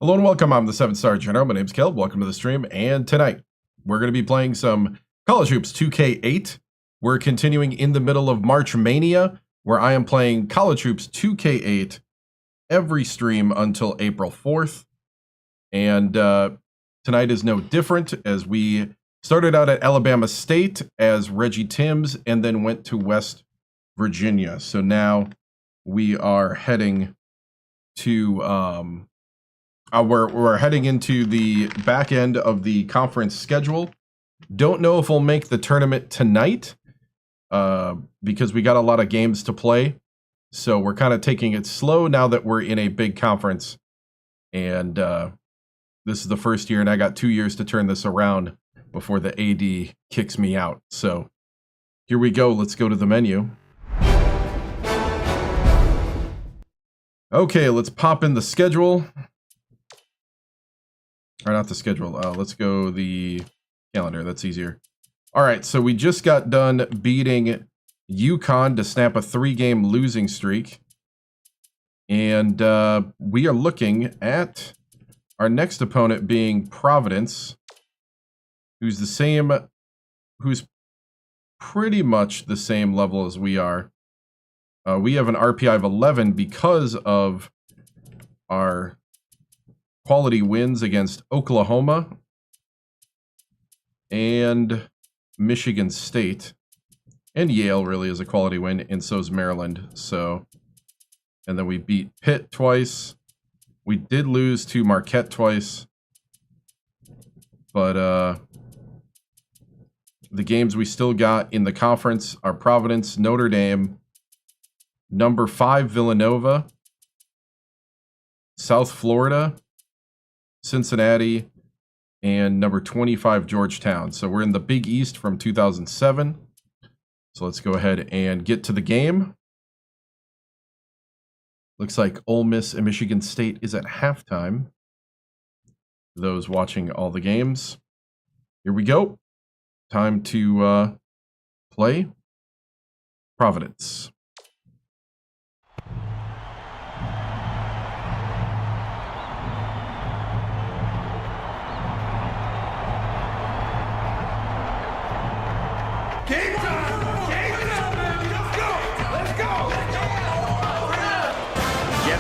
Hello and welcome, I'm the 7-Star General. My name's Caleb, welcome to the stream, and tonight we're going to be playing some College Hoops 2K8. We're continuing in the middle of March Mania, where I am playing College Hoops 2K8 every stream until April 4th. And tonight is no different, as we started out at Alabama State as Reggie Timms and then went to West Virginia. So now we are heading to... we're heading into the back end of the conference schedule. Don't know if we'll make the tournament tonight because we got a lot of games to play. So we're kind of taking it slow now that we're in a big conference. And this is the first year, and I got 2 years to turn this around before the AD kicks me out. So here we go. Let's go to the menu. Okay, let's pop in the schedule. Or not the schedule. Let's go the calendar. That's easier. All right, so we just got done beating UConn to snap a 3-game losing streak. And we are looking at our next opponent being Providence, who's pretty much the same level as we are. We have an RPI of 11 because of our quality wins against Oklahoma and Michigan State, and Yale really is a quality win, and so is Maryland. So, and then we beat Pitt twice. We did lose to Marquette twice, but the games we still got in the conference are Providence, Notre Dame, number 5 Villanova, South Florida, Cincinnati, and number 25 Georgetown. So we're in the Big East from 2007. So let's go ahead and get to the game. Looks like Ole Miss and Michigan State is at halftime. Those watching all the games. Here we go. Time to play Providence.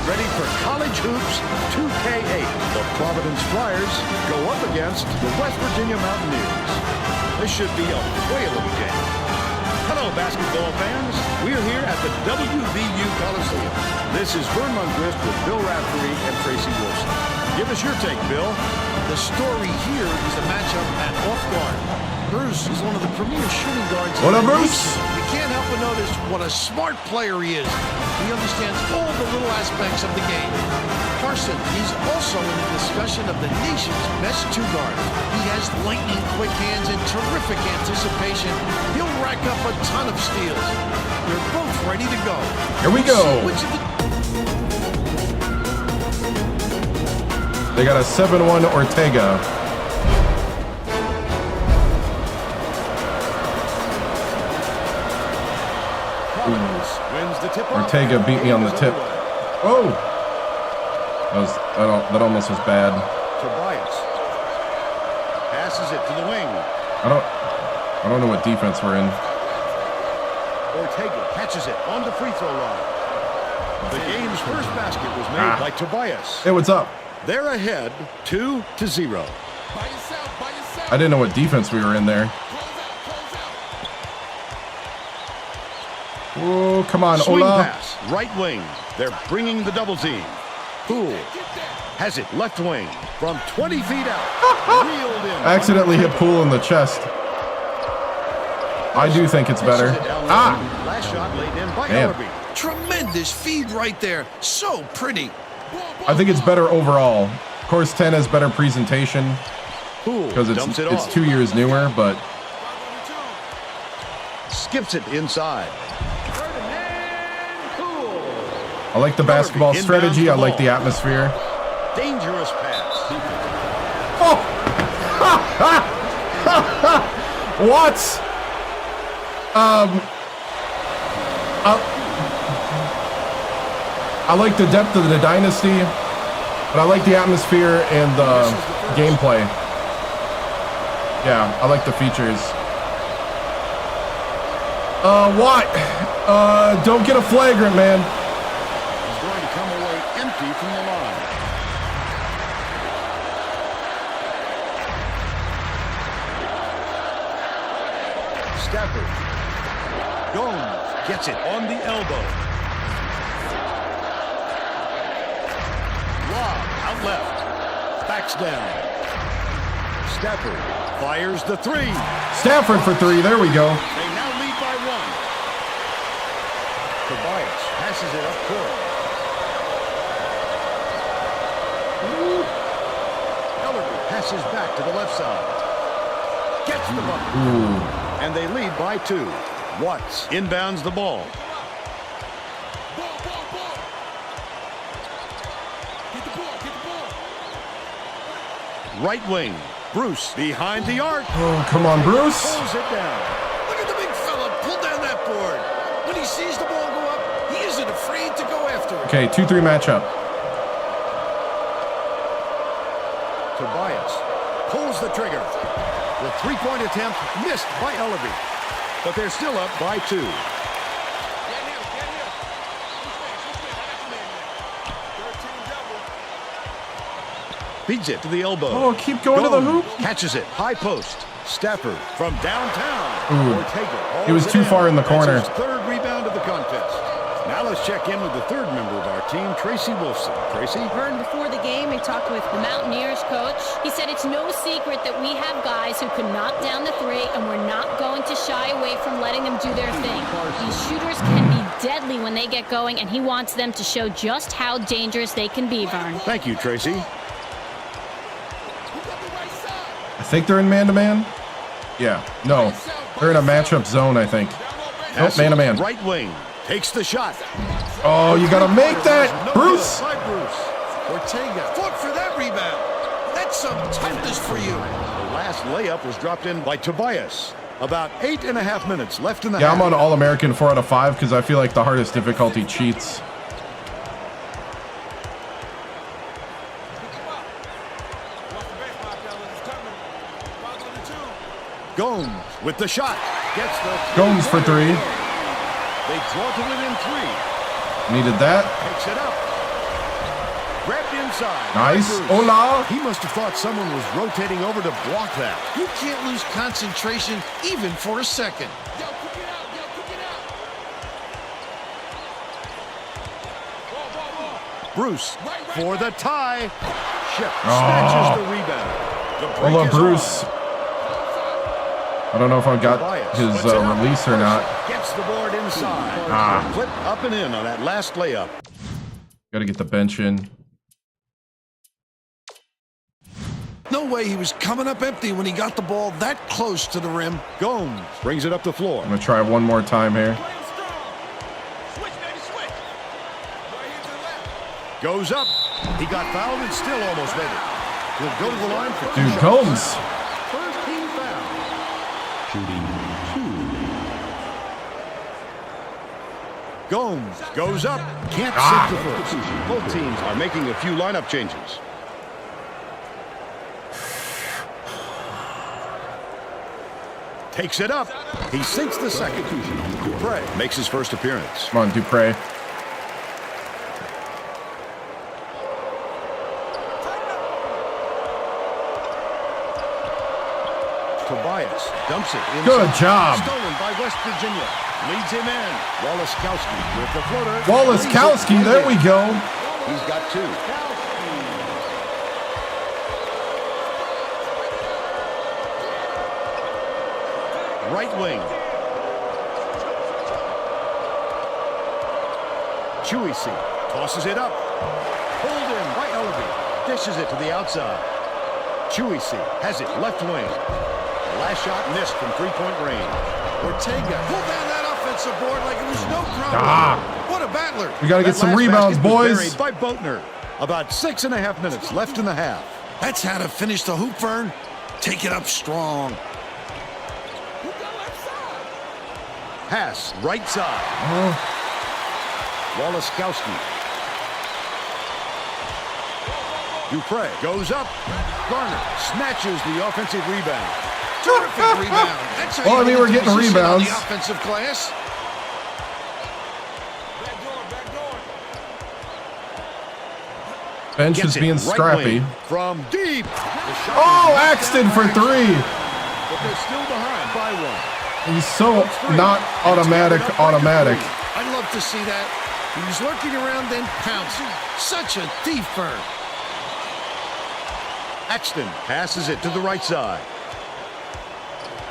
Ready for College Hoops 2K8. The Providence Flyers go up against the West Virginia Mountaineers. This should be a whale of a game. Hello, basketball fans. We're here at the WVU Coliseum. This is Vern Lundquist with Bill Raftery and Tracy Wilson. Give us your take, Bill. The story here is a matchup at off guard. Bruce is one of the premier shooting guards. What up, Bruce? You can't help but notice what a smart player he is. He understands all the little aspects of the game. Carson, he's also in the discussion of the nation's best 2 guards. He has lightning quick hands and terrific anticipation. He'll rack up a ton of steals. They're both ready to go. Here we go. They got a 7-1 Ortega. Ortega beat me on the tip. Oh, that almost was bad. Tobias passes it to the wing. I don't know what defense we're in. Ortega catches it on the free throw line. The game's first basket was made by Tobias. Hey, what's up? They're ahead 2-0. I didn't know what defense we were in there. Oh, come on, Swing Ola. pass, right wing. They're bringing the double team. Poole has it left wing from 20 feet out. Reeled in. Accidentally hit Poole in the chest. I do think it's better. Last shot laid in by Ellerby. Tremendous feed right there. So pretty. I think it's better overall. Of course, 10 has better presentation because it's 2 years newer, but skips it inside. I like the basketball strategy. I like the atmosphere. Dangerous pass. Oh! What? I like the depth of the dynasty. But I like the atmosphere and the gameplay. Yeah, I like the features. What? Don't get a flagrant, man. He's going to come away empty from the line. Stafford. Gomes gets it on the elbow. Lob out left. Backs down. Stafford fires the three. Stafford for 3. There we go. They now lead by 1. Tobias passes it up court. Ellerby passes back to the left side. Gets the bucket. Ooh. And they lead by 2. Watts inbounds the ball. Right wing. Bruce behind the arc. Oh, come on, Bruce. Pulls it down. Look at the big fella pull down that board. When he sees the ball go up, he isn't afraid to go after it. Okay, 2-3 matchup. Tobias pulls the trigger. The three-point attempt missed by Ellerby. But they're still up by 2. Feeds it to the elbow. Oh, keep going to the hoop. Catches it. High post. Stafford from downtown. Ooh. Ortega He was hauls too it far in the corner. That's his 3rd rebound of the contest. Now let's check in with the 3rd member of our team, Tracy Wolfson. Tracy? Vern, before the game, I talked with the Mountaineers coach. He said it's no secret that we have guys who can knock down the 3, and we're not going to shy away from letting them do their thing. These shooters can be deadly when they get going, and he wants them to show just how dangerous they can be, Vern. Thank you, Tracy. I think they're in man-to-man. Yeah, no. They're in a matchup zone, I think. Nope, man-to-man. Right wing. Takes the shot. Oh, you got to make that, Bruce. By Bruce. Ortega fought for that rebound. That's some toughness for you. The last layup was dropped in by Tobias. About 8.5 minutes left in the Yeah, half. I'm on All-American 4 out of 5 because I feel like the hardest difficulty cheats. Gomes with the shot. Gets the Gomes for 3. They draw to within 3. Needed that. Takes it up. Grabbed inside. Nice. Bruce. Hola. He must have thought someone was rotating over to block that. You can't lose concentration even for a second. Bruce for the tie. Ship snatches the rebound. The break Hola, is Bruce. on. I don't know if I got Tobias his puts it up. release or not. Gets the board inside. Flip up and in on that last layup. Got to get the bench in. No way he was coming up empty when he got the ball that close to the rim. Gomes brings it up the floor. I'm going to try one more time here. Goes up. He got fouled and still almost made it. He'll go to the line for 2 Dude, shots. Gomes. First team foul. Gomes goes up. Can't sink the first. Both teams are making a few lineup changes. Takes it up. He sinks the second. Dupre makes his first appearance. Come on, Dupre. Tobias dumps it inside. Good job. Stolen by West Virginia. Leads him in. Wallace-Kowski with the floater. Wallace-Kowski, there we go. He's got 2. Right wing. Chewisy tosses it up. Pulled in by Elby. Dishes it to the outside. Chewisy has it left wing. Last shot missed from 3-point range. Ortega pulled down that offensive board like it was no problem. What a battler. We got to get That some last rebounds, basket was boys. buried by Boatner. About 6.5 minutes left in the half. That's how to finish the hoop, Vern. Take it up strong. Pass right side. Wallace-Kowski. Dupre goes up. Garner snatches the offensive rebound. Terrific rebound. That's how Well, I you mean, get we're into getting position on rebounds. the offensive glass. Bench is being scrappy. From deep. Oh, Axton for three. But they're still behind by one. He's so not automatic. I'd love to see that. He was lurking around, then pounced. Such a deeper. Axton passes it to the right side.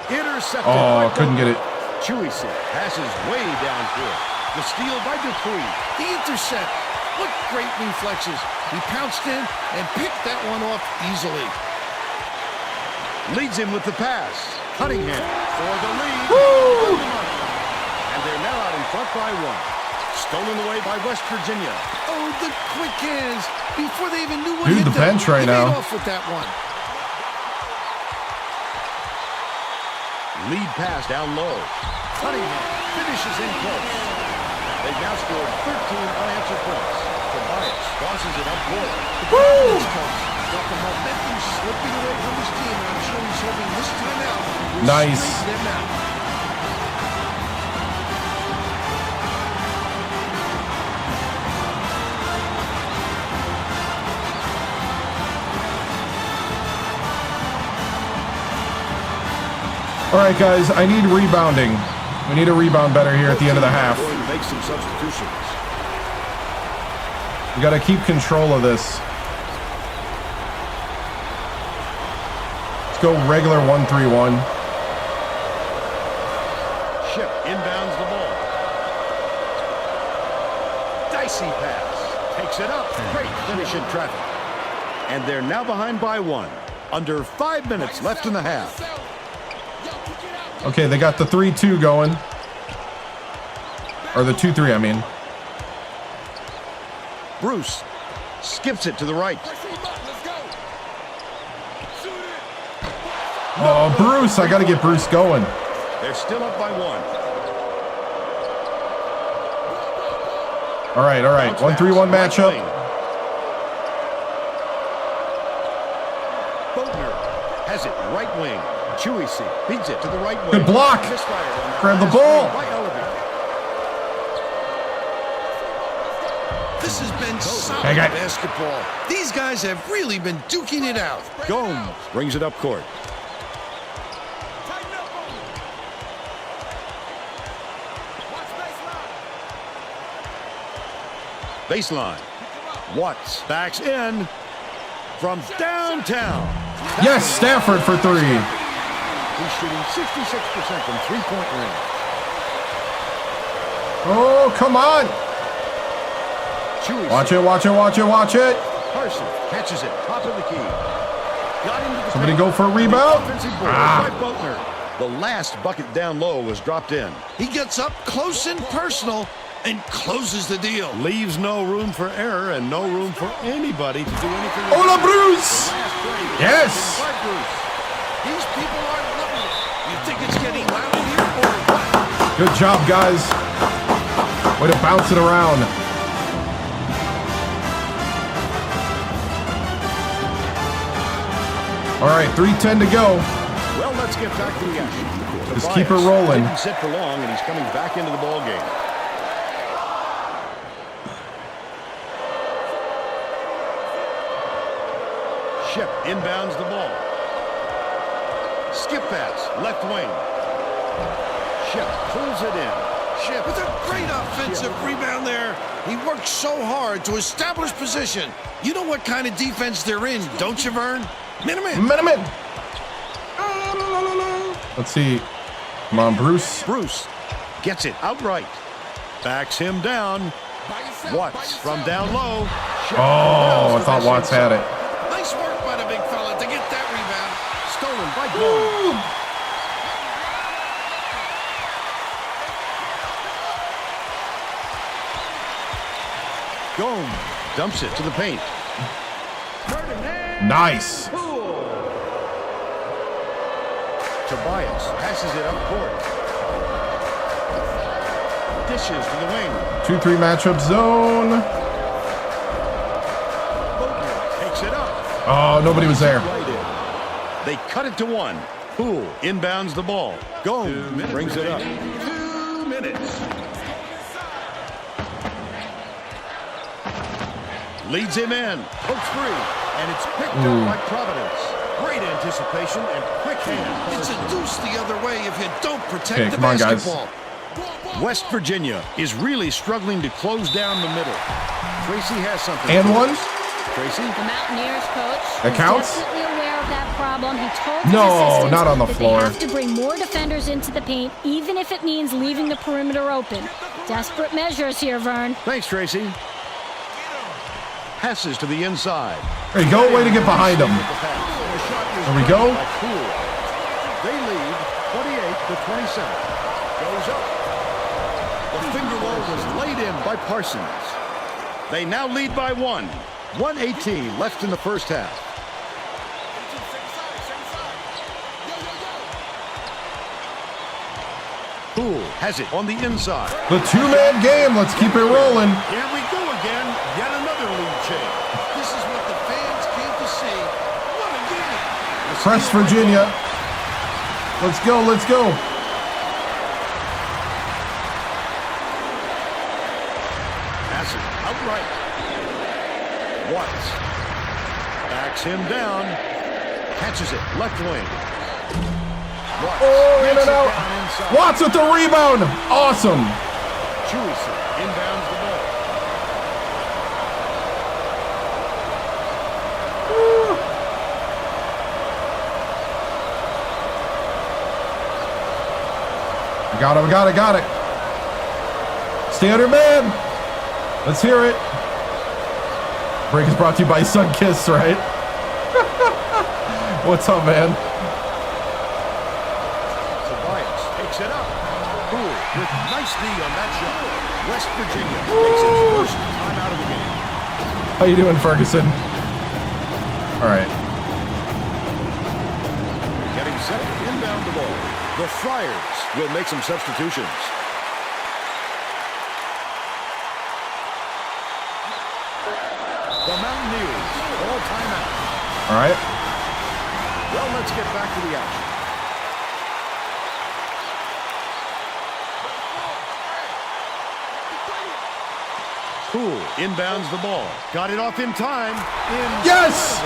Intercepted. Oh, couldn't get it. Chewy passes way downfield. The steal by Dupree. The intercept. What great reflexes. He pounced in and picked that one off easily. Leads him with the pass. Cunningham for the lead. Woo! And they're now out in front by one. Stolen away by West Virginia. Oh, the quick hands. Before they even knew what Dude, hit the them, bench right he made now. off with that one. Lead pass down low. Cunningham finishes in close. They've now scored 13 unanswered points. Tobias crosses it up court. Woo! Got the momentum slipping away from his team, and I'm sure he's hoping this time out will Nice. straighten them out. All right, guys, I need rebounding. We need to rebound better here at the end of the half. Going to make some substitutions. We got to keep control of this. Let's go regular 1-3-1. Ship inbounds the ball. Dicey pass. Takes it up. Great finish in traffic. And they're now behind by one. Under 5 minutes left in the half. Okay, they got the 3-2 going. Or the 2-3, I mean. Bruce skips it to the right. Oh, Bruce, I got to get Bruce going. They're still up by one. All right. 1-3-1 matchup. Boatner has it right wing. Chewy beats it to the right wing. Good block. Grab the ball. This has been solid Hey, guy. basketball. These guys have really been duking it out. Gomes brings it up court. Baseline. Watts backs in from downtown. Yes, Stafford for three. He's shooting 66% from three-point range. Oh, come on. Chewy Watch it. Carson catches it, top of the key. Got into the Somebody paint. go for a rebound. Offensive board Ah. by Boatner. The last bucket down low was dropped in. He gets up close and personal and closes the deal. Leaves no room for error and no room for anybody to do anything. Hola, Bruce. Yes. By Bruce. These people aren't loving it. You think it's getting loud in here or what? Good job, guys. Way to bounce it around. All right, 3:10 to go. Well, let's get back to the action. Just keep it rolling. Didn't sit for long, and he's coming back into the ball game. Ship inbounds the ball. Skip pass, left wing. Ship pulls it in. Ship with a great offensive rebound there. He worked so hard to establish position. You know what kind of defense they're in, don't you, Vern? Minimum. Let's see. Come on, Bruce. Bruce gets it outright. Backs him down. Watts from down low. Ship Oh, I thought Watts had it. Nice work by the big fella to get that rebound. Stolen by Gomes. Gomes dumps it to the paint. Nice. Tobias passes it up court. Dishes to the wing. 2-3 matchup zone. Boatner takes it up. Oh, nobody was there. Right in. They cut it to one. Poole inbounds the ball. Gomes brings it up. 2 minutes. Leads him in. Pokes free. And it's picked up by Providence. Great anticipation and quick hand. It's a deuce the other way if you don't protect the come on, guys. basketball. West Virginia is really struggling to close down the middle. Tracy has something. And for one. us. Tracy? The Mountaineers coach That is counts? definitely aware of that problem. He told his No, assistants not on the that floor. they have to bring more defenders into the paint, even if it means leaving the perimeter open. Desperate measures here, Vern. Thanks, Tracy. Passes to the inside. There you go. Way to get behind him. There we go. They lead 28-27. Goes up. The finger roll was laid in by Parsons. They now lead by 1. 1:18 left in the first half. Poole has it on the inside. The two-man game. Let's keep it rolling. Here we go again. Yet another lead change. This is what the fans came to see. What a game! Press Virginia. Let's go. Let's go. Passes outright. Watts backs him down. Catches it left wing. Watts Oh, in gets and it out. down inside. Watts with the rebound. Awesome. Jewison inbounds the ball. Got it. Standard man. Let's hear it. Break is brought to you by Sunkiss, right? What's up, man? Tobias takes it up. Poole with nice D on that shot. West Virginia takes its first time out of the game. How you doing, Ferguson? All right. Getting set to inbound the ball. The Friars will make some substitutions. The Mountaineers all timeout. All right. Well, let's get back to the action. Poole inbounds the ball. Got it off in time. Yes!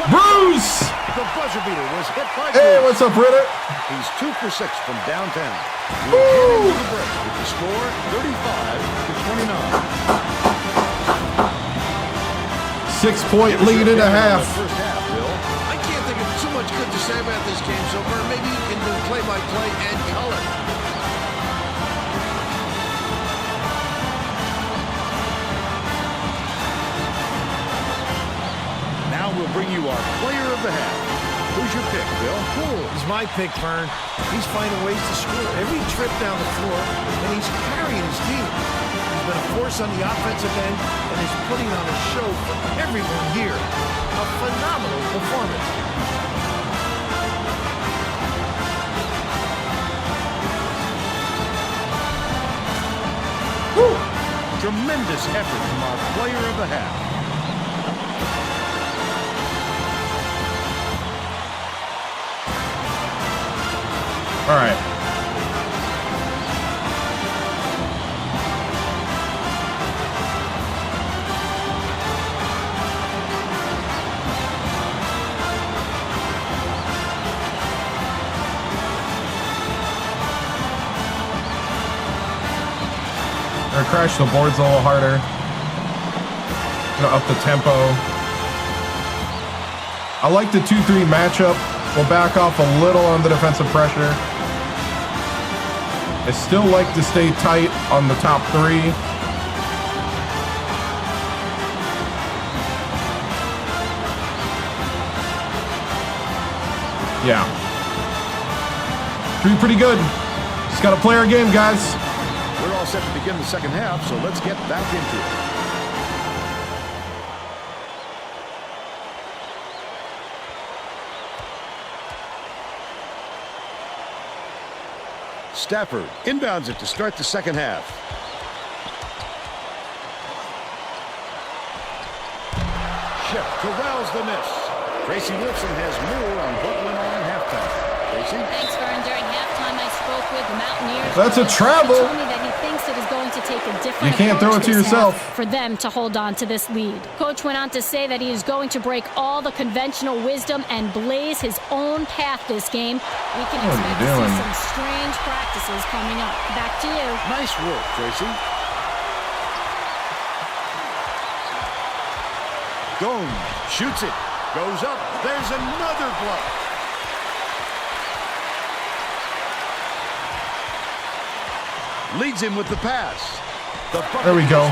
Bruce! The buzzer beater was hit by Hey, Bruce. what's up, Ritter? He's 2 for 6 from downtown. Woo! We'll head into the break with the score 35-29. 6-point lead and a half. First half, Bill. I can't think of too much good to say about this game, so Vern, maybe you can do play-by-play and color. Now we'll bring you our player of the half. Who's your pick, Bill? Poole is my pick, Vern. He's finding ways to score every trip down the floor, and he's carrying his team. He's been a force on the offensive end, and is putting on a show for everyone here. A phenomenal performance. Woo! Tremendous effort from our player of the half. All right. Gonna crash the boards a little harder. Gonna up the tempo. I like the 2-3 matchup. We'll back off a little on the defensive pressure. I still like to stay tight on the top 3. Yeah. Should be pretty good. Just gotta play our game, guys. We're all set to begin the second half, so let's get back into it. Stafford inbounds it to start the second half. Shep corrals the miss. Tracy Wilson has more on what went on in halftime. Tracy? Thanks, Vern. During halftime, I spoke with the Mountaineers. That's a travel. He told me that he thinks it is going to take a different You can't throw it approach to this yourself. half for them to hold on to this lead. Coach went on to say that he is going to break all the conventional wisdom and blaze his own path this game. We can What are expect you to see doing? some strange practices coming up. Back to you. Nice work, Tracy. Gomes shoots it. Goes up. There's another block. Leads him with the pass. There we go.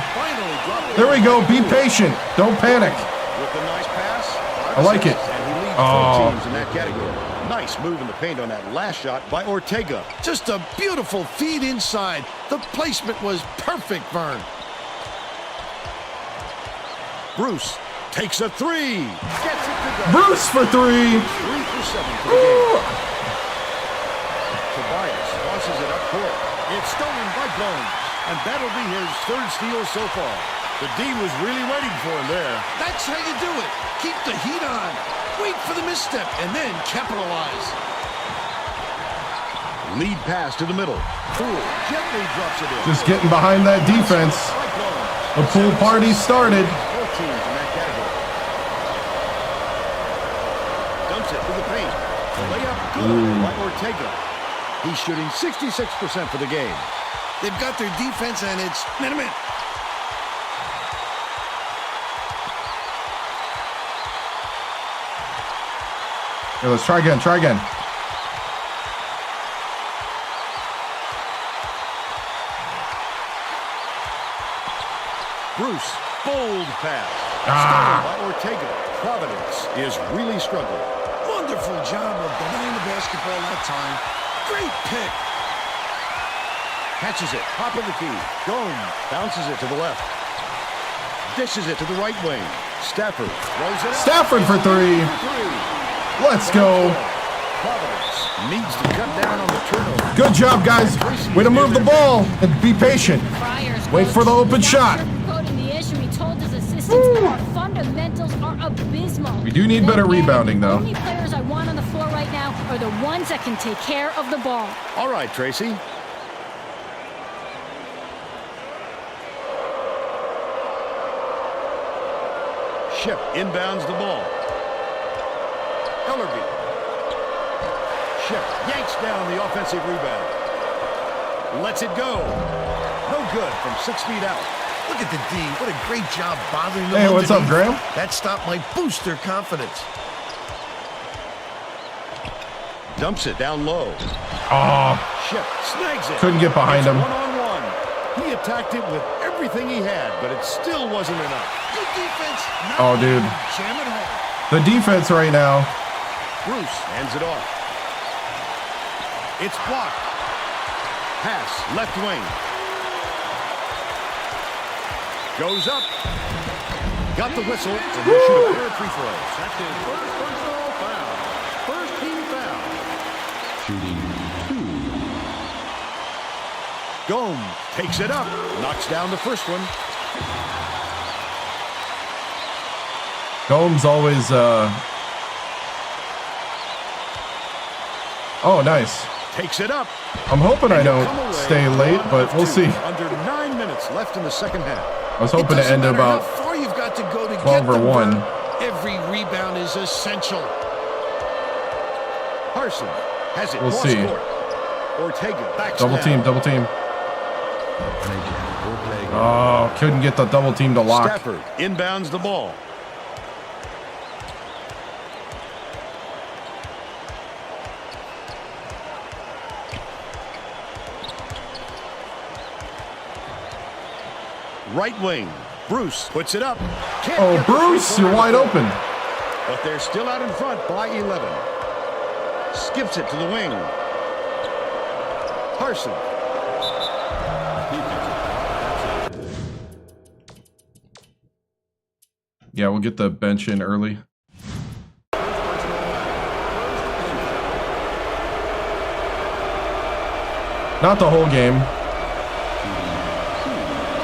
There we go. Be patient. Don't panic. With the nice pass. I like it. And he leads Oh. 4 teams in that category. Nice move in the paint on that last shot by Ortega. Just a beautiful feed inside. The placement was perfect, Vern. Bruce takes a three. Gets it to go. Bruce for 3. 3 for 7 for the game. Tobias tosses it up court. It's stolen by Gomes. And that'll be his 3rd steal so far. The D was really waiting for him there. That's how you do it. Keep the heat on. Wait for the misstep and then capitalize. Lead pass to the middle. Poole gently drops it in. Just getting behind that defense. By Gomes. The pool party started. 4 teams in that category. Dumps it to the paint. The layup good by Ortega. He's shooting 66% for the game. They've got their defense, and it's minute. Here, let's try again. Try again. Bruce, bold pass. Ah. Stolen by Ortega. Providence is really struggling. Wonderful job of denying the basketball that time. Great pick. Catches it, top of the key. Gomes bounces it to the left. Dishes it to the right wing. Stafford throws it out. Stafford for 3. Three. Let's go. Providence needs to cut down on the turnover. Good job, guys. Way to move the ball and be patient. Friars Wait for the open shot. Sugarcoating the issue. He told his assistants that our fundamentals are abysmal. We do need better Then added, rebounding, though. The only players I want on the floor right now are the ones that can take care of the ball. All right, Tracy. Ship inbounds the ball. Ellerby. Ship yanks down the offensive rebound. Lets it go. No good from 6 feet out. Look at the D. What a great job bothering them. Hey, what's up, underneath. Graham? That stop might boost their confidence. Dumps it down low. Oh, Ship snags it. couldn't get behind It's him. one-on-one. He attacked it with everything he had, but it still wasn't enough. Good defense. Oh, dude. Jam it home. The defense right now. Bruce hands it off. It's blocked. Pass, left wing. Goes up. Got the whistle, and they shoot a pair of free throws. That's his first personal foul. First team foul. Shooting 2. Gomes takes it up. Knocks down the first one. Gomes always, Oh, nice. Takes it up. I'm hoping I don't stay late, but we'll see. Under 9 minutes left in the second half. I was hoping to end at about how far you've got to go to 12 get or them, 1. Vern. Every rebound is essential. Harson has it. We'll cross see. court. Ortega backs Double down. team, double team. Oh, couldn't get the double team to lock. Stafford inbounds the ball. Right wing. Bruce puts it up. Can't Oh, get the Bruce, three-pointer you're wide to fall. open. But they're still out in front by 11. Skips it to the wing. Harson. Yeah, we'll get the bench in early. Not the whole game.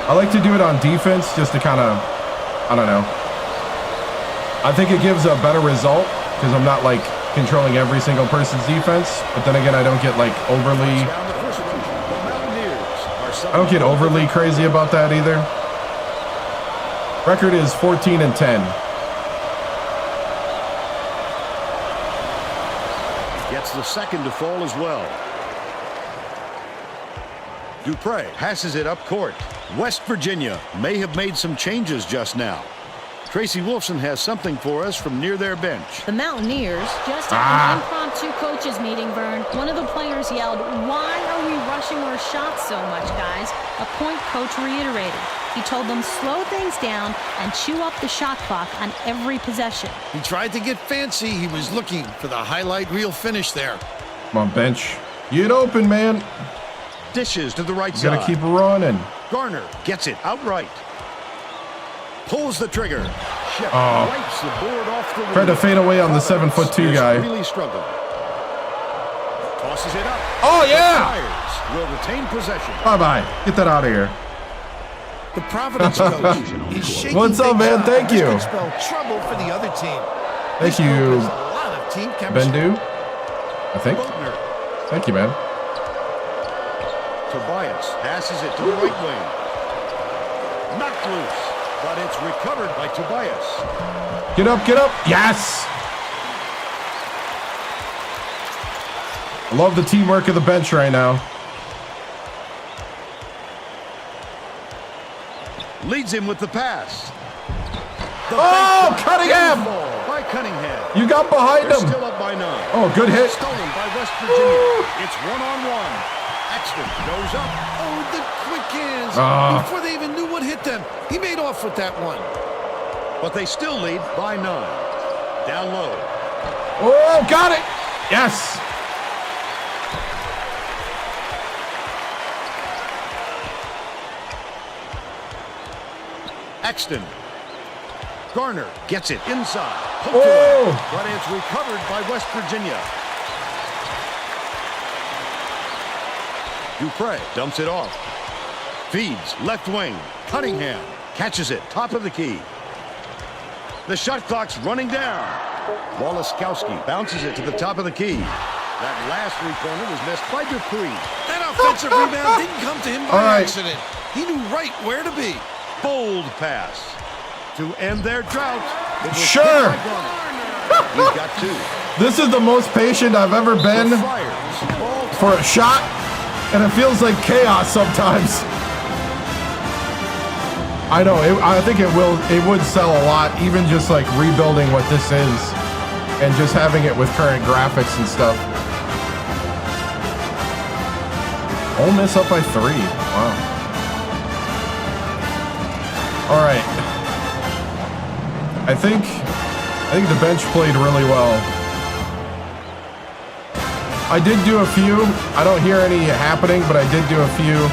I like to do it on defense just to kind of, I don't know. I think it gives a better result because I'm not like controlling every single person's defense. But then again, I don't get like overly. I don't get overly crazy about that either. Record is 14-10. Gets the second to fall as well. Dupre passes it up court. West Virginia may have made some changes just now. Tracy Wolfson has something for us from near their bench. The Mountaineers just had an impromptu coaches meeting, Vern. One of the players yelled, "Why are we rushing our shots so much, guys?" A point coach reiterated. He told them slow things down and chew up the shot clock on every possession. He tried to get fancy. He was looking for the highlight reel finish there. Come on, bench. Get open, man. Dishes to the right You side. gotta keep running. Garner gets it outright. Pulls the trigger. Shep Oh. wipes the board off the Tried to rim. fade away on the 7'2" guy. Really struggled. Tosses it up. Oh, yeah. Flyers will retain possession. Bye-bye. Get that out of here. The Providence coach is shaking What's up, things man? Thank This you. could spell trouble for the other team. Thank This group you, has a lot of team chemistry. Bendu. I think. Bodner. Thank you, man. Tobias passes it to the right wing. Knocked loose, but it's recovered by Tobias. Get up, get up. Yes. I love the teamwork of the bench right now. Leads him with the pass. The Oh, bank shot Cunningham! is ball by Cunningham. You got behind They're him. still up by 9. Oh, good hit. Stolen by West Virginia. It's one-on-one. Axton goes up. Oh, the quick hands. Ah. Before they even knew what hit them, he made off with that one. But they still lead by 9. Down low. Oh, got it. Yes. Axton. Garner gets it inside. Poked Oh. away, but it's recovered by West Virginia. Dupre dumps it off. Feeds left wing. Cunningham catches it. Top of the key. The shot clock's running down. Walaskowski bounces it to the top of the key. That last three-pointer was missed by Dupree. That offensive rebound didn't come to him by All right. accident. He knew right where to be. Bold pass to end their drought. It was Sure. hit by Garner. He's got 2. This is the most patient I've ever been The Flyers ball for a shot, and it feels like chaos sometimes. I know. I think it would sell a lot, even just like rebuilding what this is, and just having it with current graphics and stuff. Ole Miss up by 3. Wow. All right. I think the bench played really well. I did do a few. I don't hear any happening, but I did do a few.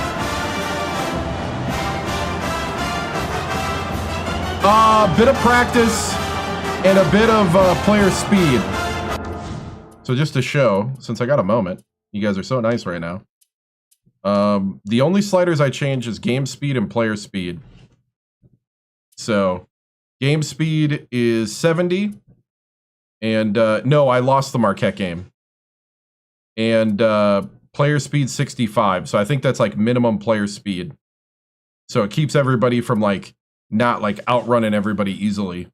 A bit of practice and a bit of player speed. So just to show, since I got a moment, you guys are so nice right now. The only sliders I change is game speed and player speed. So game speed is 70. And no, I lost the Marquette game. And player speed 65. So I think that's like minimum player speed. So it keeps everybody from like not like outrunning everybody easily.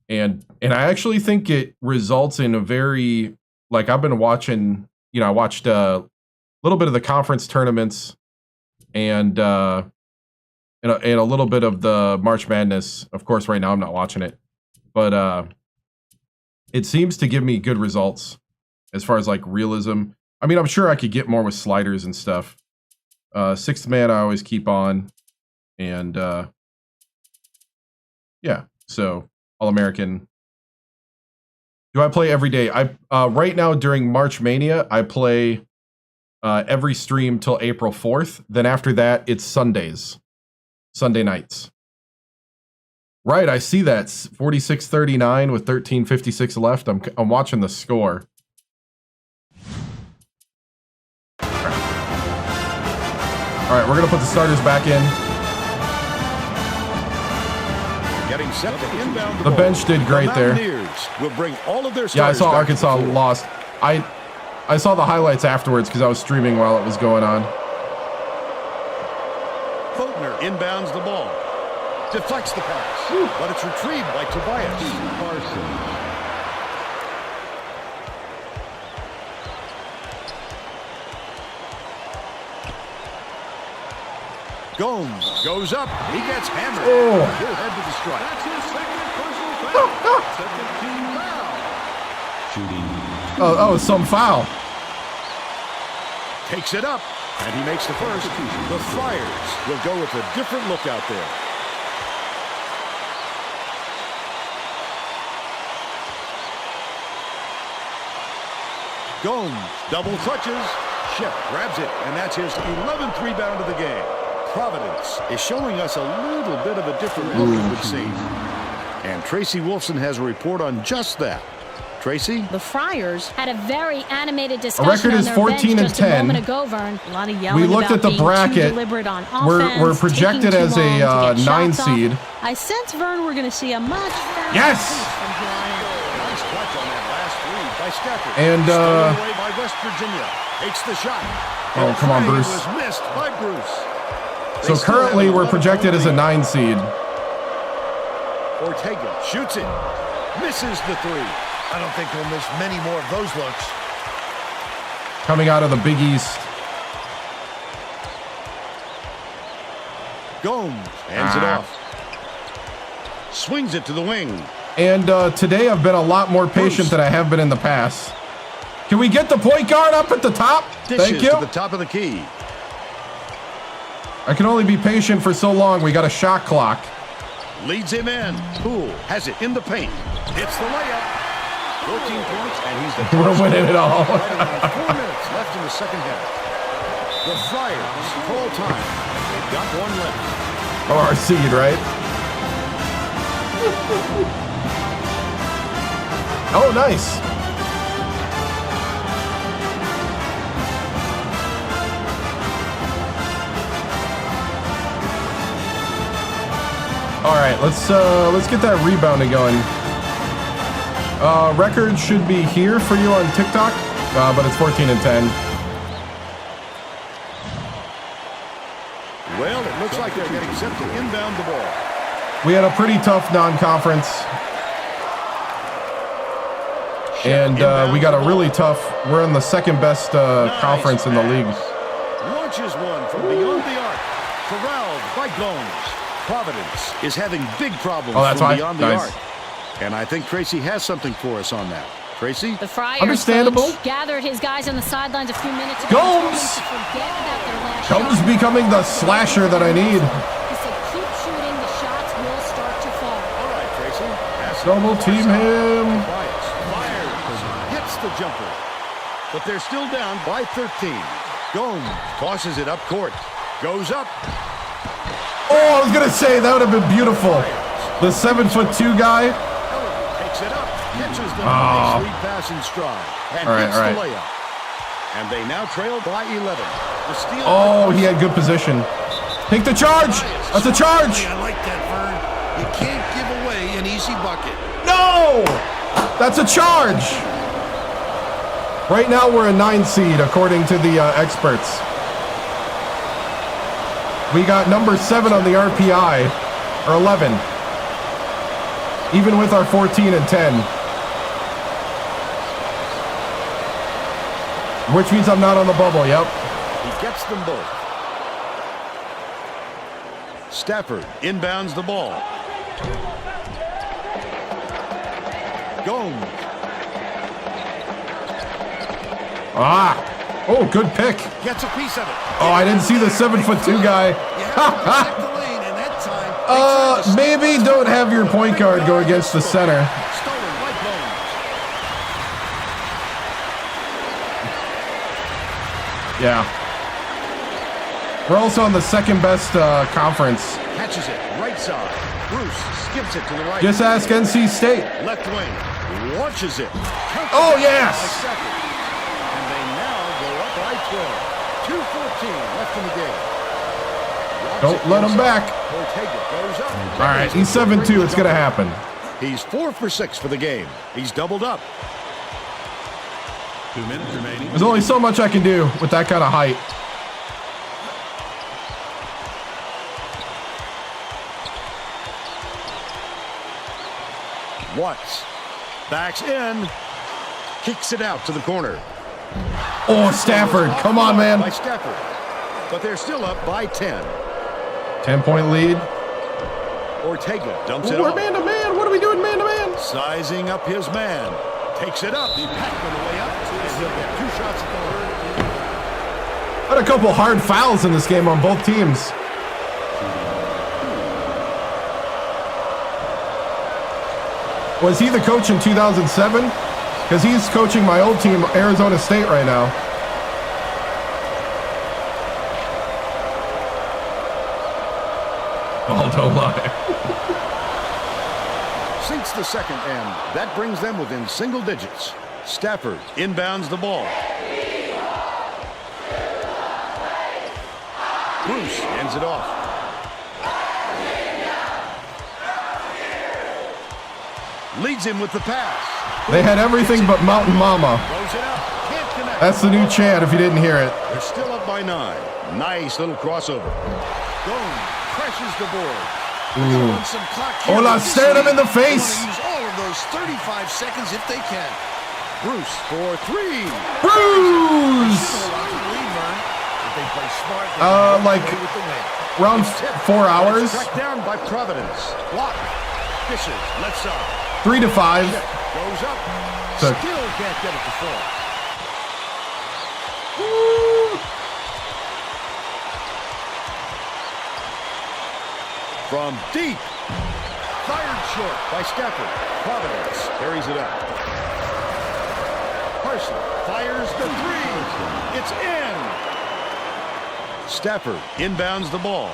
And I actually think it results in a very, like, I've been watching, I watched a little bit of the conference tournaments and a little bit of the March Madness. Of course, right now I'm not watching it, but it seems to give me good results as far as like realism. I mean, I'm sure I could get more with sliders and stuff. Sixth man I always keep on, and yeah, so All-American. Do I play every day? I right now during March Mania, I play every stream till April 4th. Then after that, it's Sundays, Sunday nights. Right, I see that 46-39 with 13:56 left. I'm watching the score. All right, we're gonna put the starters back in. getting set to inbound the The ball. bench did great there. Mountaineers will bring all of their Yeah, I starters saw back to Arkansas the floor. lost. I saw the highlights afterwards because I was streaming while it was going on. Faulkner inbounds the ball. Deflects the pass, but it's retrieved by Tobias. Parsons. Gomes goes up. He gets hammered. Oh. He'll head to the strike. That's his second personal foul. Second team foul. Oh, some foul. Takes it up, and he makes the first. The Friars will go with a different look out there. Gomes double clutches. Shep grabs it, and that's his 11th rebound of the game. Providence is showing us a little bit of a different look, it would seem. And Tracy Wolfson has a report on just that. Tracy? The Friars had a very animated discussion record on is their 14 bench and just 10. a moment ago, Vern. A lot of yelling We looked about at the being too bracket. deliberate on We're offense, projected taking as too a long to get 9 shots off. seed. I sense, Vern, we're going to see a much faster Yes! pace from here on out. Nice clutch on that last three by Stafford. And, Stolen away by West Virginia. Takes the shot. Oh, come on, Bruce. Was missed by Bruce. So currently we're projected as a 9 seed. Ortega shoots it. Misses the three. I don't think we'll miss many more of those looks. Coming out of the Big East. Gomes hands it off. Swings it to the wing. And today I've been a lot more patient than I have been in the past. Can we get the point guard up at the top? Dishes Thank you. to the top of the key. I can only be patient for so long. We got a shot clock. Leads him in. Poole has it in the paint. Hits the layup. 14 points, and he's the We're winning it all. Right around 4 minutes left in the second half. The Friars call time. They've got one left. Oh, our seed, right? Oh, nice. All right, let's get that rebounding going. Record should be here for you on TikTok, but it's 14 and 10. Well, it looks like they're getting set to inbound the ball. We had a pretty tough non-conference, and we got a really tough. We're in the second best conference in the league. Launches one from beyond the arc. Corralled by Gomes. Providence is having big problems Oh, that's from why? beyond the Nice. arc. And I think Tracy has something for us on that. Tracy? The Friars Understandable. coach gathered his guys on the sidelines a few minutes ago. Gomes! To forget about their last Comes shot. becoming the slasher that I need. He said, keep shooting, the shots will start to fall. All right, Tracy. Pass it Double to team Tobias. him. Tobias fires. Hits the jumper. But they're still down by 13. Gomes tosses it up court. Goes up. Oh, I was gonna say that would have been beautiful. The 7'2" guy. Takes it up. Catches the Oh. nice lead pass in stride. And All right, hits all right. the layup. And they now trail by 11. The steal Oh, he had good position. Take the charge. That's a charge. I like that, Vern. You can't give away an easy bucket. No, that's a charge. Right now we're a 9 seed according to the experts. We got number 7 on the RPI, or 11. Even with our 14 and 10. Which means I'm not on the bubble, yep. He gets them both. Stafford inbounds the ball. Gomes. Ah. Oh, good pick. Gets a piece of it. Oh, I didn't see the 7'2" guy. You have to protect the lane, and that time, Maybe don't have your point guard go against the center. Stolen by Gomes. Yeah. We're also on the second best conference. Catches it. Right side. Bruce skips it to the right. Just ask NC State. Left wing. Launches it. Oh, yes. And they now go up by 12. 2:14 left in the game. Don't let him back. All right, he's 7-2. It's going to happen. He's 4 for 6 for the game. He's doubled up. 2 minutes remaining. There's only so much I can do with that kind of height. Watts backs in, kicks it out to the corner. Oh, Stafford. Come on, man. By Stafford. But they're still up by 10. 10-point lead. Ortega dumps it We're off. man-to-man. What are we doing man-to-man? Sizing up his man. Takes it up. He packed on the way up. And he'll get 2 shots at the hurt. Had a couple hard fouls in this game on both teams. Was he the coach in 2007? Because he's coaching my old team, Arizona State, right now. Oh, don't lie. Sinks the second end. That brings them within single digits. Stafford inbounds the ball. Bruce ends it off. Leads him with the pass. They had everything but Mountain Mama. Throws it out. Can't connect. That's the new chant if you didn't hear it. They're still up by 9. Nice little crossover. Gone. Crashes the board. Some clock here. Hola, stare him in the They face. want to use all of those 35 seconds if they can. Bruce for 3. Bruce! If they play smart, they can like away with the win. around 4 hours, Tracked down by Providence. Block. Dishes. Left side. 3 to 5. Goes up. So- Still can't get it to fall. From deep. Fired short by Stafford. Providence carries it up. Carson fires the 3. It's in. Stafford inbounds the ball.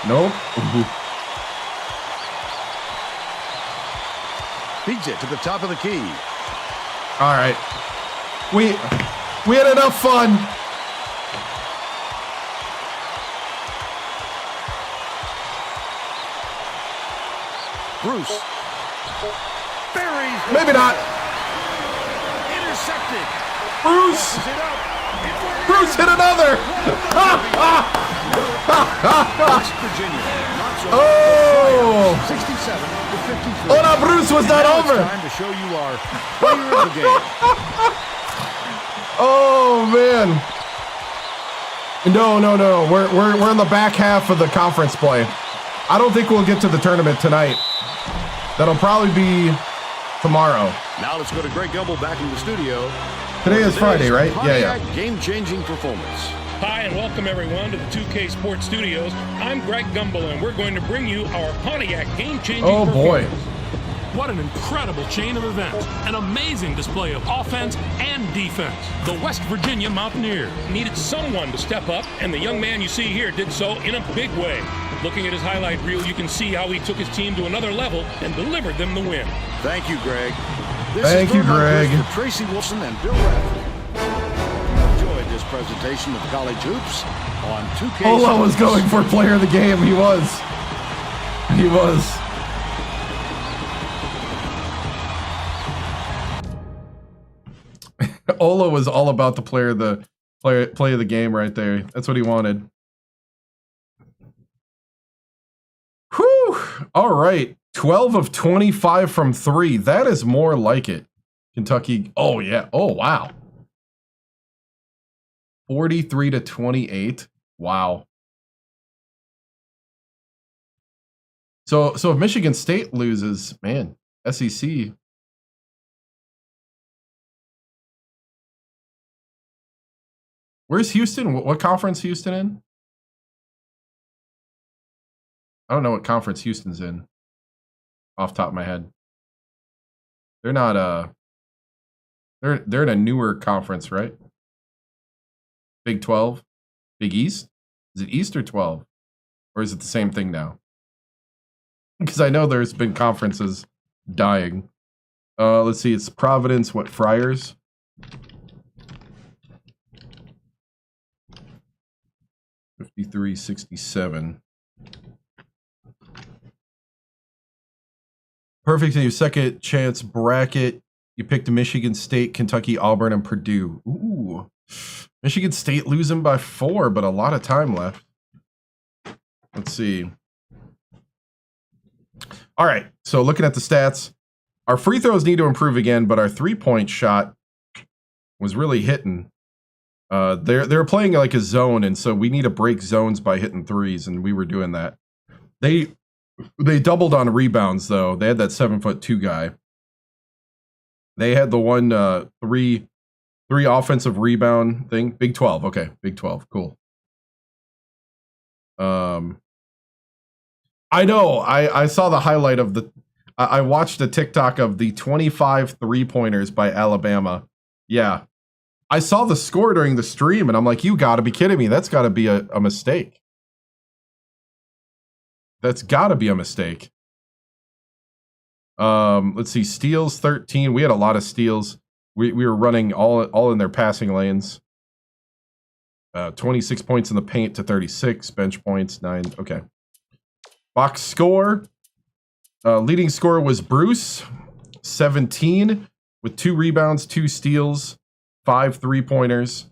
Nope. Feeds it to the top of the key. All right. We had enough fun. Bruce. Buries. Maybe not. Intercepted. Bruce. Tosses it up. Bruce hit another. West Virginia. Not so Oh. 67 to 53. Oh no, Bruce was not Now it's over. time to show you our player of the game. Oh man. No. We're in the back half of the conference play. I don't think we'll get to the tournament tonight. That'll probably be tomorrow. Now let's go to Greg Gumbel back in the studio. Today is Friday, right? Yeah. Game-changing performance. Hi, and welcome everyone to the 2K Sports Studios. I'm Greg Gumbel, and we're going to bring you our Pontiac game-changing Oh boy. performance. What an incredible chain of events. An amazing display of offense and defense. The West Virginia Mountaineers needed someone to step up, and the young man you see here did so in a big way. Looking at his highlight reel, you can see how he took his team to another level and delivered them the win. Thank you, Greg. Thank you, Greg. For Tracy Wilson and Bill Rafferty. Enjoyed this presentation of college hoops on 2K. Ola was going for player of the game. He was. Ola was all about the play of the game right there. That's what he wanted. Whew. All right. 12 of 25 from 3. That is more like it. Kentucky. Oh yeah. Oh wow. 43 to 28. Wow. So if Michigan State loses, man, SEC. Where's Houston? What conference Houston in? I don't know what conference Houston's in off the top of my head. They're not they're in a newer conference, right? Big 12? Big East? Is it East or 12? Or is it the same thing now? Because I know there's been conferences dying. Let's see, it's Providence, what, Friars? 63, 67. Perfect in your second chance bracket. You picked Michigan State, Kentucky, Auburn, and Purdue. Ooh. Michigan State losing by 4, but a lot of time left. Let's see. All right, so looking at the stats, our free throws need to improve again, but our three-point shot was really hitting. They're playing like a zone, and so we need to break zones by hitting threes, and we were doing that. They doubled on rebounds though. They had that 7'2" guy. They had the one three offensive rebound thing. Big 12. Okay, Big 12. Cool. I know. I saw the highlight of the. I watched a TikTok of the 25 3-pointers by Alabama. Yeah. I saw the score during the stream, and I'm like, you got to be kidding me. That's got to be a mistake. That's got to be a mistake. Let's see. Steals 13. We had a lot of steals. We were running all in their passing lanes. 26 points in the paint to 36. Bench points 9. Okay. Box score. Leading scorer was Bruce, 17 with 2 rebounds, 2 steals, 5 3-pointers.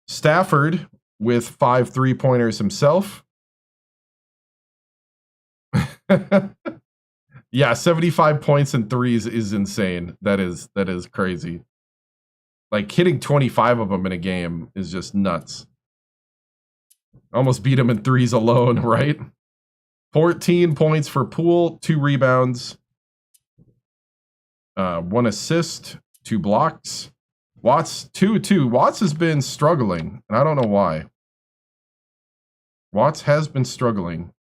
Stafford with 5 3-pointers himself. Yeah, 75 points and threes is insane. That is crazy. Like hitting 25 of them in a game is just nuts. Almost beat him in threes alone, right? 14 points for Poole, 2 rebounds, 1 assist, 2 blocks. Watts 2. Watts has been struggling, and I don't know why. Watts has been struggling.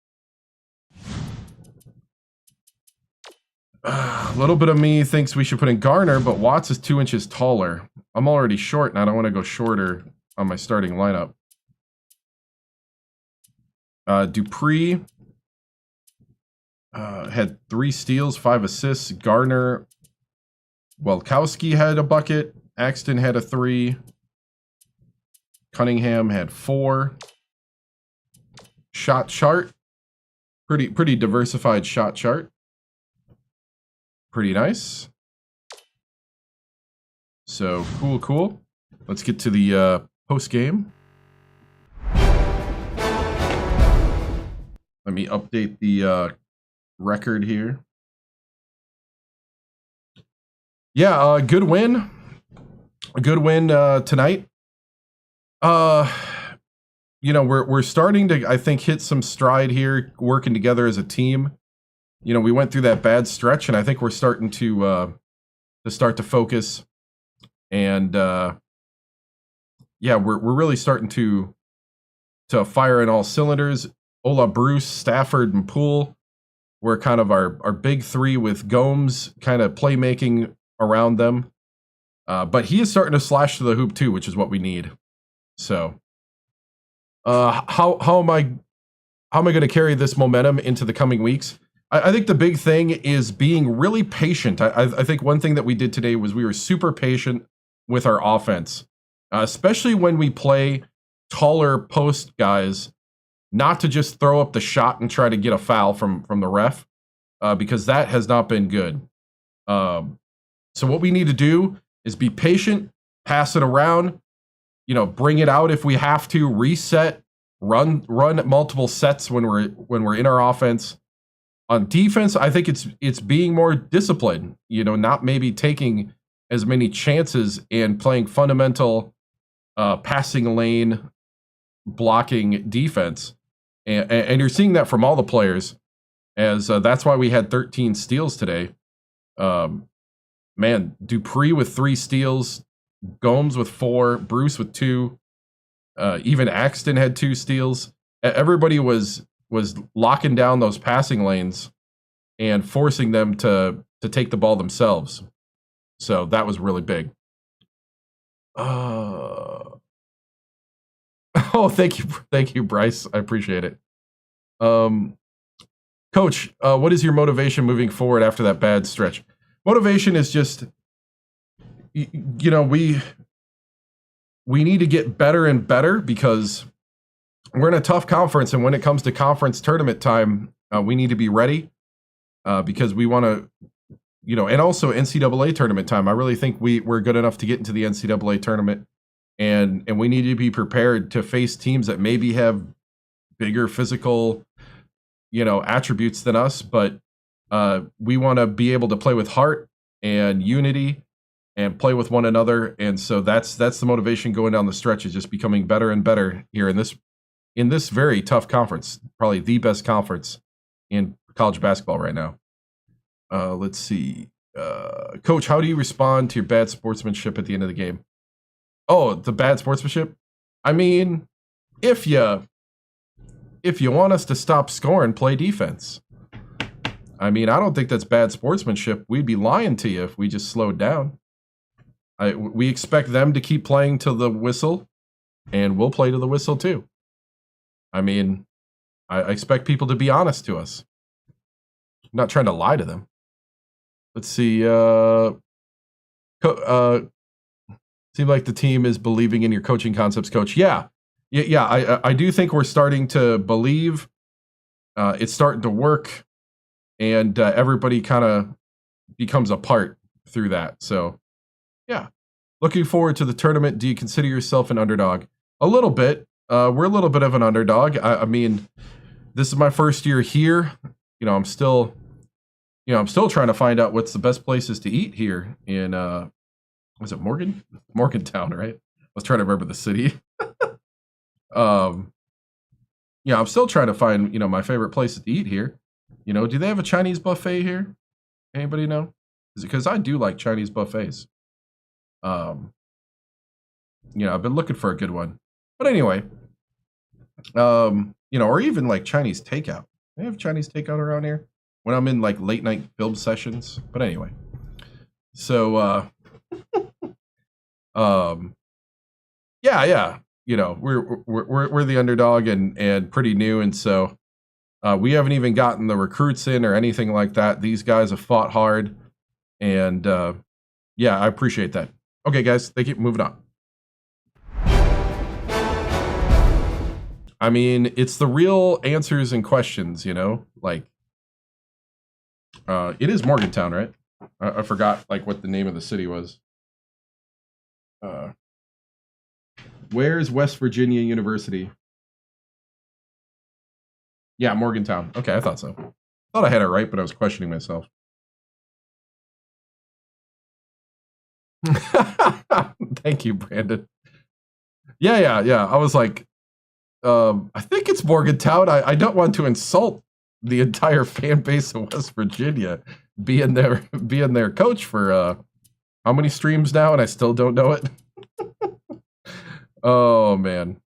A little bit of me thinks we should put in Garner, but Watts is 2 inches taller. I'm already short, and I don't want to go shorter on my starting lineup. Dupree had 3 steals, 5 assists. Garner, Welkowski had a bucket. Axton had a 3. Cunningham had 4. Shot chart. Pretty diversified shot chart. Pretty nice. So, cool. Let's get to the post game. Let me update the record here. Yeah, good win. A good win tonight. You know, we're starting to, I think, hit some stride here, working together as a team. You know, we went through that bad stretch, and I think we're starting to focus. And yeah, we're really starting to fire in all cylinders. Ola, Bruce, Stafford, and Poole were kind of our big 3 with Gomes kind of playmaking around them. But he is starting to slash to the hoop too, which is what we need. So, how am I going to carry this momentum into the coming weeks? I think the big thing is being really patient. I think one thing that we did today was we were super patient with our offense, especially when we play taller post guys, not to just throw up the shot and try to get a foul from the ref, because that has not been good. So what we need to do is be patient, pass it around, you know, bring it out if we have to, reset, run multiple sets when we're in our offense. On defense, I think it's being more disciplined, you know, not maybe taking as many chances and playing fundamental passing lane blocking defense. And you're seeing that from all the players, as that's why we had 13 steals today. Man, Dupree with 3 steals, Gomes with 4, Bruce with 2, even Axton had 2 steals. Everybody was locking down those passing lanes and forcing them to take the ball themselves. So that was really big. Oh, thank you, Bryce. I appreciate it. Coach, what is your motivation moving forward after that bad stretch? Motivation is just, you know, we need to get better and better, because we're in a tough conference, and when it comes to conference tournament time, we need to be ready because we want to, and also NCAA tournament time. I really think we're good enough to get into the NCAA tournament, and we need to be prepared to face teams that maybe have bigger physical, attributes than us, but we want to be able to play with heart and unity and play with one another. And so that's the motivation going down the stretch, is just becoming better and better here in this very tough conference, probably the best conference in college basketball right now. Let's see. Coach, how do you respond to your bad sportsmanship at the end of the game? Oh, the bad sportsmanship? I mean, if you want us to stop scoring, play defense. I mean, I don't think that's bad sportsmanship. We'd be lying to you if we just slowed down. We expect them to keep playing to the whistle, and we'll play to the whistle too. I mean, I expect people to be honest to us. I'm not trying to lie to them. Let's see. Seems like the team is believing in your coaching concepts, Coach. Yeah. I do think we're starting to believe. It's starting to work, and everybody kind of becomes a part through that. So, yeah. Looking forward to the tournament. Do you consider yourself an underdog? A little bit. We're a little bit of an underdog. I mean, this is my first year here. I'm still trying to find out what's the best places to eat here in, was it Morgantown, right? I was trying to remember the city. I'm still trying to find, my favorite places to eat here. Do they have a Chinese buffet here? Anybody know? Is it because I do like Chinese buffets? I've been looking for a good one. But anyway, or even like Chinese takeout. They have Chinese takeout around here when I'm in like late night film sessions. But anyway, so yeah. We're the underdog and pretty new, and so we haven't even gotten the recruits in or anything like that. These guys have fought hard, and I appreciate that. Okay, guys, thank you. Moving on. I mean, it's the real answers and questions, like it is Morgantown, right? I forgot like what the name of the city was. Where's West Virginia University? Yeah, Morgantown. Okay, I thought so. Thought I had it right, but I was questioning myself. Thank you, Brandon. Yeah. I was like, I think it's Morgantown. I don't want to insult the entire fan base of West Virginia, being their coach for how many streams now, and I still don't know it. Oh man,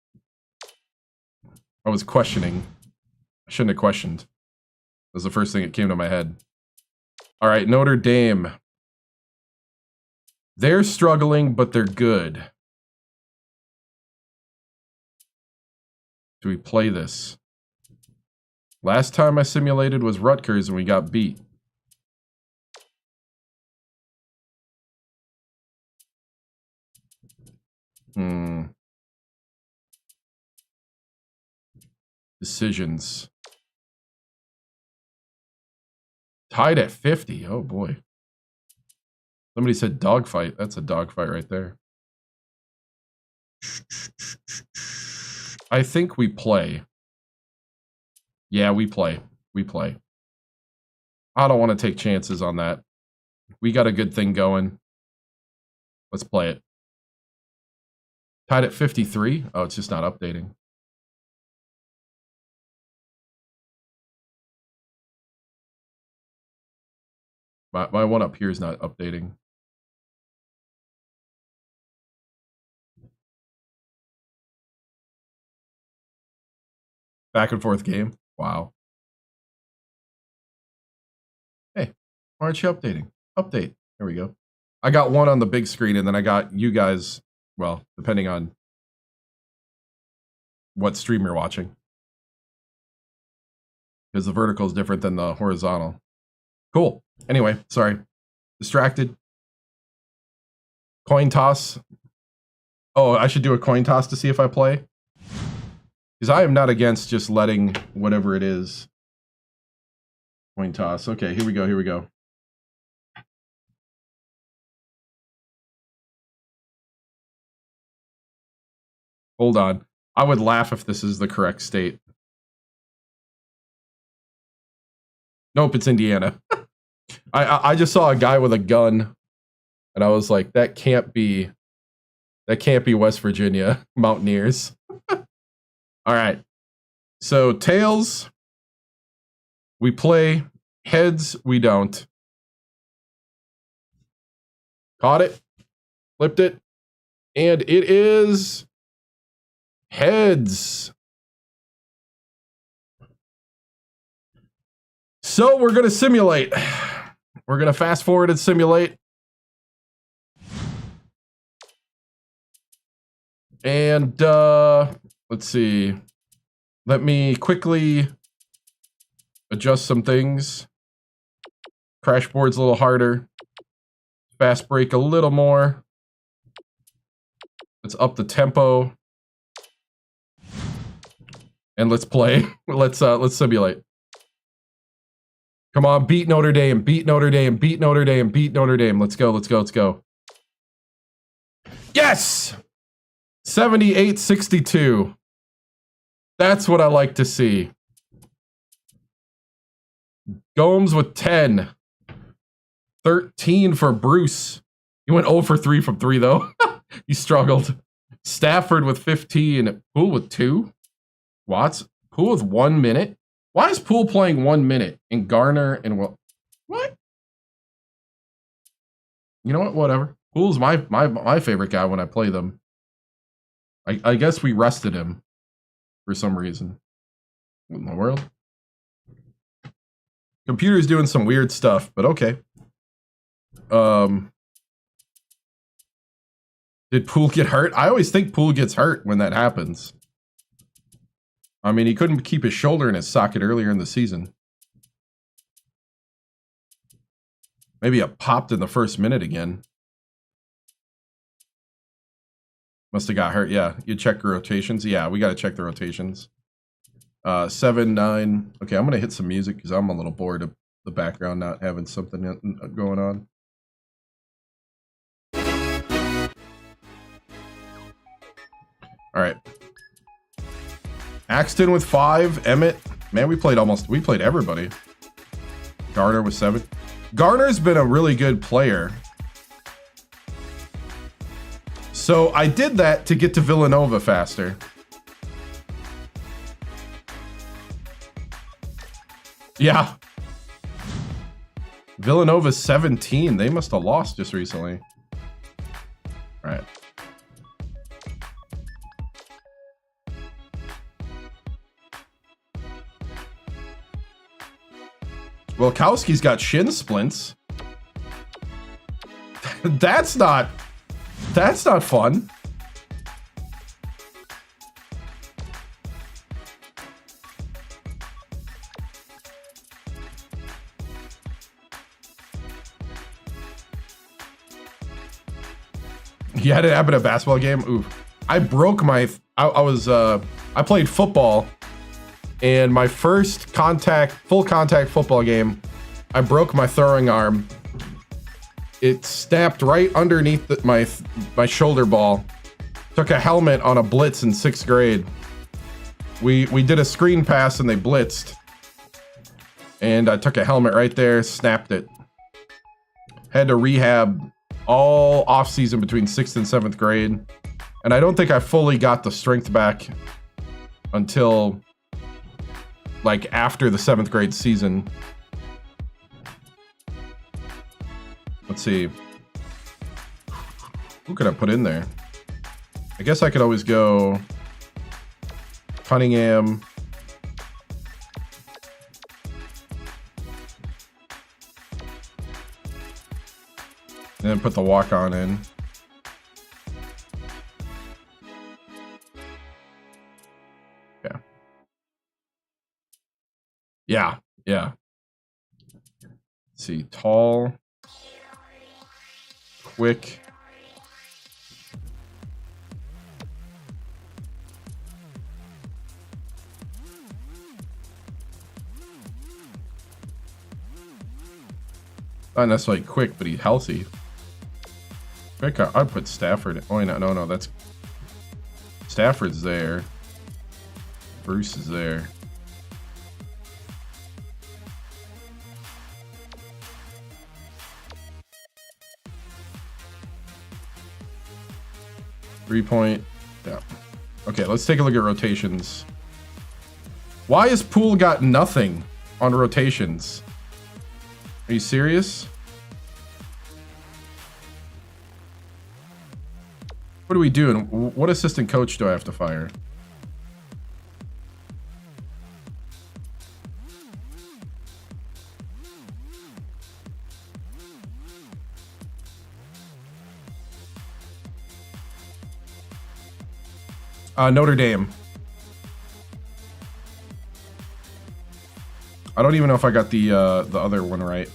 I was questioning. I shouldn't have questioned. That was the first thing that came to my head. All right, Notre Dame. They're struggling, but they're good. Do we play this? Last time I simulated was Rutgers and we got beat. Decisions. Tied at 50. Oh boy. Somebody said dogfight. That's a dogfight right there. I think we play. Yeah, we play. We play. I don't want to take chances on that. We got a good thing going. Let's play it. Tied at 53. Oh, it's just not updating. My one up here is not updating. Back and forth game. Wow. Hey, why aren't you updating? Update. There we go. I got one on the big screen, and then I got you guys, well, depending on what stream you're watching. Because the vertical is different than the horizontal. Cool. Anyway, sorry. Distracted. Coin toss. Oh, I should do a coin toss to see if I play. Because I am not against just letting whatever it is. Coin toss. Okay, here we go, here we go. Hold on. I would laugh if this is the correct state. Nope, it's Indiana. I just saw a guy with a gun, and I was like, that can't be West Virginia Mountaineers. All right. So tails, we play. Heads, we don't. Caught it. Flipped it. And it is heads. So we're going to simulate. We're going to fast forward and simulate. And let's see. Let me quickly adjust some things. Crash board's a little harder. Fast break a little more. Let's up the tempo. And let's play. Let's simulate. Come on, beat Notre Dame, beat Notre Dame, beat Notre Dame, beat Notre Dame. Let's go, let's go, let's go. Yes! 78-62. That's what I like to see. Gomes with 10. 13 for Bruce. He went 0 for 3 from 3, though. He struggled. Stafford with 15. Poole with 2. Watts. Poole with 1 minute. Why is Poole playing 1 minute? And Garner and what? You know what? Whatever. Poole's my favorite guy when I play them. I guess we rested him for some reason. What in the world? Computer's doing some weird stuff, but okay. Did Poole get hurt? I always think Poole gets hurt when that happens. I mean, he couldn't keep his shoulder in his socket earlier in the season. Maybe it popped in the first minute again. Must have got hurt. Yeah, you check your rotations. Yeah, we got to check the rotations. 7, 9. Okay, I'm going to hit some music because I'm a little bored of the background not having something going on. All right. Axton with 5. Emmett. Man, we played everybody. Garner with 7. Garner's been a really good player. So I did that to get to Villanova faster. Yeah. Villanova's 17. They must have lost just recently. All right. Wilkowski's got shin splints. That's not fun. You had it happen at a basketball game? Ooh. I broke my... I played football, and my first full contact football game, I broke my throwing arm. It snapped right underneath my shoulder ball. Took a helmet on a blitz in 6th grade. We did a screen pass and they blitzed. And I took a helmet right there, snapped it. Had to rehab all off season between 6th and 7th grade. And I don't think I fully got the strength back until like after the 7th grade season. Let's see. Who could I put in there? I guess I could always go Cunningham. And then put the walk-on in. Yeah. Yeah. Let's see. Tall. Quick. Not necessarily quick, but he's healthy. I'd put Stafford. Oh, no, that's... Stafford's there. Bruce is there. Three-point. Yeah. Okay, let's take a look at rotations. Why has Poole got nothing on rotations? Are you serious? What are we doing? What assistant coach do I have to fire? Notre Dame. I don't even know if I got the other one right.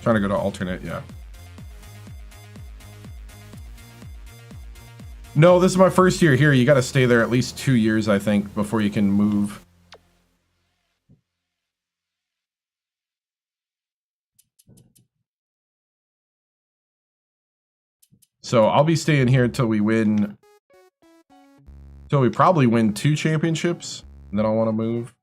Trying to go to alternate, yeah. No, this is my first year here. You got to stay there at least 2 years, I think, before you can move. So I'll be staying here until we win. Until we probably win 2 championships, and then I'll want to move.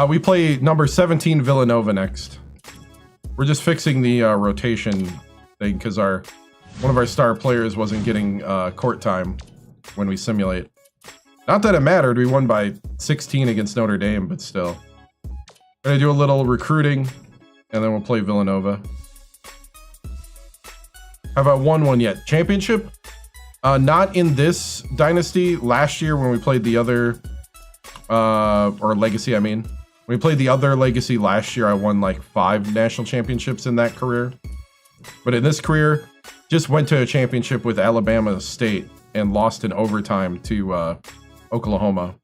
We play number 17 Villanova next. We're just fixing the rotation thing because one of our star players wasn't getting court time when we simulate. Not that it mattered. We won by 16 against Notre Dame, but still. Gonna do a little recruiting, and then we'll play Villanova. Have I won one yet? Championship? Not in this dynasty. Last year when we played the other, or legacy, I mean. When we played the other legacy last year, I won like 5 national championships in that career. But in this career, just went to a championship with Alabama State and lost in overtime to Oklahoma.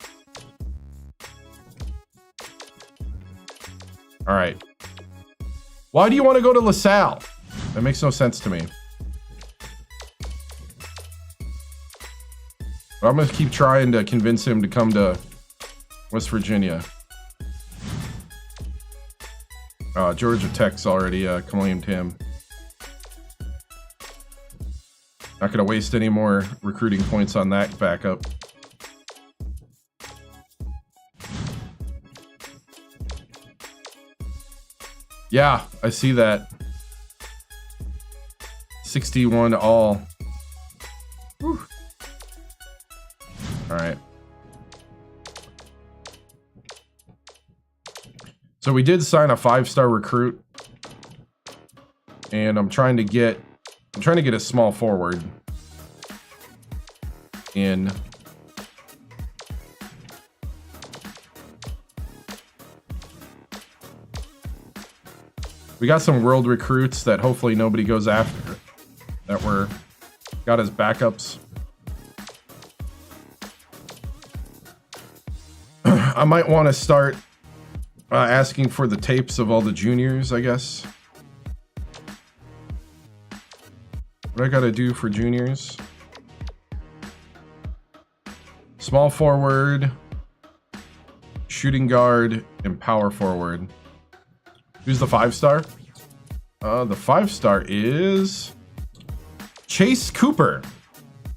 All right. Why do you want to go to LaSalle? That makes no sense to me. But I'm going to keep trying to convince him to come to West Virginia. Georgia Tech's already claimed him. Not going to waste any more recruiting points on that backup. Yeah, I see that. 61 all. Whew. All right. So we did sign a 5-star recruit, and I'm trying to get a small forward in. We got some world recruits that hopefully nobody goes after, that got as backups. I might want to start asking for the tapes of all the juniors, I guess. What I gotta do for juniors? Small forward, shooting guard, and power forward. Who's the 5-star? The 5-star is Chase Cooper.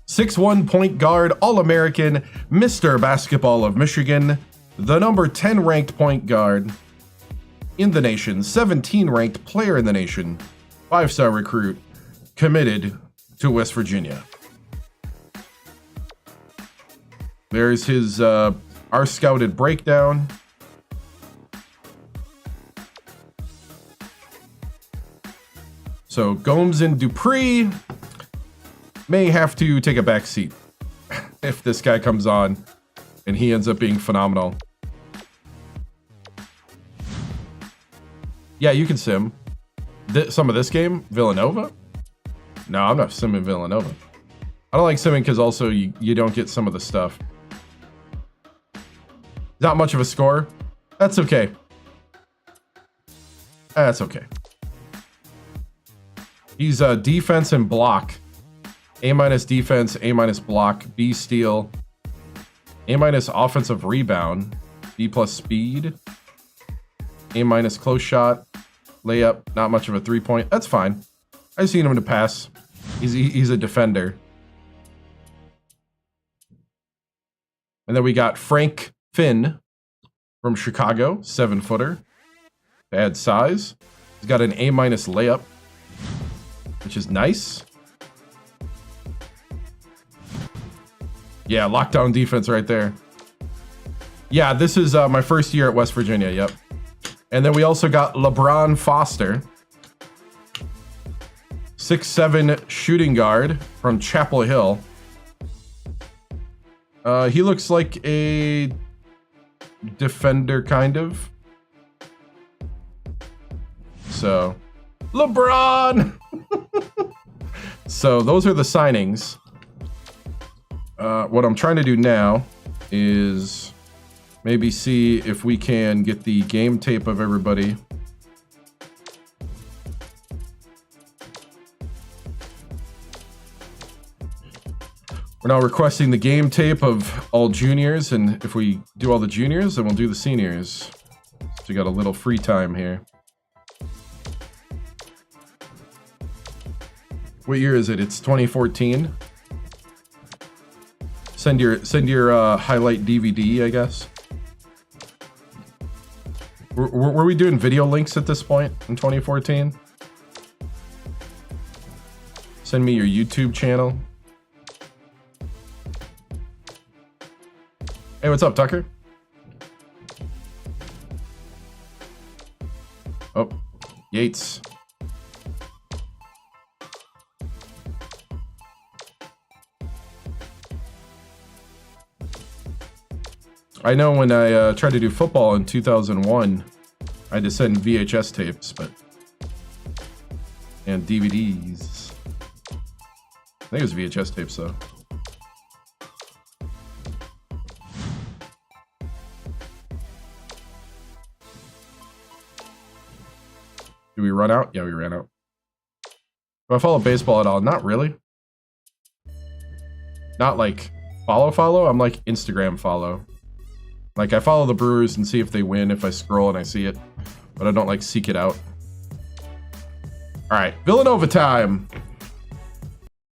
6'1" point guard, All-American, Mr. Basketball of Michigan. The number 10 ranked point guard in the nation, 17 ranked player in the nation, 5-star recruit, committed to West Virginia. There's his our scouted breakdown. So Gomes and Dupree may have to take a back seat if this guy comes on and he ends up being phenomenal. Yeah, you can sim. Some of this game, Villanova? No, I'm not simming Villanova. I don't like simming because also you don't get some of the stuff. Not much of a score. That's okay. That's okay. He's defense and block. A- defense, A- block, B steal, A- offensive rebound, B+ speed, A- close shot, layup, not much of a 3-point. That's fine. I just need him to pass. He's a defender. And then we got Frank Finn from Chicago, 7-footer. To add size. He's got an A- layup, which is nice. Yeah, lockdown defense right there. Yeah, this is my first year at West Virginia, yep. And then we also got LeBron Foster, 6'7" shooting guard from Chapel Hill. He looks like a defender, kind of. So, LeBron! So, those are the signings. What I'm trying to do now is maybe see if we can get the game tape of everybody. We're now requesting the game tape of all juniors, and if we do all the juniors, then we'll do the seniors. So we got a little free time here. What year is it? It's 2014. Send your highlight DVD, I guess. Were we doing video links at this point in 2014? Send me your YouTube channel. Hey, what's up, Tucker? Oh, Yates. I know when I tried to do football in 2001, I had to send VHS tapes, and DVDs. I think it was VHS tapes, though. Did we run out? Yeah, we ran out. Do I follow baseball at all? Not really. Not like follow. I'm like Instagram follow. Like, I follow the Brewers and see if they win if I scroll and I see it, but I don't, like, seek it out. All right, Villanova time.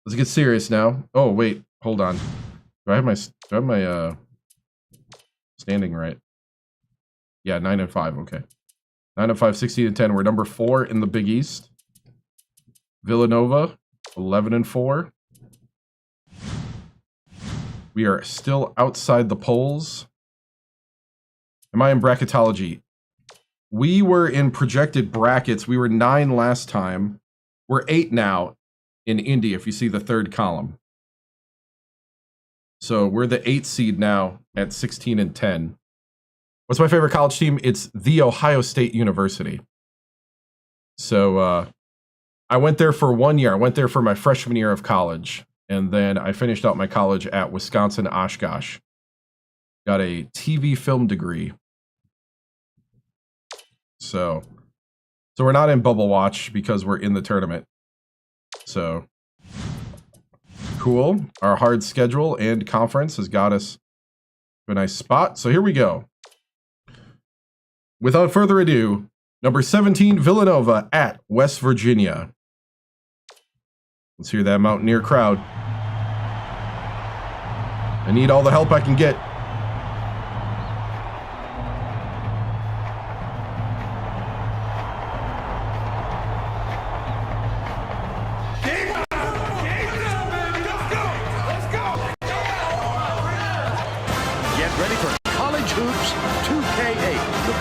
Let's get serious now. Oh, wait, hold on. Do I have my standing right? Yeah, 9-5, okay. 9-5, 16-10. We're number 4 in the Big East. Villanova, 11-4. We are still outside the polls. Am I in bracketology? We were in projected brackets. We were 9 last time. We're 8 now in Indy, if you see the third column. So we're the 8th seed now at 16-10. What's my favorite college team? It's The Ohio State University. So I went there for 1 year. I went there for my freshman year of college. And then I finished out my college at Wisconsin Oshkosh. Got a TV film degree. So we're not in Bubble Watch because we're in the tournament. So cool. Our hard schedule and conference has got us to a nice spot. So here we go. Without further ado, number 17, Villanova at West Virginia. Let's hear that Mountaineer crowd. I need all the help I can get.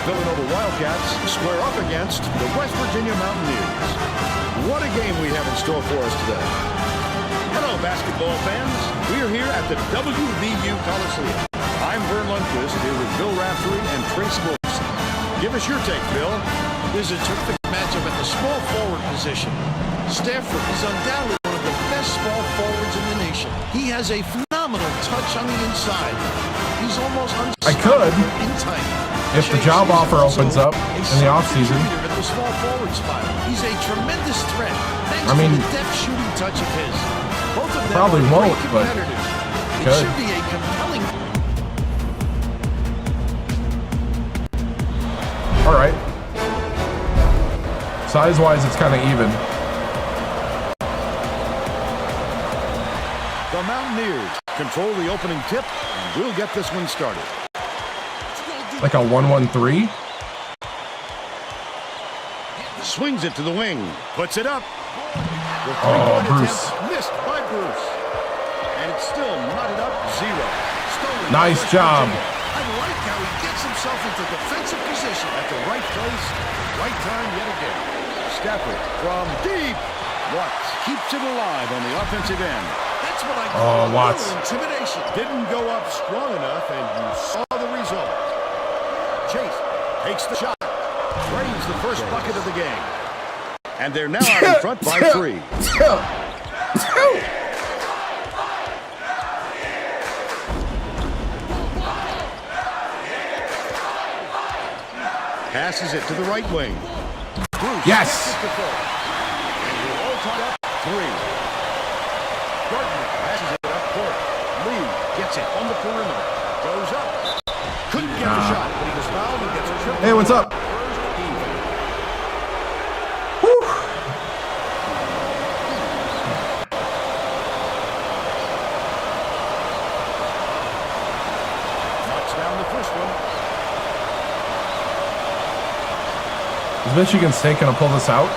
Villanova Wildcats square up against the West Virginia Mountaineers. What a game we have in store for us today. Hello, basketball fans. We are here at the WVU Coliseum. I'm Vern Lundquist here with Bill Raftery and Tracy Wilson. Give us your take, Bill. This is a terrific matchup at the small forward position. Stafford is undoubtedly one of the best small forwards in the nation. He has a phenomenal touch on the inside. He's almost I could, in tight. if the job offer opens up in the offseason. At the small forward spot. He's a tremendous threat. Thanks I mean, to the deft shooting touch of his. Both of them probably are won't, great but competitors. It could. should be a compelling. All right. Size-wise, it's kind of even. The Mountaineers control the opening tip, and we'll get this one started. Like a 1-1-3. Swings it to the wing. Puts it up. The Oh, three-point Bruce. attempt missed by Bruce. And it's still knotted up 0. Stolen Nice by job. Virginia. I like how he gets himself into defensive position. At the right place, right time yet again. Stafford from deep. Watts keeps it alive on the offensive end. That's what I call a Watts. little intimidation. Didn't go up strong enough, and you saw the result. Chase takes the shot. Drains the first bucket of the game. And they're now out in front by 3. Passes it to the right wing. Bruce Yes. gets it to Cole. And we're all tied up 3. Gardner passes it up court. Lee gets it on the perimeter. Goes up. Couldn't get the shot, but he was fouled and gets a triple. Hey, what's up? Knocks down the first one. Is Michigan State going to pull this out?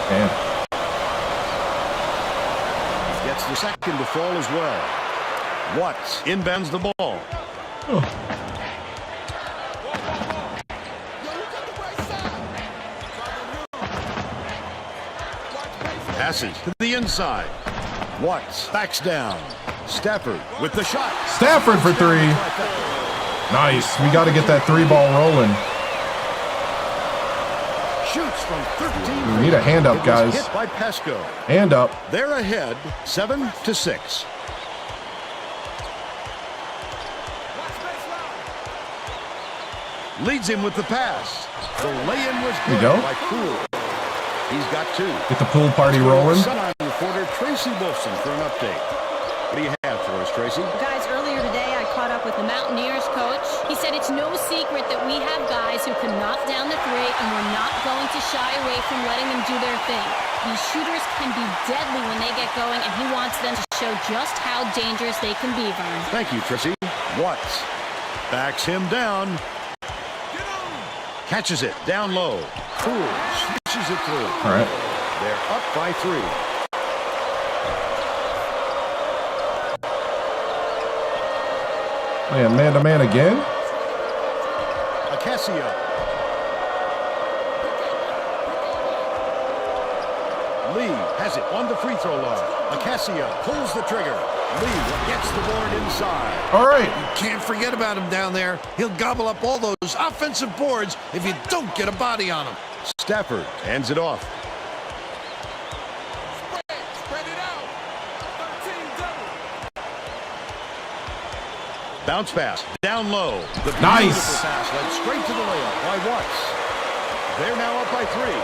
Damn. Gets the second to fall as well. Watts inbounds the ball. Passes to the inside. Watts backs down. Stafford with the shot. Stafford for 3. Nice. We got to get that 3-ball rolling. Shoots from 13. We need a hand up, It was guys. hit by Pasco. Hand up. They're ahead 7-6. Leads him with the pass. The lay-in was There you good go. by Poole. He's got 2. Get the pool party rolling. Sunshine reporter Tracy Wilson for an update. What do you have for us, Tracy? Guys, earlier today I caught up with the Mountaineers coach. He said it's no secret that we have guys who can knock down the 3, and we're not going to shy away from letting them do their thing. These shooters can be deadly when they get going, and he wants them to show just how dangerous they can be, Vern. Thank you, Tracy. Watts backs him down. Catches it down low. Poole swishes it through. All right. They're up by 3. Man, man-to-man again? Acacio. Lee has it on the free throw line. Acacio pulls the trigger. Lee gets the board inside. All right. Can't forget about him down there. He'll gobble up all those offensive boards if you don't get a body on him. Stafford hands it off. Spread it out. 13 double. Bounce pass down low. The Nice. beautiful pass led straight to the layup by Watts. They're now up by 3.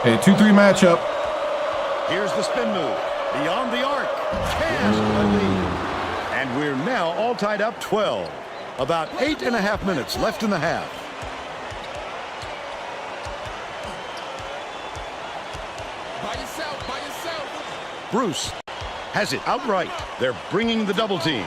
Hey, 2-3 matchup. Here's the spin move. Beyond the arc. Cast a lead. And we're now all tied up 12. About 8.5 minutes left in the half. By yourself. Bruce has it outright. They're bringing the double team.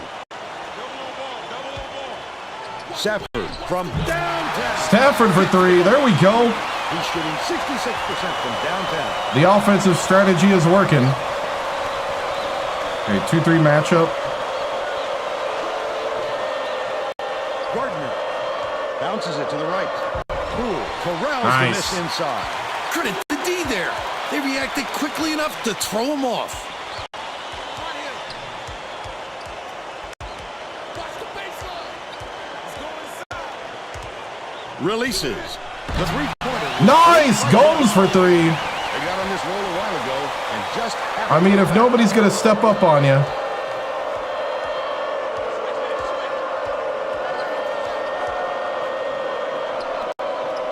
Stafford from downtown. Stafford for 3. There we go. He's shooting 66% from downtown. The offensive strategy is working. Okay, 2-3 matchup. Gardner bounces it to the right. Poole corrals Nice. the miss inside. Credit the D there. They reacted quickly enough to throw him off. Releases. The three-pointer. Nice! Gomes for 3. They got on this roll a while ago and just I mean, if nobody's going to step up on you.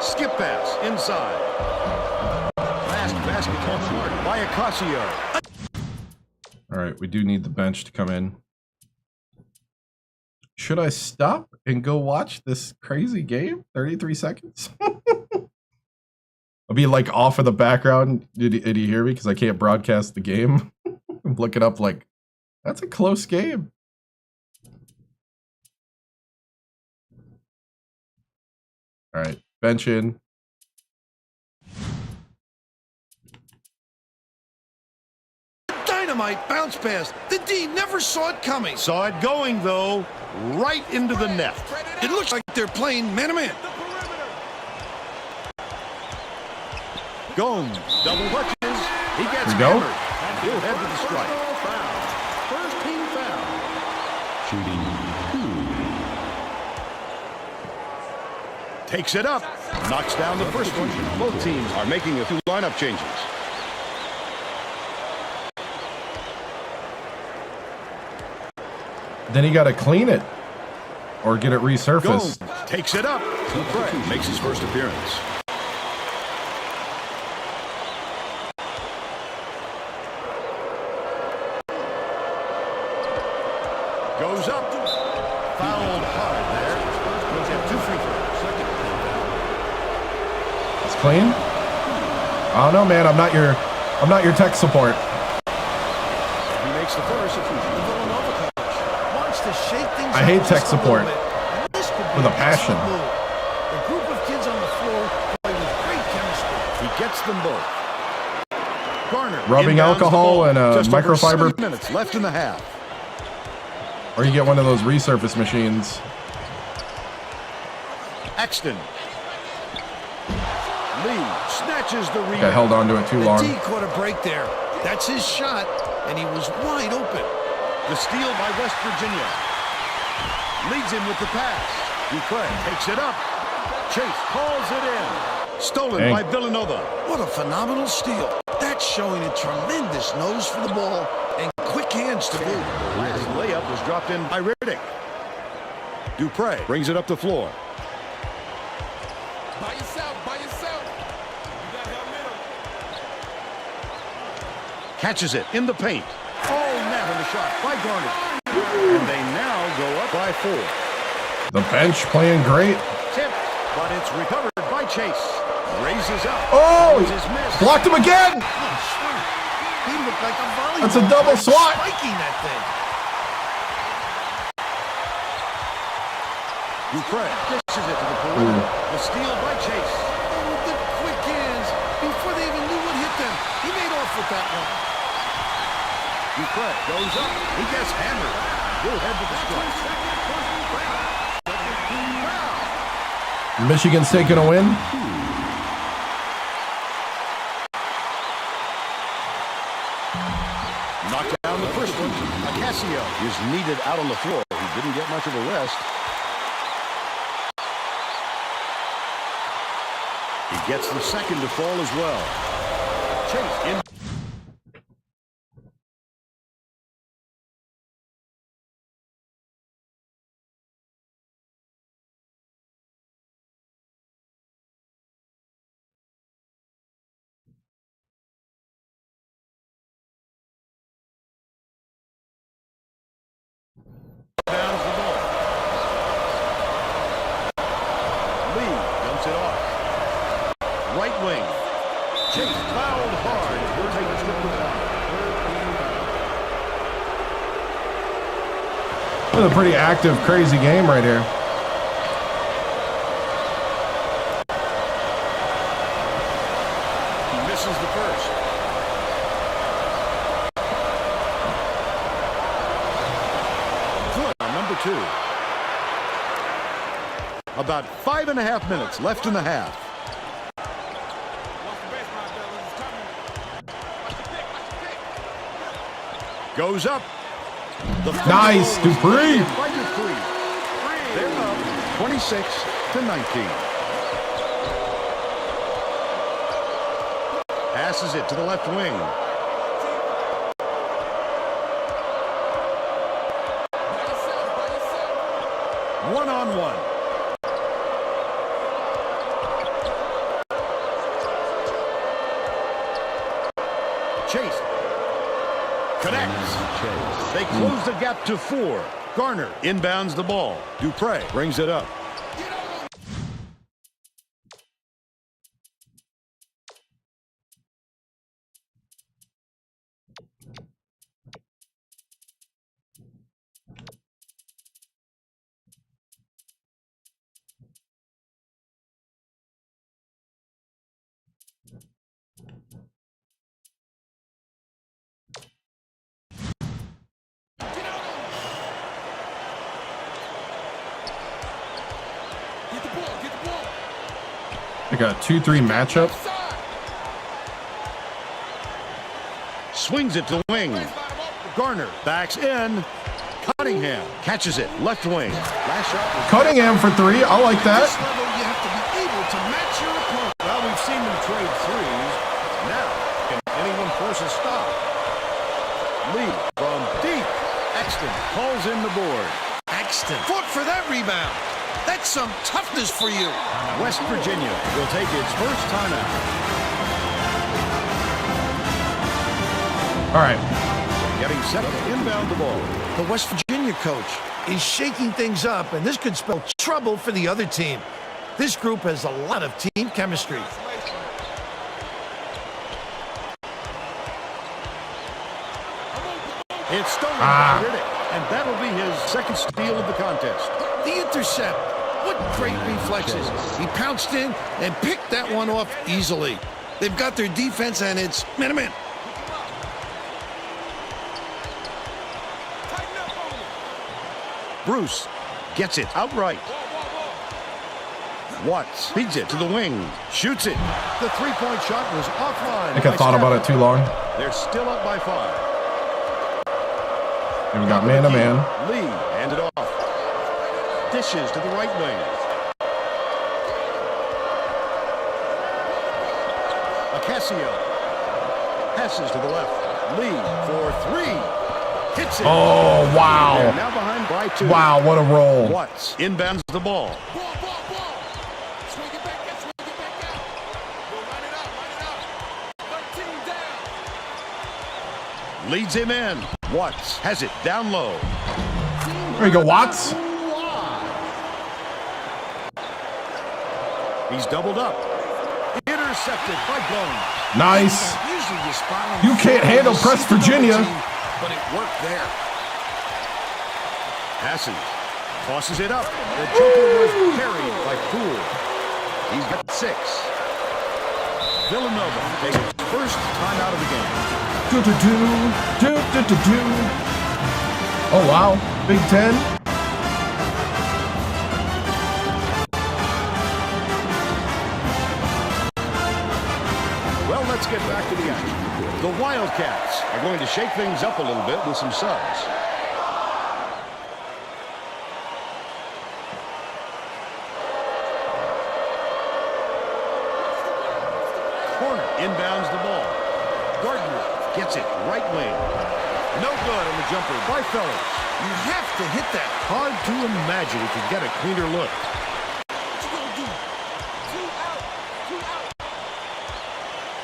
skip pass inside. Last basketball short by Ocasio. All right, we do need the bench to come in. Should I stop and go watch this crazy game? 33 seconds? I'll be like off in the background. Did you hear me? Because I can't broadcast the game. I'm looking up like, that's a close game. All right, bench in. Dynamite bounce pass. The D never saw it coming. Saw it going, though, right into the net. It looks like they're playing man-to-man. Gomes, double touches. He gets Here we go. hammered. And he'll head to the strike. First team foul. Shooting 2. Takes it up. Knocks down the first one. Both teams are making a few lineup changes. Then you got to clean it or get it Gomes resurfaced. takes it up. Craig makes his first appearance. Goes up. Fouled hard there. He'll get 2 free throws. It's clean. I don't know, man. I'm not your tech support. He makes the first. The Villanova coach wants to shake things I up hate just tech a support little bit. This could be with a an passion. excellent move. The group of kids on the floor play with great chemistry. He gets them both. Garner Rubbing inbounds the alcohol ball. and a Just over microfiber. 7 minutes left in the half. Or you get one of those resurface machines. Axton. Lee snatches the rebound. Got held onto it too The long. D caught a break there. That's his shot, and he was wide open. The steal by West Virginia. Leads him with the pass. Ducre takes it up. Chase calls it in. Stolen Dang. by Villanova. What a phenomenal steal. That's showing a tremendous nose for the ball and quick hands to boot. His layup was dropped in by Riddick. Dupree brings it up the floor. By yourself, by yourself. You got help middle. Catches it in the paint. Oh, nabbing the shot by Garner. And they now go up by 4. The bench playing great. Tip, but it's recovered by Chase. Raises up. Oh! His miss. Blocked him again! He looked like a volleyball. That's a double swat. Spiking that thing. Dupree dishes it to the perimeter. The steal by Chase. Oh, with the quick hands. Before they even knew what hit them, he made off with that one. Dupree goes up. He gets hammered. He'll head to the strike. Michigan's taking a win. Knocked down the first one. Ocasio is needed out on the floor. He didn't get much of a rest. He gets the second to fall as well. Chase in. Bounds the ball. Lee dumps it off. Right wing. Chase fouled hard. He'll take a trip to the line. This is a pretty active, crazy game right here. He misses the first. Good on number 2. About 5.5 minutes left in the half. Goes up. The Nice, field goal was Dupree. made by Dupree. They're up 26-19. Passes it to the left wing. One-on-one. Chase. Connects. They close the gap to 4. Garner inbounds the ball. Dupre brings it up. Like a 2-3 matchup. Swings it to the wing. Garner backs in. Cunningham catches it. Left wing. Last shot was Cunningham for 3. I like At that. this level, you have to be able to match your opponent. Well, we've seen them trade threes. Now, can anyone force a stop? Lee from deep. Exton calls in the board. Axton fought for that rebound. That's some toughness for you. West Virginia will take its first timeout. All right. Getting set to inbound the ball. The West Virginia coach is shaking things up, and this could spell trouble for the other team. This group has a lot of team chemistry. It's stolen by Riddick, and that'll be his second steal of the contest. The intercept. What great reflexes. He pounced in and picked that one off easily. They've got their defense, and it's man-to-man. Bruce gets it outright. Watts feeds it to the wing. Shoots it. The three-point shot was offline. I think I thought about it too long. They're still up by 5. And we got man-to-man. Lee handed off. Dishes to the right wing. Ocasio passes to the left. Lee for 3. Hits it. Oh, wow. They're now behind by 2. Wow, what a roll. Watts inbounds the ball. Leads him in. Watts has it down low. There you go, Watts. He's doubled up. Intercepted by Gomes. Nice. Usually you spot on You the can't floor handle and press see the Virginia. double team, but it worked there. Passes. Tosses it up. The jumper was carried by Poole. He's got 6. Villanova takes its first time out of the game. Oh, wow. Big 10. Well, let's get back to the action. The Wildcats are going to shake things up a little bit with some subs. Corner inbounds the ball. Gardner gets it right wing. No good on the jumper by Fellows. You have to hit that. Hard to imagine we could get a cleaner look.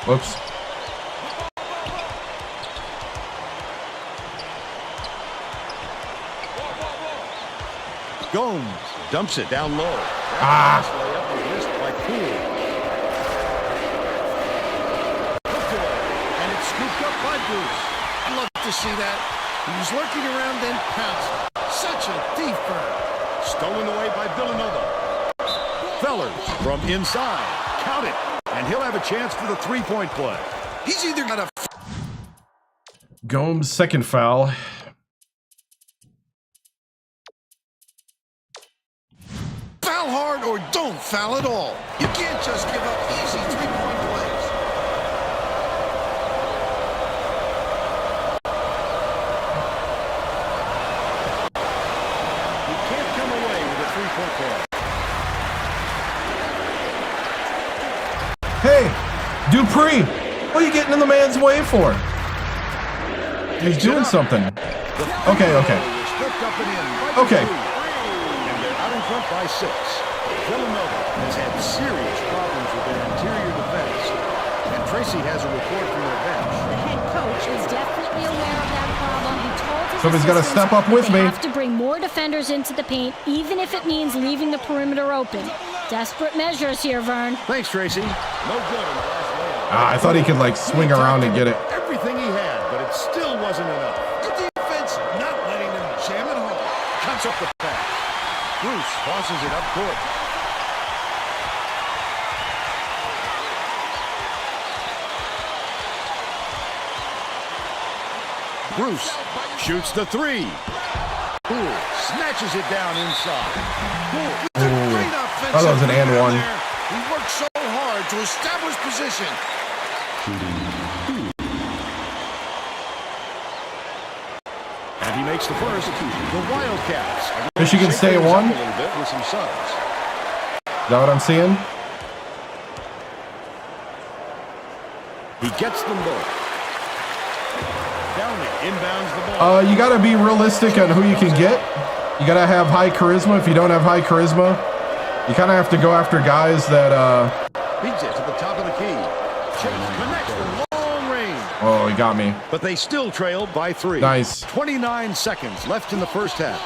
Whoops. Gomes dumps it down low. Ah. Layup was missed by Poole. Hooked away, and it's scooped up by Bruce. I'd love to see that. He was lurking around, then pounced. Such a thief bird. Stolen away by Villanova. Fellers from inside. Count it. And he'll have a chance for the three-point play. He's either got a Gomes' second foul. foul hard or don't foul at all. You can't just give up easy three-point plays. 1 Dupree! What are you getting in the man's way for? He's doing something. Okay, okay. Okay. And they're out in front by 6. Villanova has had serious problems with their interior defense. And Tracy has a report from their bench. The head coach is definitely aware of that problem. He told his Somebody's got to assistants step up with they me. have to bring more defenders into the paint, even if it means leaving the perimeter open. Desperate measures here, Vern. Thanks, Tracy. No good in the last layup. I thought he could like swing around and get it. Everything he had, but it still wasn't enough. The defense not letting them jam it home. Cuts up the pass. Bruce tosses it up court. Bruce shoots the 3. Poole snatches it down inside. Poole. Great offensive that was an and one. there. He worked so hard to establish position. And he makes the first. The Wildcats. Michigan stay at 1? A little bit with some subs. Is that what I'm seeing? He gets them both. Downey inbounds the ball. You got to be realistic on who you can get. You got to have high charisma. If you don't have high charisma, you kind of have to go after guys that... Beats it to the top of the key. Chase connects from long range. Oh, he got me. But they still trail by 3. Nice. 29 seconds left in the first half.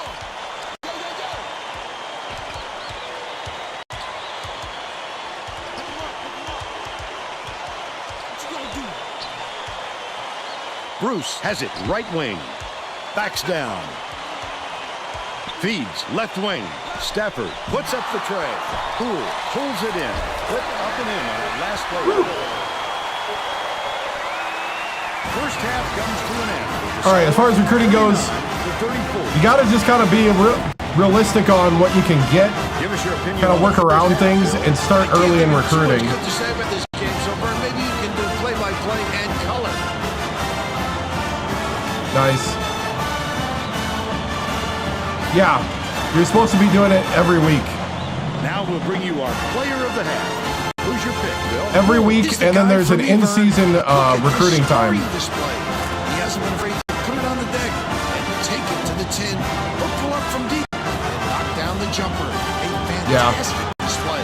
Bruce has it right wing. Backs down. Feeds left wing. Stafford puts up the tray. Poole pulls it in. Put up and in on that last play. First half comes to an end. All right, as far as recruiting goes, you got to just kind of be realistic on what you can get, Give us your opinion. kind of work around things, and start early in recruiting. Good to say about this game, so Vern, maybe you can do play-by-play and color. Nice. Yeah, you're supposed to be doing it every week. Now we'll bring you our player of the half. Who's your pick, Bill? Every week, He's the and then guy there's for an me, Vern. in-season Look at this recruiting time. scoring display. He hasn't been afraid to put it on the deck and take it to the tin or pull up from deep and knock down the jumper. A fantastic display.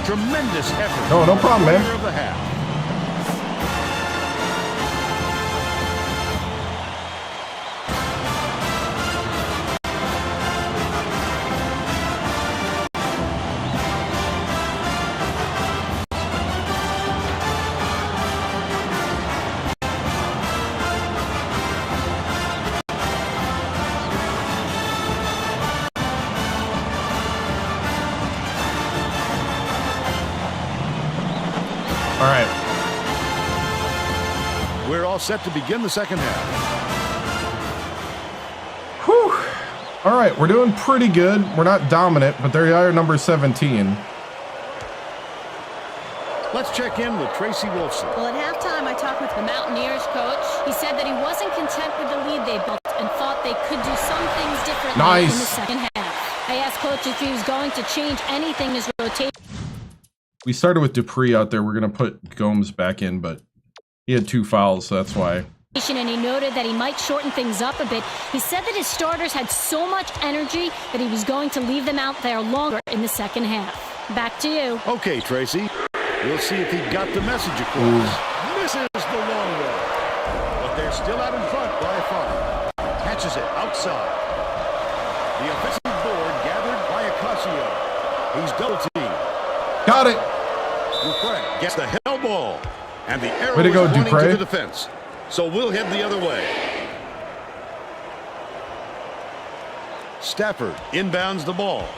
Tremendous effort. Oh, no problem, man. Player of the half. All right. We're all set to begin the second half. Whew. All right, we're doing pretty good. We're not dominant, but there you are, number 17. Let's check in with Tracy Wolfson. Well, at halftime, I talked with the Mountaineers coach. He said that he wasn't content with the lead they built and thought they could do some things differently in the second half. I asked coach if he was going to change anything in his rotation. We started with Dupree out there. We're going to put Gomes back in, but he had 2 fouls, so that's why. And he noted that he might shorten things up a bit. He said that his starters had so much energy that he was going to leave them out there longer in the second half. Back to you. Okay, Tracy. We'll see if he got the message across. Misses the long one. But they're still out in front by 5. Catches it outside. The offensive board gathered by Ocasio. He's double teamed. Got it. Dupre gets the hell ball. And the arrow Way to go, is pointing Dupre. to the defense. So we'll head the other way. Stafford inbounds the ball.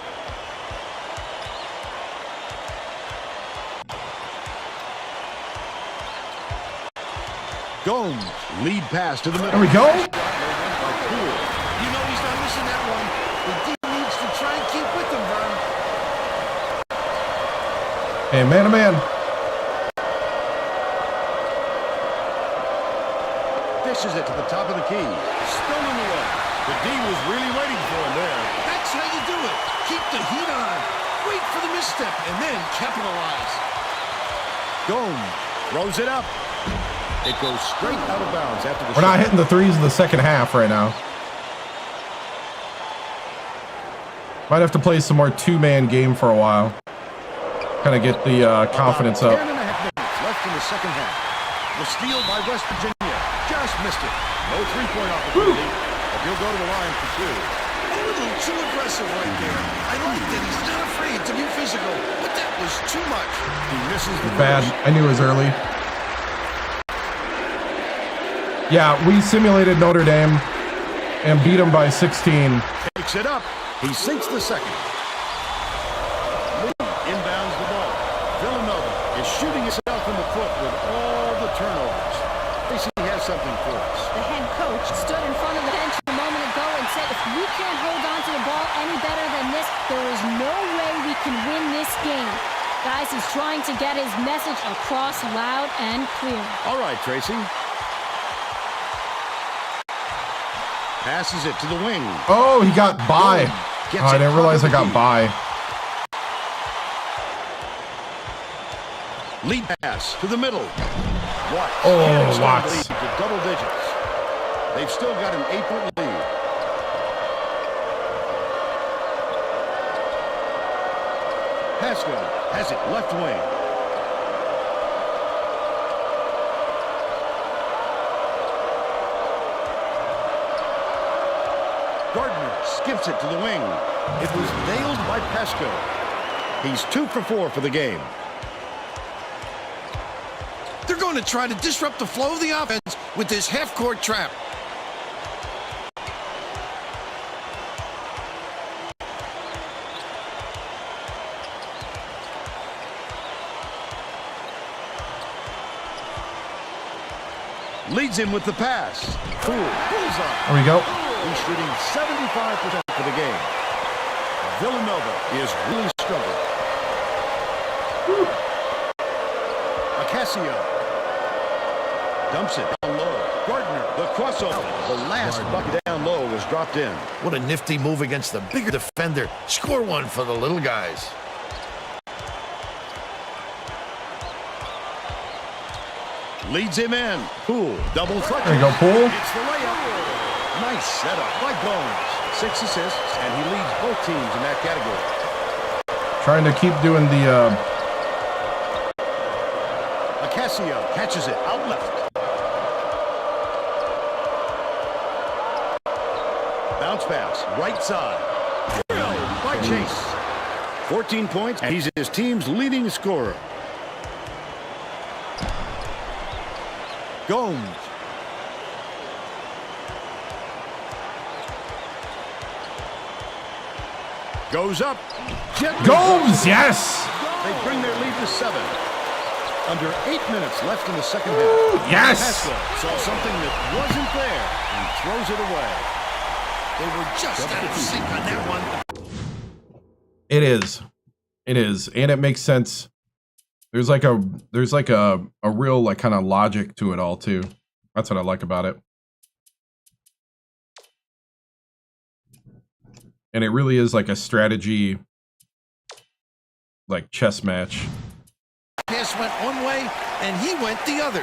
Gomes, lead pass to the middle. There we go. You know he's not missing that one. The D needs to try and keep with him, Vern. Hey, man to man. Dishes it to the top of the key. Stolen away. The D was really waiting for him there. That's how you do it. Keep the heat on. Wait for the misstep and then capitalize. Gomes throws it up. It goes straight out of bounds after the We're not hitting the threes in the second half right now. Might have to play some more two-man game for a while. Kind of get the confidence up. 10.5 minutes left in the second half. The steal by West Virginia. Just missed it. No three-point opportunity. But he'll go to the line for two. A little too aggressive right there. I like that he's not afraid to be physical, but that was too much. He misses the Bad. finish. I knew it was early. Yeah, we simulated Notre Dame and beat them by 16. Takes it up. He sinks the second. Lee inbounds the ball. Villanova is shooting itself in the foot with all the turnovers. Tracy has something for us. The head coach stood in front of the bench a moment ago and said, if we can't hold on to the ball any better than this, there is no way we can win this game. Guys, he's trying to get his message across loud and clear. All right, Tracy. Passes it to the wing. Oh, he got by. Oh, I didn't realize I got by. Lead pass to the middle. Watts. Oh, Watts. To double digits. They've still got an 8-point lead. Pascal has it left wing. Gardner skips it to the wing. It was nailed by Pascal. He's 2 for 4 for the game. They're going to try to disrupt the flow of the offense with this half-court trap. Leads him with the pass. Poole pulls up. There we go. He's shooting 75% for the game. Villanova is really struggling. Acasio dumps it down low. Gardner, the crossover. The last bucket down low was dropped in. What a nifty move against the bigger defender. Score one for the little guys. Leads him in. Poole double clutch. There you go, Poole. It's the layup. Nice setup by Gomes. 6 assists, and he leads both teams in that category. Trying to keep doing the Acasio catches it out left. Bounce pass, right side. By Chase. 14 points, and he's his team's leading scorer. Gomes. Goes up. Gomes, yes. They bring their lead to 7. Under 8 minutes left in the second half. Yes. Pascal saw something that wasn't there and throws it away. They were just out of sync on that one. It is. It is, and it makes sense. There's like a real like kind of logic to it all too. That's what I like about it. And it really is like a strategy, like chess match. Pass went one way, and he went the other.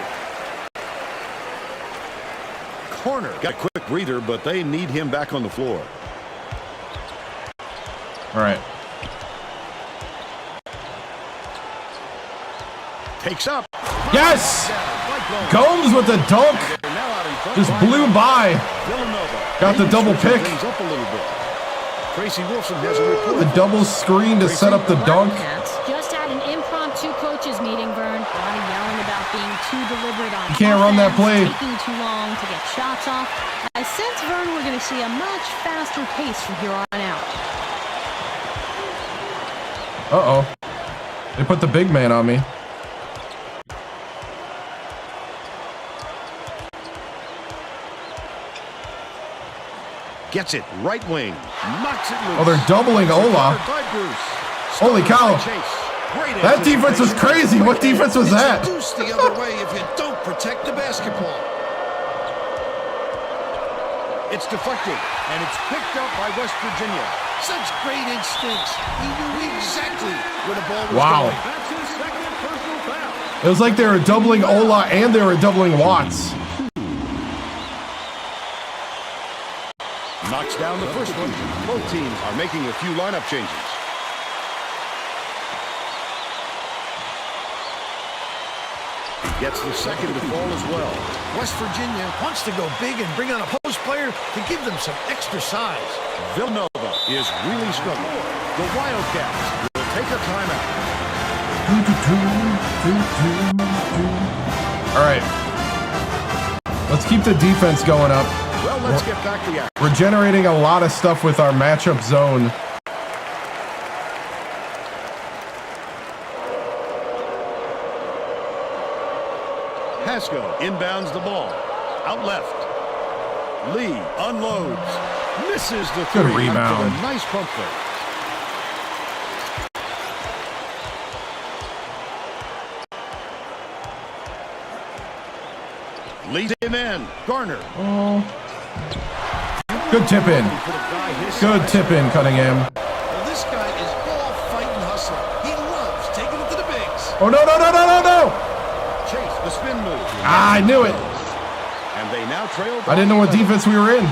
Corner. Got a quick breather, but they need him back on the floor. All right. Takes up. Yes! Gomes with the dunk. Just blew by. Got the double pick. Up a little bit. Tracy Wilson has a report. The double screen to set up the dunk. Just had an impromptu coaches meeting, Vern. A lot of yelling about being too deliberate on You can't run that play. taking too long to get shots off. I sense, Vern, we're going to see a much faster pace from here on out. Uh-oh. They put the big man on me. Gets it right wing. Knocks it loose. Oh, they're doubling Ola. Holy cow. That defense was crazy. What defense was that? It's a deuce the other way if you don't protect the basketball. It's deflected, And it's picked up by West Virginia. Such great instincts. He knew exactly where the ball was Wow. going. That's his second personal foul. It was like they were doubling Ola and they were doubling Watts. Knocks down the first one. Both teams are making a few lineup changes. Gets the second to fall as well. West Virginia wants to go big and bring on a post player to give them some extra size. Villanova is really struggling. The Wildcats will take a timeout. All right. Let's keep the defense going up. Well, let's get back to the action. We're generating a lot of stuff with our matchup zone. Pasco inbounds the ball. Out left. Lee unloads. Misses the three. Good rebound. After a nice pump fake. Leads him in. Garner. Good tip in. Good tip in, Cunningham. Well, this guy is ball fighting hustler. He loves taking it to the bigs. Oh, no, no, no, no, no, no. Chase the spin move. Ah, I knew it. And they now trail. I didn't know what defense we were in.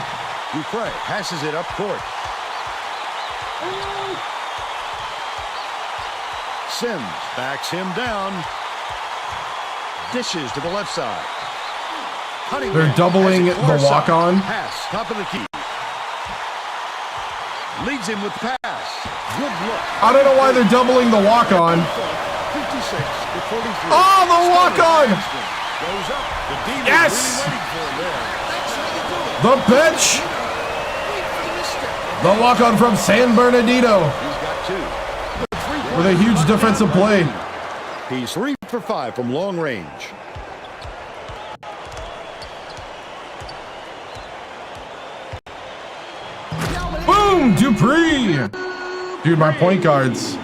Dupre passes it up court. Sims backs him down. Dishes to the left side. They're doubling the walk-on. Pass, top of the key. Leads him with the pass. Good look. I don't know why they're doubling the walk-on. 56 to 43. Oh, the walk-on! Goes up. The D Yes! really waiting for him there. The bench. The walk-on from San Bernardino He's got two. with a huge defensive play. He's 3 for 5 from long range. Boom, Dupree. Dude, my point guards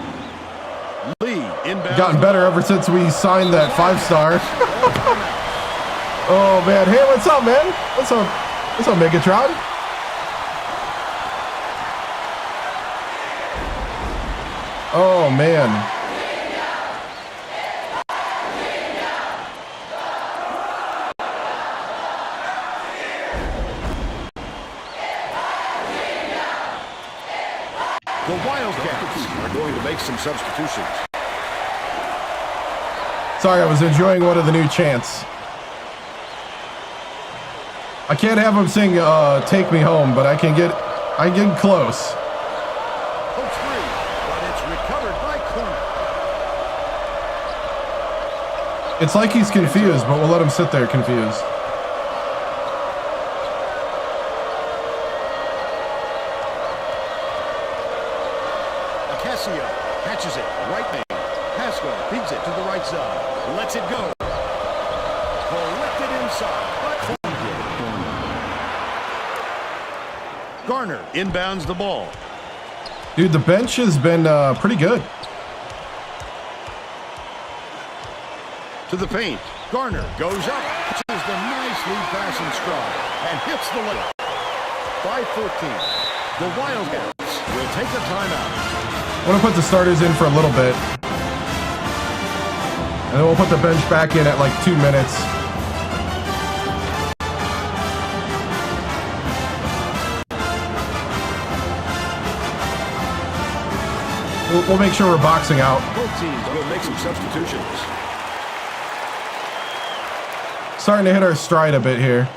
Lee inbound. gotten better ever since we signed that 5-star. Oh, man. Hey, what's up, man? What's up? What's up, Megatron? Oh, man. The Wildcats are going to make some substitutions. Sorry, I was enjoying one of the new chants. I can't have him sing Take Me Home, but I can get close. Hook three, but it's recovered by Corner. It's like he's confused, but we'll let him sit there confused. Ocasio catches it, right wing. Pasco feeds it to the right side. Lets it go. Collected inside, but Garner inbounds the ball. Dude, the bench has been pretty good. To the paint. Garner goes up. Catches the nice lead pass in stride. And hits the layup. By 14. The Wildcats will take a timeout. I want to put the starters in for a little bit. And then we'll put the bench back in at like 2 minutes. We'll make sure we're boxing out. Both teams will make some substitutions. Starting to hit our stride a bit here.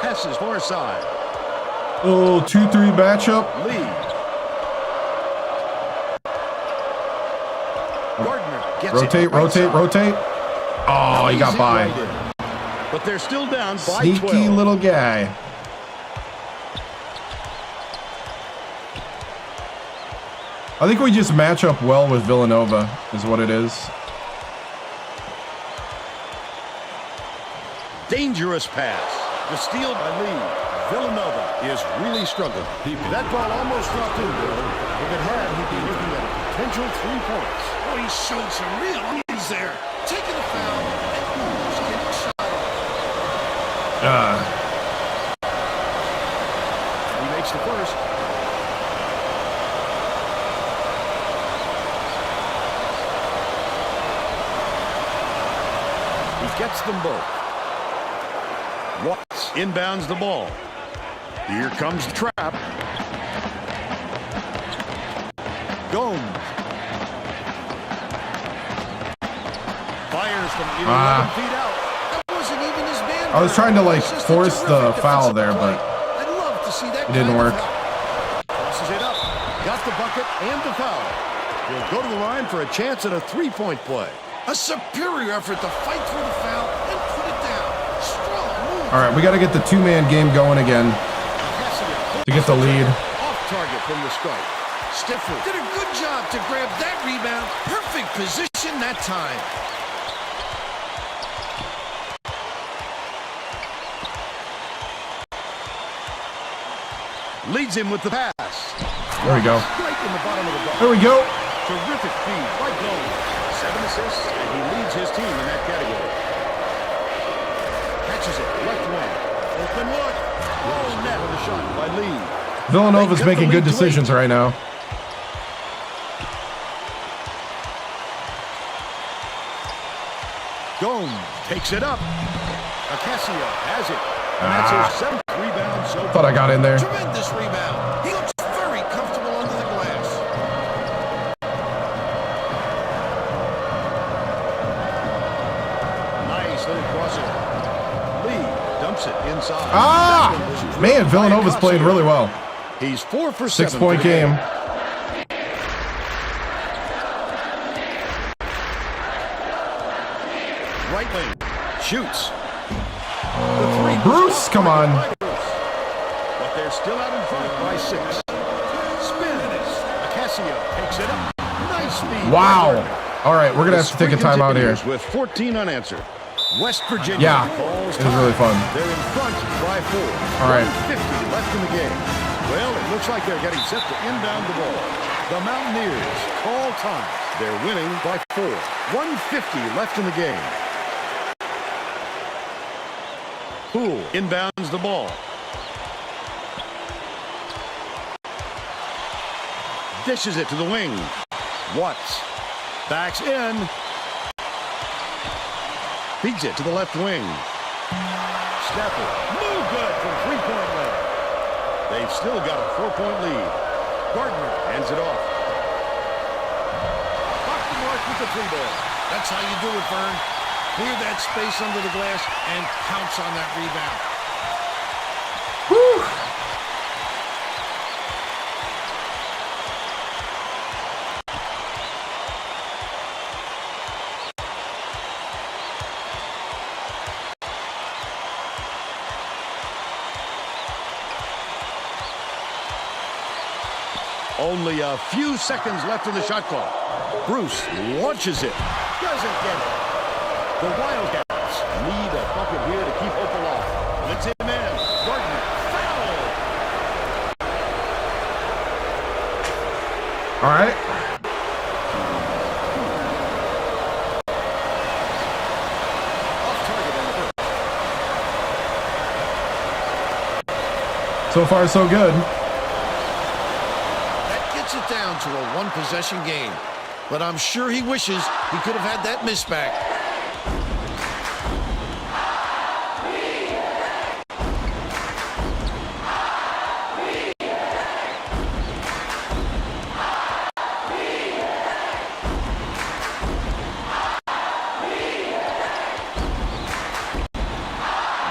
Passes far side. Oh, 2-3 matchup. Lee. Gardner gets Rotate, it. Right rotate, side. rotate. Oh, he got Easy by. right in. But they're still down by Sneaky 12. little guy. I think we just match up well with Villanova, is what it is. Dangerous pass. The steal by Lee. Villanova is really struggling. That ball almost dropped in, Bill. If it had, he'd be looking at a potential 3 points. Oh, he showed some real ease there. Taking the foul and almost getting shot. He makes the first. He gets them both. Watts inbounds the ball. Here comes the trap. Gomes. Fires from 11 feet out. That wasn't even his man. I was trying to like It's just a force the terrific foul defensive there, play. but I'd love to see that it didn't kind of work. foul. Tosses it up. Got the bucket and the foul. He'll go to the line for a chance at a three-point play. A superior effort to fight through the foul and put it down. Strong move. all right, we got to get the two-man game going again to get the lead. Off target from the start. Stiffer did a good job to grab that rebound. Perfect position that time. Leads him with the pass. There we go. Right in the bottom of the ball. There we go. Terrific feed by Gomes. 7 assists, and he leads his team in that category. Catches it, left wing. Open look. Oh, net with a shot by Lee. Villanova's They cut the making good lead to decisions 8. right now. Gomes takes it up. Acacio has it. And that's his 7th rebound so Thought I got in there. Tremendous rebound. He looks very comfortable under the glass. Nice little crosser. Lee dumps it inside. Ah! That one was ripped Man, by Villanova's Acacio. playing really well. He's 4 for 7 for 6-point the game. Right wing. Shoots. The three. Bruce, come on. But they're still out in front by 6. Spin. Acacio takes it up. Nice speed. Wow. All right, we're going to have to take a timeout here. With 14 unanswered. West Virginia. Yeah, calls it was really time. fun. They're in front by 4. All right. 50 left in the game. Well, it looks like they're getting set to inbound the ball. The Mountaineers call time. They're winning by 4. 150 left in the game. Poole inbounds the ball. Dishes it to the wing. Watts backs in. Feeds it to the left wing. Stafford, no good from three-point land. They've still got a 4-point lead. Gardner hands it off. Off the mark with the 3-ball. That's how you do it, Vern. Clear that space under the glass and pounce on that rebound. Whew. Only a few seconds left in the shot clock. Bruce launches it. Doesn't get it. The Wildcats need a bucket here to keep hope alive. Let's him in. Gardner, foul. All right. Off target on the first. So far, so good. That gets it down to a one-possession game. But I'm sure he wishes he could have had that miss back.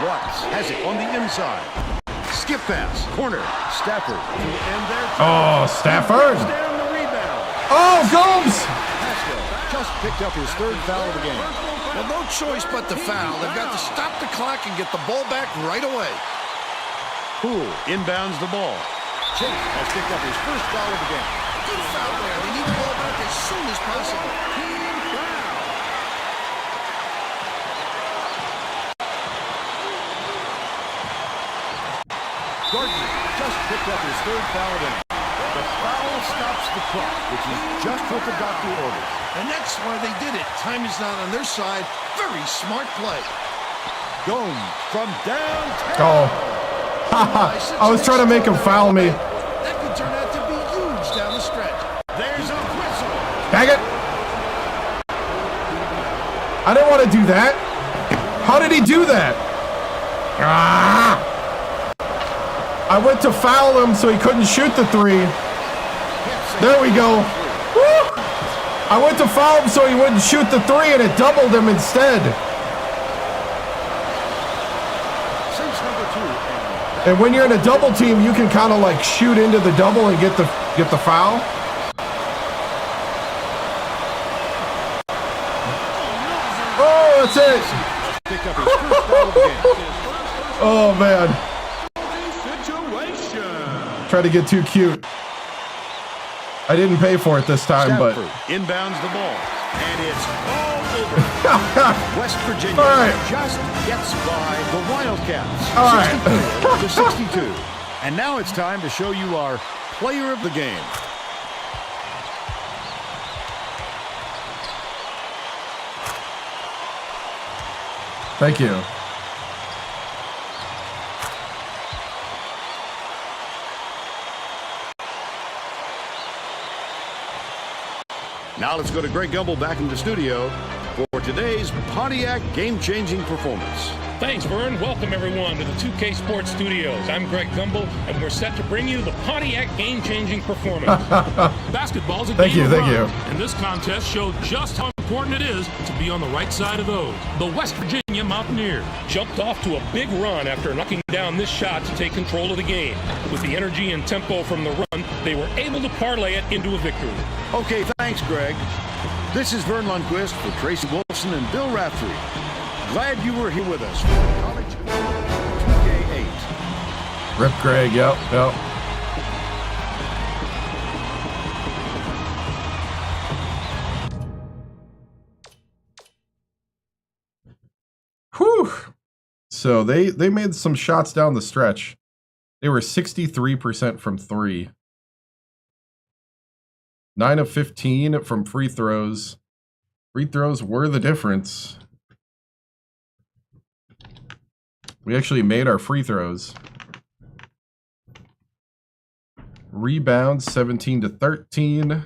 Watts has it on the inside. Skip pass. Corner. Stafford to end there. Oh, Stafford. Down the rebound. Oh, Gomes. Pascal just picked up his 3rd foul of the game. Well, no choice but to foul. They've got to stop the clock and get the ball back right away. Poole inbounds the ball. Chase has picked up his 1st foul of the game. Good foul there. They need the ball back as soon as possible. Team foul. Gardner just picked up his 3rd foul of the game. The foul stops the clock, which is just what the doctor ordered. And that's why they did it. Time is not on their side. Very smart play. Gomes from downtown. Oh. I was trying to make him foul me. That could turn out to be huge down the stretch. There's a whistle. Dang it. I didn't want to do that. How did he do that? Ah! I went to foul him so he couldn't shoot the three. There we go. Woo! I went to foul him so he wouldn't shoot the three, and it doubled him instead. And when you're in a double team, you can kind of like shoot into the double and get the foul. Oh, that's it. Oh man. Try to get too cute. I didn't pay for it this time, but inbounds the ball, and it's all over. West Virginia just gets by the Wildcats. All right. 64 to 62. And now it's time to show you our player of the game. Thank you. Now let's go to Greg Gumbel back in the studio for today's Pontiac game-changing performance. Thanks, Vern. Welcome, everyone, to the 2K Sports Studios. I'm Greg Gumbel, and we're set to bring you the Pontiac game-changing performance. Basketball's a Thank game you, of thank you. runs, and this contest showed just how important it is to be on the right side of those. The West Virginia Mountaineers Jumped off to a big run after knocking down this shot to take control of the game. With the energy and tempo from the run, they were able to parlay it into a victory. Okay, thanks, Greg. This is Vern Lundquist for Tracy Wilson and Bill Raftery. Glad you were here with us for College 2K8. Rip Greg, yep. Whew. So they made some shots down the stretch. They were 63% from three. 9 of 15 from free throws. Free throws were the difference. We actually made our free throws. Rebounds 17 to 13.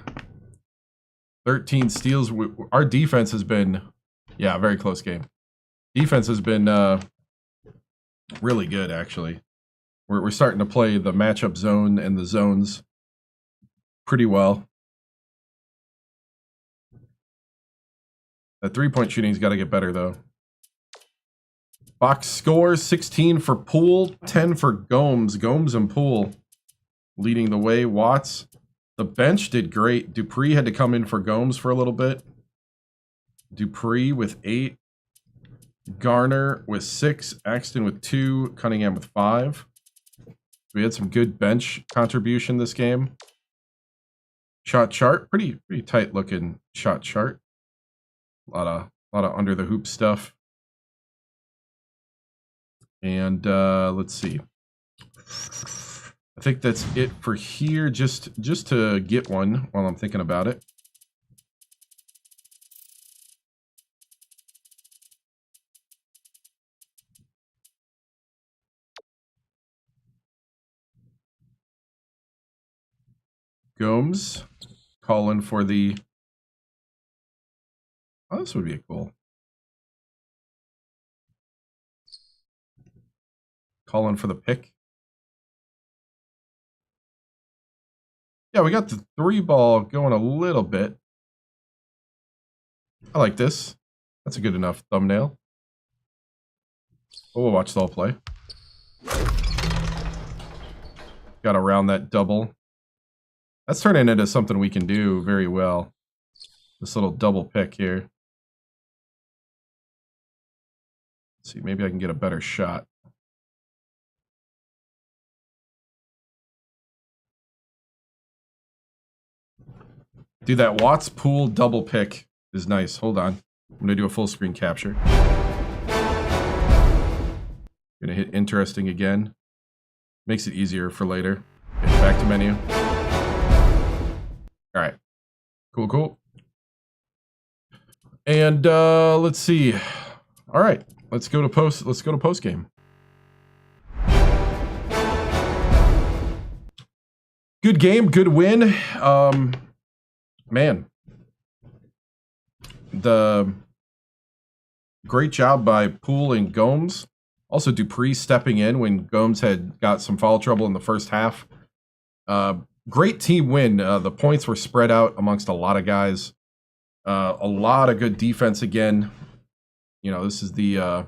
13 steals. Our defense has been, yeah, a very close game. Defense has been really good, actually. We're starting to play the matchup zone and the zones pretty well. That three-point shooting's got to get better, though. Box scores, 16 for Poole, 10 for Gomes. Gomes and Poole leading the way. Watts. The bench did great. Dupree had to come in for Gomes for a little bit. Dupree with 8. Garner with 6. Axton with 2. Cunningham with 5. We had some good bench contribution this game. Shot chart, pretty tight looking shot chart. A lot of under the hoop stuff. And let's see. I think that's it for here. Just to get one while I'm thinking about it. Gomes calling for the. Oh, this would be cool. Calling for the pick. Yeah, we got the 3-ball going a little bit. I like this. That's a good enough thumbnail. Oh, we'll watch the whole play. Got to round that double. That's turning into something we can do very well. This little double pick here. Let's see, maybe I can get a better shot. Dude, that Watts Poole double pick is nice. Hold on. I'm going to do a full screen capture. Going to hit interesting again. Makes it easier for later. Okay, back to menu. All right. Cool. And let's see. All right. let's go to post game. Good game, good win. Man, the great job by Poole and Gomes. Also, Dupree stepping in when Gomes had got some foul trouble in the first half. Great team win. The points were spread out amongst a lot of guys. A lot of good defense again. You know, this is the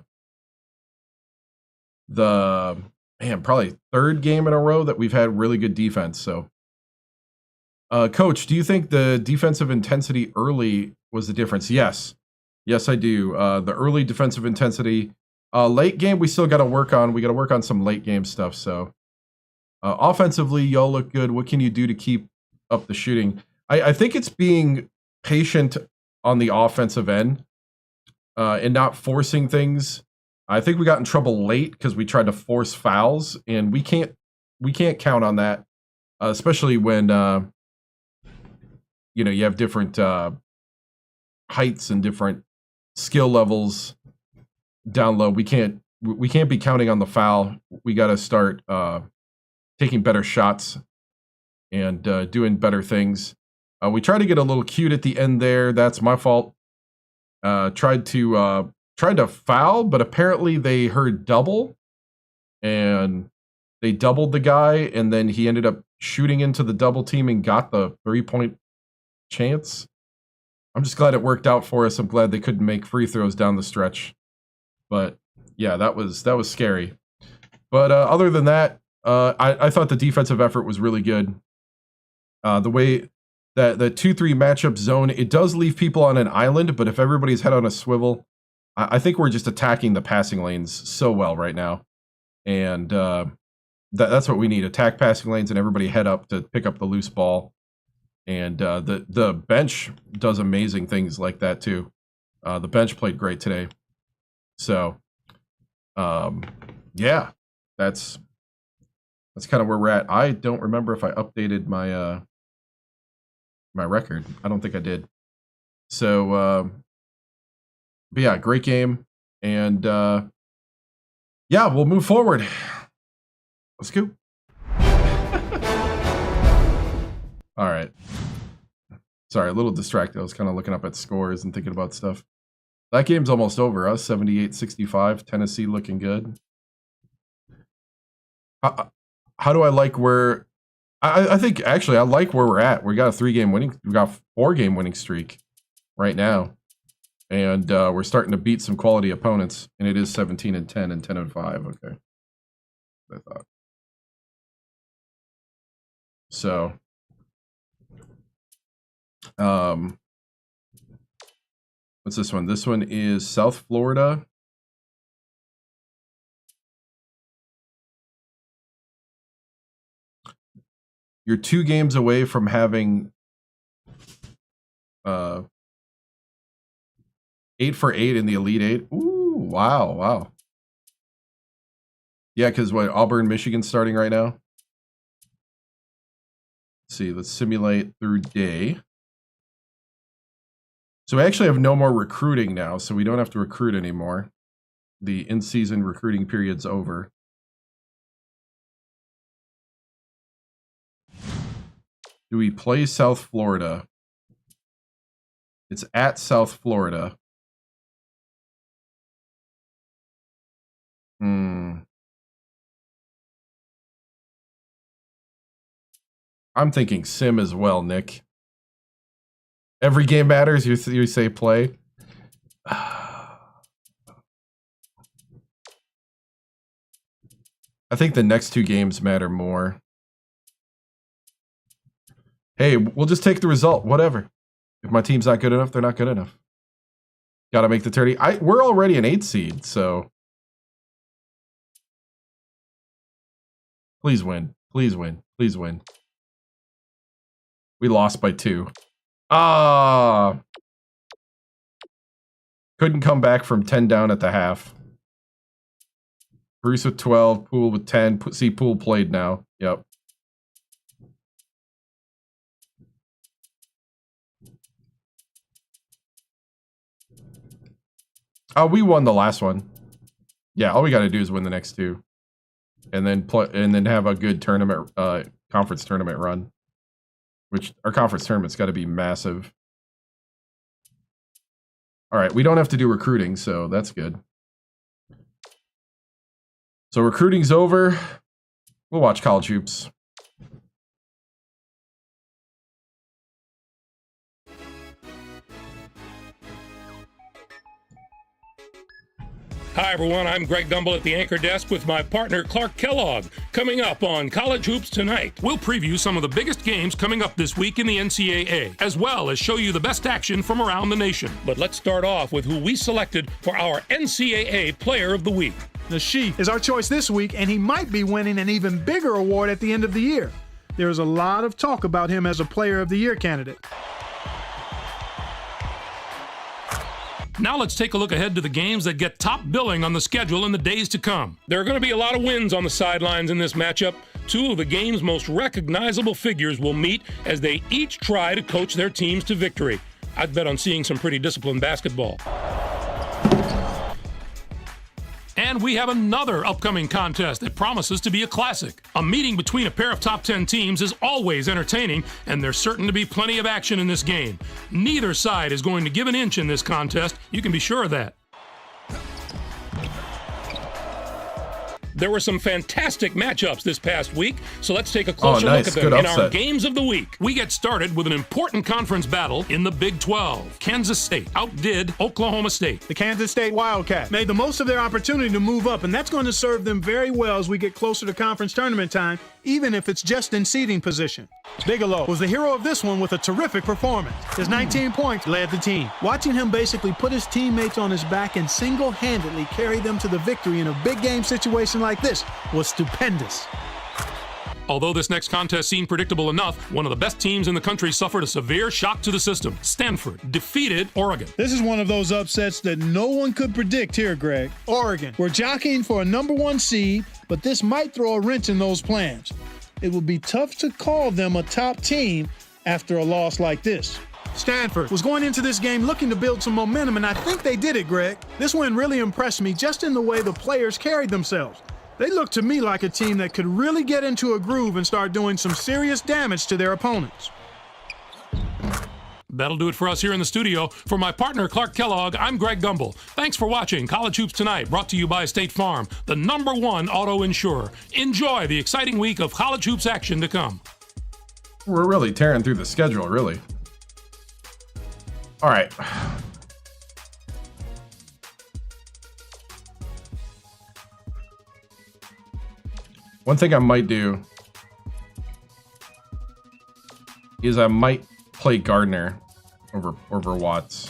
probably third game in a row that we've had really good defense. So, Coach, do you think the defensive intensity early was the difference? Yes, I do. The early defensive intensity. Late game, we still got to work on. We got to work on some late game stuff. So, offensively, y'all look good. What can you do to keep up the shooting? I think it's being patient on the offensive end and not forcing things. I think we got in trouble late because we tried to force fouls, and we can't count on that, especially when you have different heights and different skill levels down low. We can't be counting on the foul. We got to start taking better shots and doing better things. We tried to get a little cute at the end there. That's my fault. Tried to foul, but apparently they heard double, and they doubled the guy, and then he ended up shooting into the double team and got the 3-point chance. I'm just glad it worked out for us. I'm glad they couldn't make free throws down the stretch. But yeah, that was scary. But other than that, I thought the defensive effort was really good. The way that the 2-3 matchup zone, it does leave people on an island, but if everybody's head on a swivel, I think we're just attacking the passing lanes so well right now. And that's what we need. Attack passing lanes and everybody head up to pick up the loose ball. And the bench does amazing things like that too. The bench played great today. So, yeah, that's kind of where we're at. I don't remember if I updated my my record. I don't think I did. So, but yeah, great game. And yeah, we'll move forward. Let's go. All right. Sorry, a little distracted. I was kind of looking up at scores and thinking about stuff. That game's almost over. 78-65. Tennessee looking good. How do I like where... I think, actually, I like where we're at. We got a 3-game winning... We got a 4-game winning streak right now. And we're starting to beat some quality opponents. And it is 17-10 and 10-5. Okay. I thought. So... what's this one? This one is South Florida. You're 2 games away from having 8 for 8 in the Elite 8. Ooh, wow. Yeah, because what, Auburn, Michigan's starting right now? Let's see, let's simulate through day. So we actually have no more recruiting now, so we don't have to recruit anymore. The in-season recruiting period's over. Do we play South Florida? It's at South Florida. I'm thinking sim as well, Nick. Every game matters, you say play. I think the next 2 games matter more. Hey, we'll just take the result, whatever. If my team's not good enough, they're not good enough. Gotta make the 30. We're already an 8 seed, so... Please win. Please win. Please win. We lost by 2. Couldn't come back from 10 down at the half. Bruce with 12, Poole with 10. See, Poole played now. Yep. We won the last one. Yeah, all we got to do is win the next 2, and then have a good tournament, conference tournament run. Which our conference tournament's got to be massive. All right, we don't have to do recruiting, so that's good. So recruiting's over. We'll watch college hoops. Hi, everyone. I'm Greg Gumbel at the anchor desk with my partner, Clark Kellogg. Coming up on College Hoops Tonight, We'll preview some of the biggest games coming up this week in the NCAA, as well as show you the best action from around the nation. but let's start off with who we selected for our NCAA Player of the Week. Nasheef is our choice this week, and he might be winning an even bigger award at the end of the year. There's a lot of talk about him as a Player of the Year candidate. Now let's take a look ahead to the games that get top billing on the schedule in the days to come. There are going to be a lot of wins on the sidelines in this matchup. 2 of the game's most recognizable figures will meet as they each try to coach their teams to victory. I'd bet on seeing some pretty disciplined basketball. And we have another upcoming contest that promises to be a classic. A meeting between a pair of top 10 teams is always entertaining, and there's certain to be plenty of action in this game. Neither side is going to give an inch in this contest, you can be sure of that. There were some fantastic matchups this past week, so let's take a closer nice. look at them Good in our upset. games of the week. We get started with an important conference battle in the Big 12. Kansas State outdid Oklahoma State. The Kansas State Wildcats made the most of their opportunity to move up, and that's going to serve them very well as we get closer to conference tournament time, even if it's just in seeding position. Bigelow was the hero of this one with a terrific performance. His 19 points led the team. Watching him basically put his teammates on his back and single-handedly carry them to the victory in a big game situation like this was stupendous. Although this next contest seemed predictable enough, one of the best teams in the country suffered a severe shock to the system. Stanford defeated Oregon. This is one of those upsets that no one could predict here, Greg. Oregon, we're jockeying for a #1 seed, but this might throw a wrench in those plans. It would be tough to call them a top team after a loss like this. Stanford was going into this game looking to build some momentum, and I think they did it, Greg. This win really impressed me just in the way the players carried themselves. They looked to me like a team that could really get into a groove and start doing some serious damage to their opponents. That'll do it for us here in the studio. For my partner, Clark Kellogg, I'm Greg Gumbel. Thanks for watching College Hoops Tonight, brought to you by State Farm, the #1 auto insurer. Enjoy the exciting week of college hoops action to come. We're really tearing through the schedule, really. All right. One thing I might do is I might play Gardner over Watts.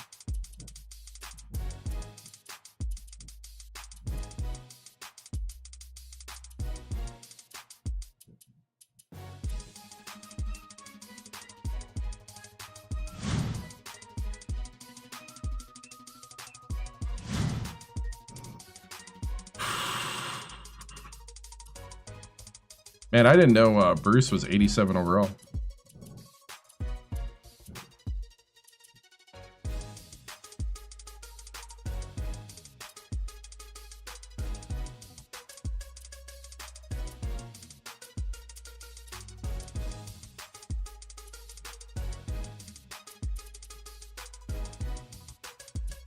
Man, I didn't know Bruce was 87 overall.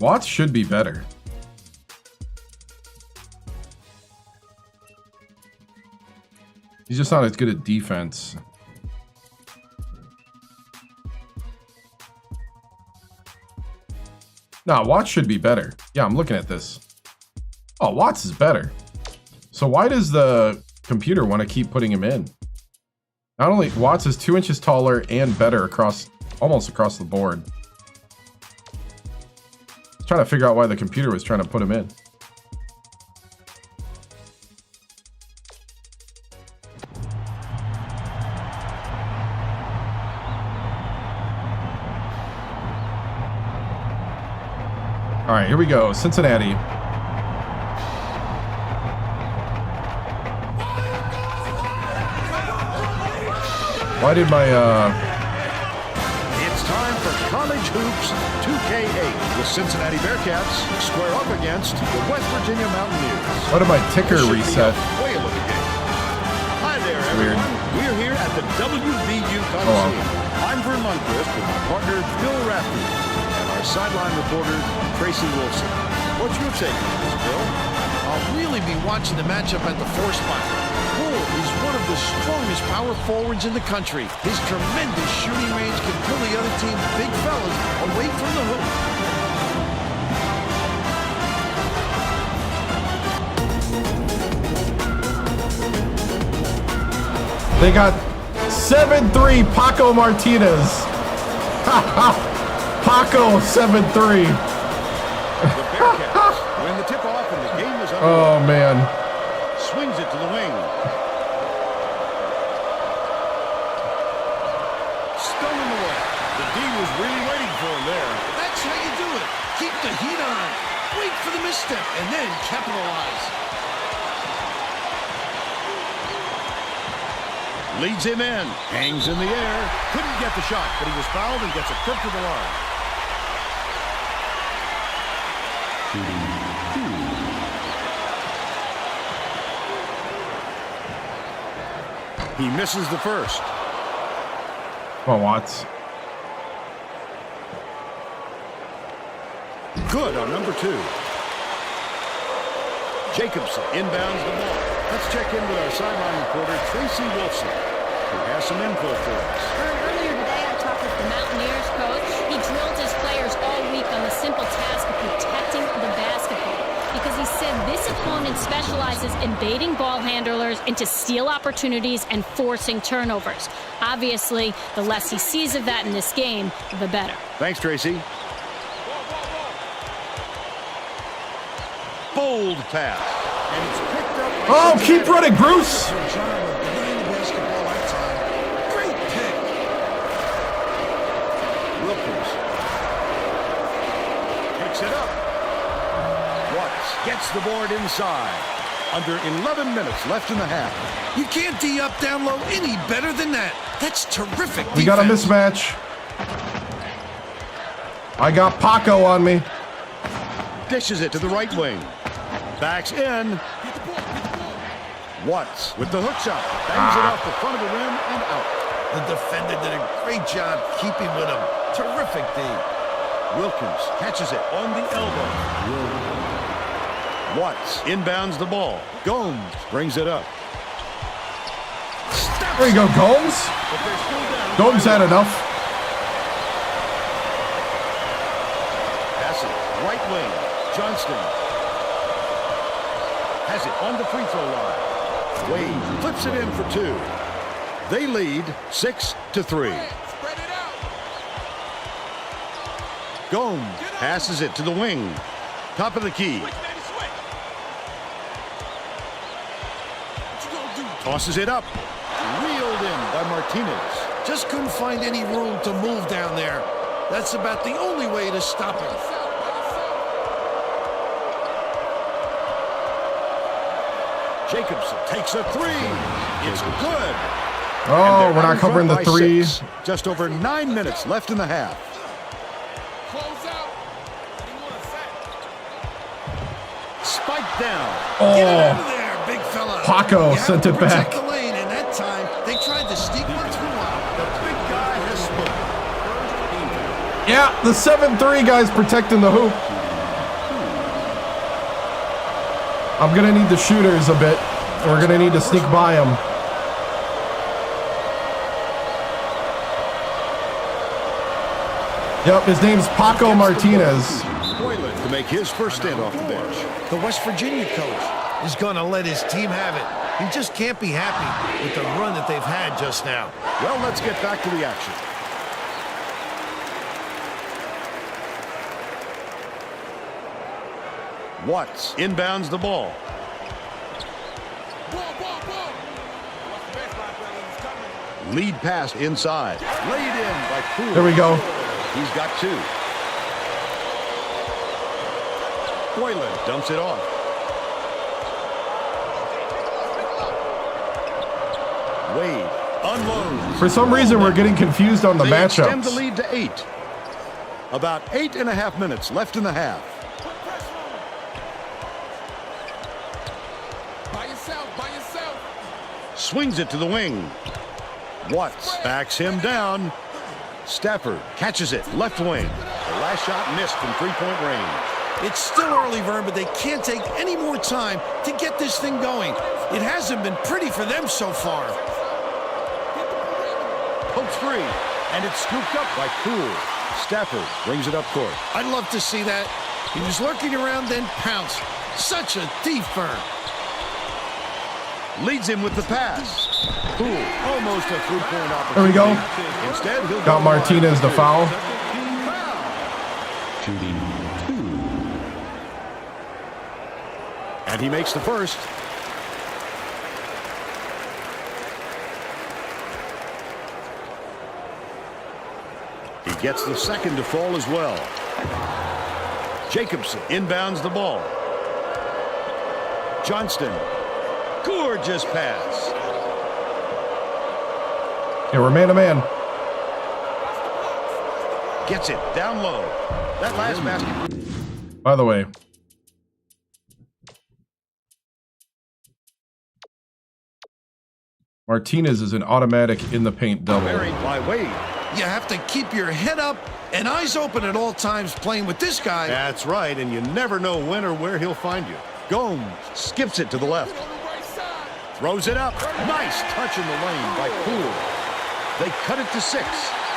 Watts should be better. He's just not as good at defense. Nah, Watts should be better. Yeah, I'm looking at this. Oh, Watts is better. So why does the computer want to keep putting him in? Not only Watts is 2 inches taller and better almost across the board. I was trying to figure out why the computer was trying to put him in. All right, here we go. Cincinnati. Why did my It's time for College Hoops 2K8. The Cincinnati Bearcats square up against the West Virginia Mountaineers. What did my ticker reset? Whale of a game. Hi there, Weird. everyone. We're here at the WVU Coliseum. I'm Vern Lundquist with my partner Bill Rafferty and our sideline reporter Tracy Wilson. What's your take on this, Bill? I'll really be watching the matchup at the 4 spot. Bull is one of the strongest power forwards in the country. His tremendous shooting range can pull the other team's big fellas away from the hoop. They got 7-3 Paco Martinez. Paco 7-3. The Bearcats win the tip-off and the game is underway. Oh, man. Swings it to the wing. Stolen away. The D was really waiting for him there. That's how you do it. Keep the heat on. Wait for the misstep and then capitalize. Leads him in. Hangs in the air. Couldn't get the shot, but he was fouled and gets a trip to the line. He misses the first. Come on, Watts. Good on number 2. Jacobson inbounds the ball. Let's check in with our sideline reporter, Tracy Wilson, who has some info for us. Earlier today, I talked with the Mountaineers coach. He drilled his players all week on the simple task of protecting the basketball because he said this opponent specializes in baiting ball handlers into steal opportunities and forcing turnovers. Obviously, the less he sees of that in this game, the better. Thanks, Tracy. Bold pass. And it's picked up by Oh, keep Cincinnati. running, Bruce. Great pick. Wilkins picks it up. Watts gets the board inside. Under 11 minutes left in the half. You can't D up down low any better than that. That's terrific defense. We got a mismatch. I got Paco on me. Dishes it to the right wing. Backs in. Watts with the hook shot. Bangs it off the front of the rim and out. The defender did a great job keeping with him. Terrific D. Wilkins catches it on the elbow. Watts inbounds the ball. Gomes brings it up. There you go, Gomes. But they're still down. Gomes had enough. Pass it. Right wing. Johnston has it on the free throw line. Wade flips it in for 2. They lead 6-3. Gomes passes it to the wing. Top of the key. Tosses it up. Reeled in by Martinez. Just couldn't find any room to move down there. That's about the only way to stop him. Jacobson takes a 3. It's good. Oh, And we're they're not out covering the front by threes. 6. Just over 9 minutes left in the half. Spike down. Get it out of Oh, there, big fella. Paco You have sent to it protect back. the lane, and that time they tried to sneak one through out. The big guy has spoken. yeah, the 7-3 guy's protecting the hoop. I'm going to need the shooters a bit. We're going to need to sneak by them. Yep, his name's Paco Martinez. Boylan to make his first stand off the bench. The West Virginia coach is going to let his team have it. He just can't be happy with the run that they've had just now. Well, let's get back to the action. Watts inbounds the ball. Lead pass inside. Laid in by Poole. There we go. He's got 2. Boylan dumps it off. Wade unloads. For some reason, we're getting confused on the They extend the matchups. lead to 8. About 8.5 minutes left in the half. By yourself, by yourself. Swings it to the wing. Watts backs him down. Stafford catches it, left wing. The last shot missed from three-point range. It's still early, Vern, but they can't take any more time to get this thing going. It hasn't been pretty for them so far. Pokes free, and it's scooped up by Poole. Stafford brings it up court. I'd love to see that. He was lurking around, then pounced. Such a thief, Vern. Leads him with the pass. Poole, almost a three-point opportunity. There we go. Instead, he'll Got Martinez the foul. Shooting 2. And he makes the first. He gets the second to fall as well. Jacobson inbounds the ball. Johnston. Gorgeous pass. Yeah, we're man to man. Gets it down low. That last basket. By the way, Martinez is an automatic in the paint double. Buried by Wade. You have to keep your head up and eyes open at all times playing with this guy. That's right, and you never know when or where he'll find you. Gomes skips it to the left. Throws it up. Nice touch in the lane by Poole. They cut it to 6.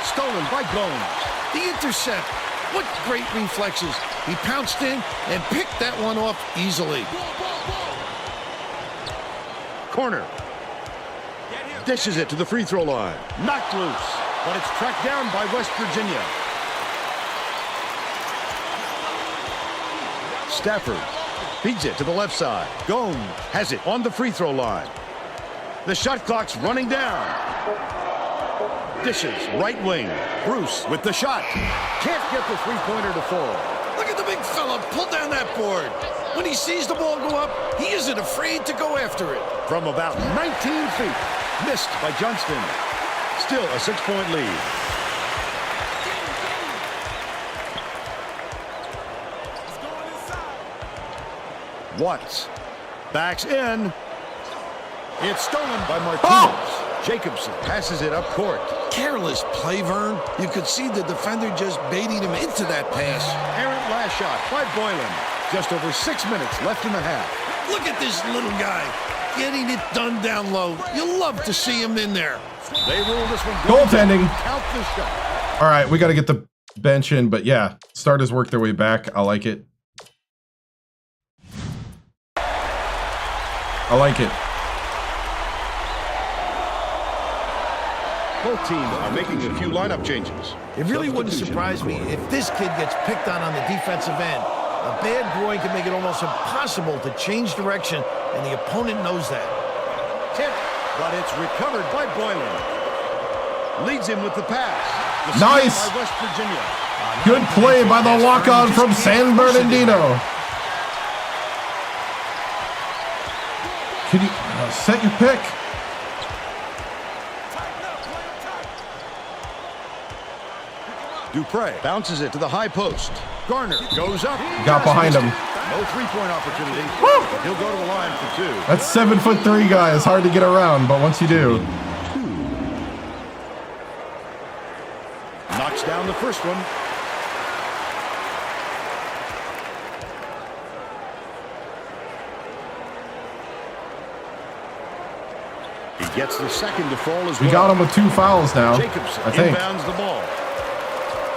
Stolen by Gomes. The intercept. What great reflexes. He pounced in and picked that one off easily. Corner. Dishes it to the free throw line. Knocked loose, but it's tracked down by West Virginia. Stafford feeds it to the left side. Gomes has it on the free throw line. The shot clock's running down. Dishes right wing. Bruce with the shot. Can't get the three-pointer to fall. Look at the big fella pull down that board. When he sees the ball go up, he isn't afraid to go after it. From about 19 feet. Missed by Johnston. Still a 6-point lead. Watts backs in. It's stolen by Martinez. Jacobson passes it up court. Careless play, Vern. You could see the defender just baiting him into that pass. Errant last shot by Boylan. Just over 6 minutes left in the half. Look at this little guy getting it done down low. You love to see him in there. They rule this one. Goaltending. Count the shot. All right, we got to get the bench in, but yeah, starters work their way back. I like it. I like it. Both teams are making a few lineup changes. It really wouldn't surprise me if this kid gets picked on the defensive end. A bad groin can make it almost impossible to change direction, and the opponent knows that. Tip, but it's recovered by Boylan. Leads him with the pass. The Nice. steal by West Virginia. Good play by the walk-on from San Bernardino. Can you set your pick? Dupre bounces it to the high post. Garner goes up. Got behind him. No three-point opportunity. But he'll go to the line for 2. That's 7'3" guy. It's hard to get around, but once you do. Knocks down the first one. He gets the second to fall as well. We got him with 2 fouls now, Jacobson I think. inbounds the ball.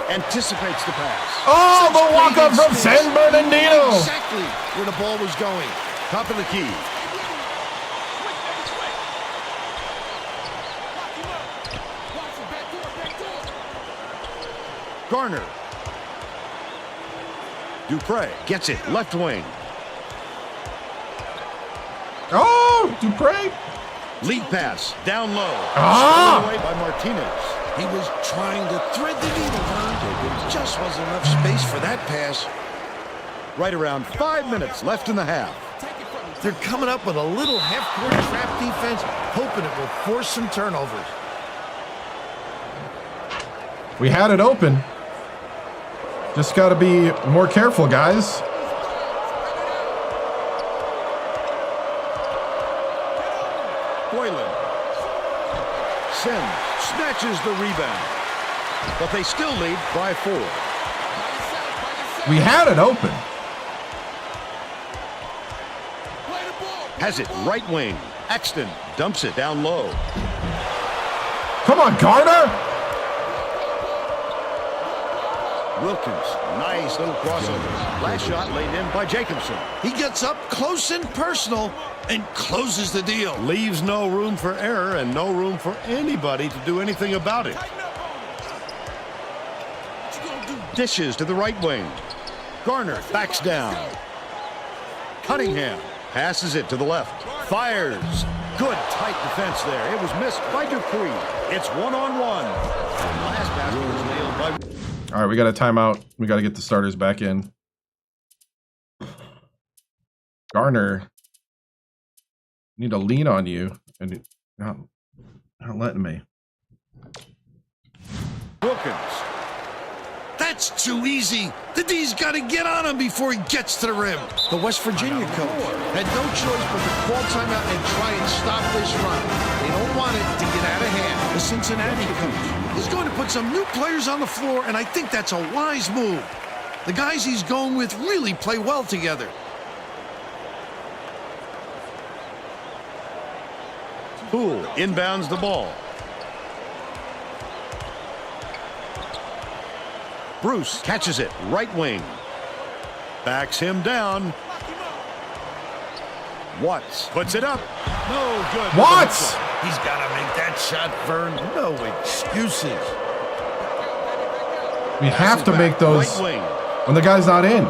Anticipates the pass. Oh, the walk-up from San Bernardino. Exactly where the ball was going. Top of the key. Garner. Dupre gets it. Left wing. Oh, Dupre. Lead pass. Down low. Ah! Stolen away by Martinez. He was trying to thread the needle, Vern. There just wasn't enough space for that pass. Right around 5 minutes left in the half. They're coming up with a little half-court trap defense, hoping it will force some turnovers. We had it open. Just got to be more careful, guys. Boylan. Sims snatches the rebound. But they still lead by 4. We had it open. Has it right wing. Axton dumps it down low. Come on, Garner. Wilkins, nice little crossover. Last shot laid in by Jacobson. He gets up close and personal and closes the deal. Leaves no room for error and no room for anybody to do anything about it. Dishes to the right wing. Garner backs down. Cunningham passes it to the left. Fires. Good tight defense there. It was missed by Dupree. It's 1-on-1. Last basket was nailed by... All right, we got a timeout. We got to get the starters back in. Garner, need to lean on you, and not letting me. Wilkins. That's too easy. The D's got to get on him before he gets to the rim. The West Virginia coach had no choice but to call timeout and try and stop this run. They don't want it to get out of hand. The Cincinnati coach is going to put some new players on the floor, and I think that's a wise move. The guys he's going with really play well together. Poole inbounds the ball. Bruce catches it, right wing. Backs him down. Watts puts it up. No good. Watts! He's got to make that shot, Vern. No excuses. We have to make those right wing. when the guy's not in.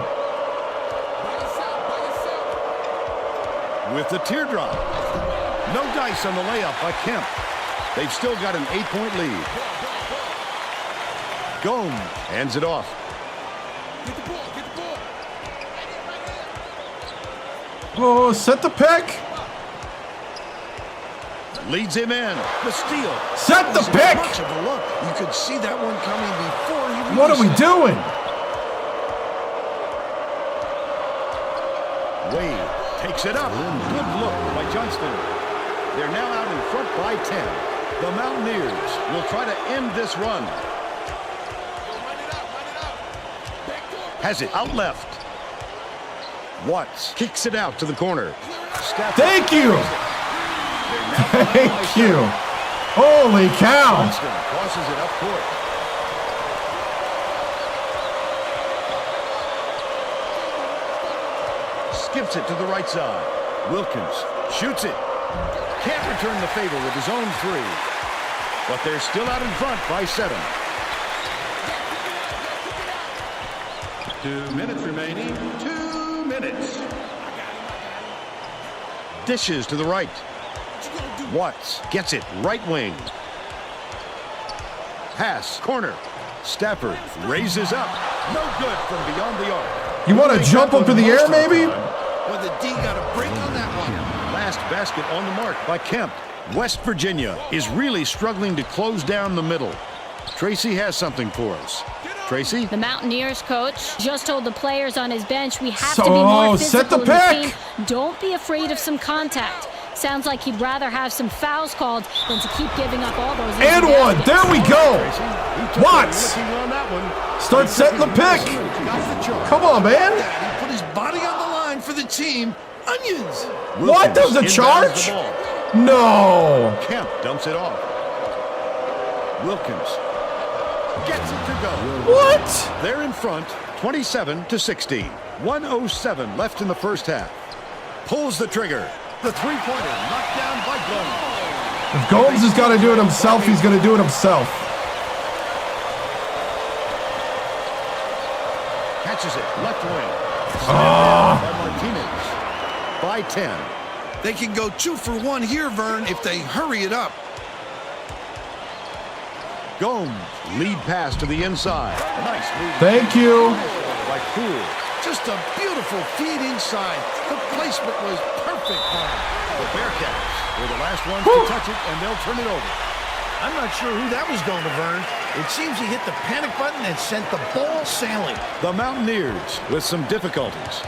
With the teardrop. No dice on the layup by Kemp. They've still got an 8-point lead. Gomes hands it off. Get the ball, get the ball. Oh, set the pick. Leads him in. The steal. Set the It's pick. much of a look. You could see that one coming before he What are we released it. doing? Wade takes it up. Good look by Johnston. They're now out in front by 10. The Mountaineers will try to end this run. Has it out left. Watts kicks it out to the corner. Thank you. Thank you. Holy cow. Johnston crosses it up court. Skips it to the right side. Wilkins shoots it. Can't return the favor with his own 3. But they're still out in front by 7. 2 minutes remaining. 2 minutes. Dishes to the right. Watts gets it right wing. Pass corner. Stafford raises up. No good from beyond the arc. You want to jump up in the air, maybe? Well, the D got a break on that one. Last basket on the mark by Kemp. West Virginia is really struggling to close down the middle. Tracy has something for us. Tracy? The Mountaineers coach just told the players on his bench we have So, to be more set physical the in the pick. paint. Don't be afraid of some contact. Sounds like he'd rather have some fouls called than to keep giving up all those. And easy one. baskets. There we go. He took Watts. a licking on that one. Start setting the pick. Got the charge. Come on, man. He put his body on the line for the team. Onions. What? There was a Inbounds charge? the ball. No. Kemp dumps it off. Wilkins gets it to go. What? They're in front, 27-16. 1:07 left in the first half. Pulls the trigger. The three-pointer knocked down by Gomes. If Gomes has got to do it himself, he's going to do it himself. Catches it, left wing. By Martinez. By 10. They can go 2 for 1 here, Vern, if they hurry it up. Gomes, lead pass to the inside. Nice move. Thank you. By Poole. Just a beautiful feed inside. The placement was perfect for him. The Bearcats were the last ones to touch it, and they'll turn it over. I'm not sure who that was going to, Vern. It seems he hit the panic button and sent the ball sailing. The Mountaineers with some difficulties.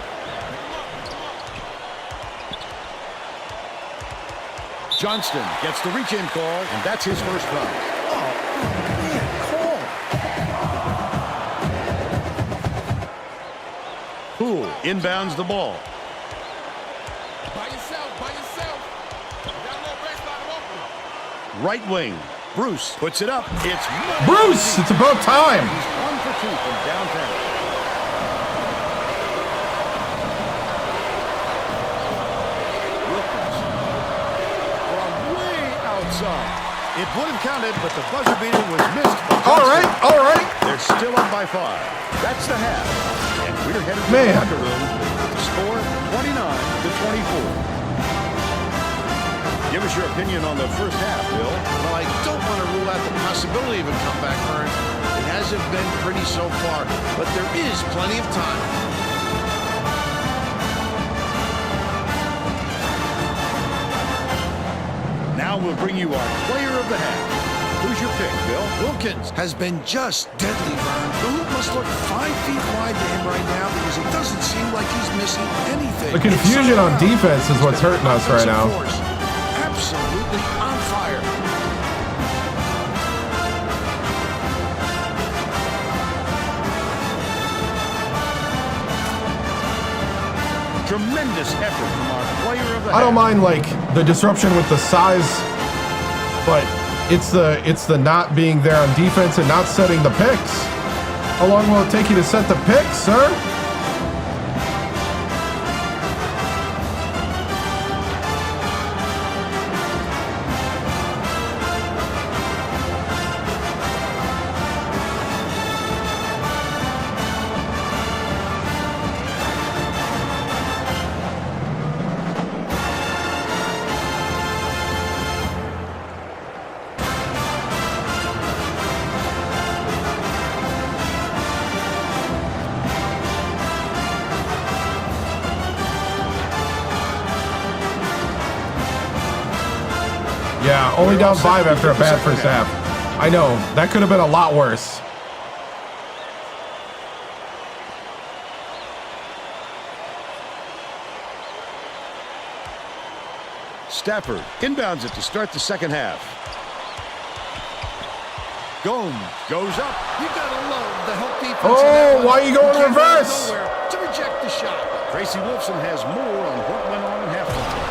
Johnston gets the reach-in call, and that's his first foul. Oh, man, call. Poole inbounds the ball. By yourself. Got no baseline open. Right wing. Bruce puts it up. It's Bruce, it's about time. He's 1 for 2 from downtown. Wilkins from way outside. It would have counted, but the buzzer beater was missed. All right. They're still up by 5. That's the half. And we're headed to the locker room with the score 29-24. Give us your opinion on the first half, Bill. Well, I don't want to rule out the possibility of a comeback, Vern. It hasn't been pretty so far, but there is plenty of time. Now we'll bring you our player of the half. Who's your pick, Bill? Wilkins has been just deadly, Vern. The hoop must look 5 feet wide to him right now because it doesn't seem like he's missing anything. The confusion on defense is what's hurting us right now. Absolutely on fire. Tremendous effort from our player of the half. I don't mind like the disruption with the size, but it's the not being there on defense and not setting the picks. How long will it take you to set the picks, sir? Yeah, only down 5 after a bad first half. I know, that could have been a lot worse. Stafford inbounds it to start the second half. Gomes goes up. You gotta love the help defense. Oh, why are you going reverse? To reject the shot. Tracy Wolfson has more on what went on in halftime.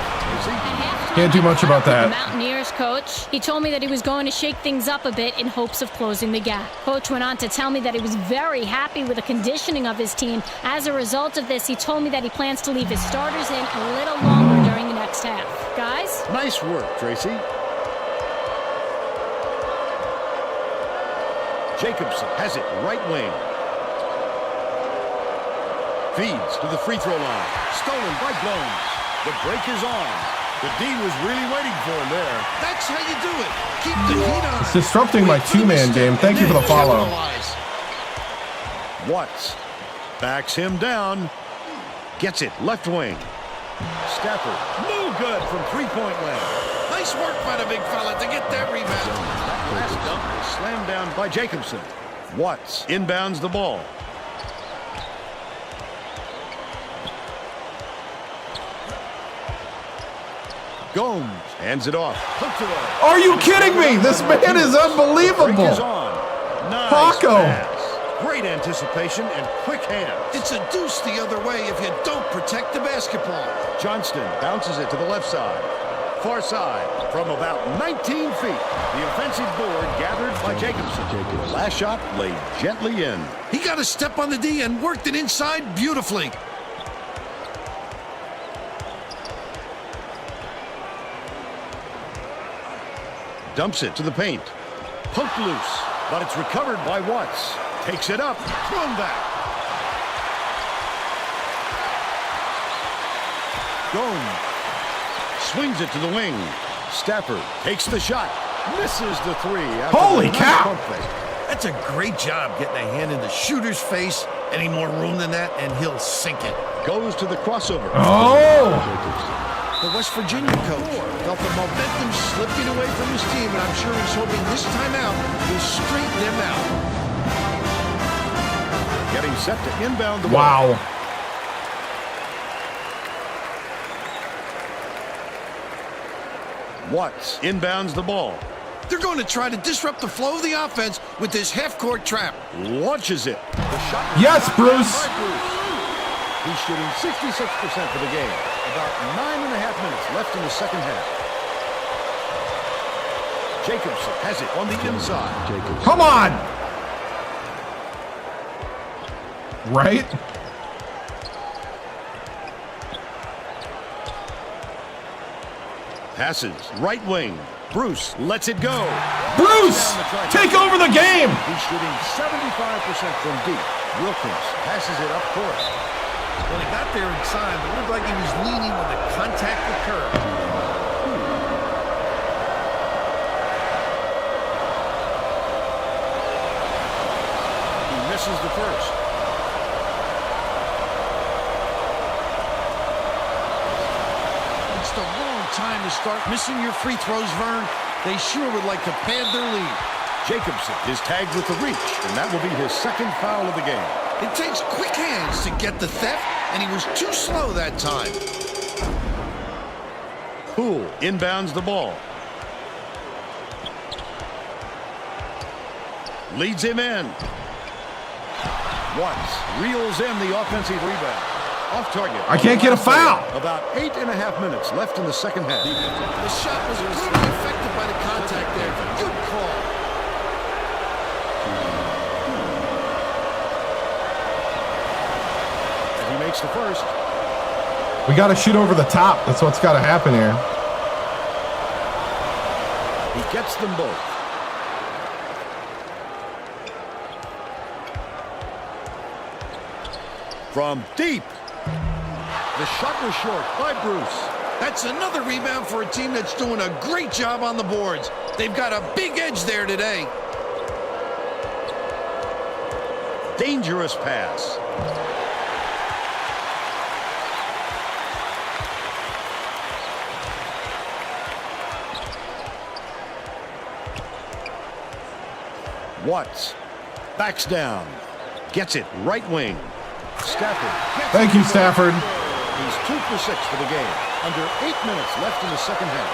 Can't do much about that. The Mountaineers coach, he told me that he was going to shake things up a bit in hopes of closing the gap. Coach went on to tell me that he was very happy with the conditioning of his team. As a result of this, he told me that he plans to leave his starters in a little longer during the next half. Guys? Nice work, Tracy. Jacobson has it right wing. Feeds to the free throw line. Stolen by Gomes. The break is on. The D was really waiting for him there. That's how you do it. Keep the heat on. It's disrupting my two-man game. Thank you for the follow. Watts backs him down. Gets it left wing. Stafford, no good from three-point land. Nice work by the big fella to get that rebound. Last dunk was slammed down by Jacobson. Watts inbounds the ball. Gomes hands it off. Are you kidding me? This man is unbelievable. Break is on. Nice Paco. pass. Great anticipation and quick hands. It's a deuce the other way if you don't protect the basketball. Johnston bounces it to the left side. Far side from about 19 feet. The offensive board gathered by Jacobson. The last shot laid gently in. He got a step on the D and worked it inside beautifully. Dumps it to the paint. Poked loose, but it's recovered by Watts. Takes it up, thrown back. Gomes swings it to the wing. Stafford takes the shot. Misses the three. Holy cow! That's a great job getting a hand in the shooter's face. Any more room than that, and he'll sink it. Goes to the crossover. Oh! The West Virginia coach felt the momentum slipping away from his team, and I'm sure he's hoping this time out will straighten them out. Getting set to inbound the ball. Wow. Watts inbounds the ball. They're going to try to disrupt the flow of the offense with this half-court trap. Launches it. The shot. Yes, Bruce. By Bruce. He's shooting 66% for the game. About 9.5 minutes left in the second half. Jacobson has it on the inside. Come on. Right? Passes right wing. Bruce lets it go. Bruce, take over the game. He's shooting 75% from deep. Wilkins passes it up court. When he got there inside, it looked like he was leaning when the contact occurred. He misses the first. It's the wrong time to start missing your free throws, Vern. They sure would like to pad their lead. Jacobson is tagged with the reach, and that will be his second foul of the game. It takes quick hands to get the theft, and he was too slow that time. Poole inbounds the ball. Leads him in. Watts reels in the offensive rebound. Off target. I can't get a foul. About 8.5 minutes left in the second half. The shot was brutally affected by the contact there. Good call. And he makes the first. We got to shoot over the top. That's what's got to happen here. He gets them both. From deep. The shot was short by Bruce. That's another rebound for a team that's doing a great job on the boards. They've got a big edge there today. Dangerous pass. Watts backs down. Gets it right wing. Stafford. Thank you, Stafford. He's 2 for 6 for the game. Under 8 minutes left in the second half.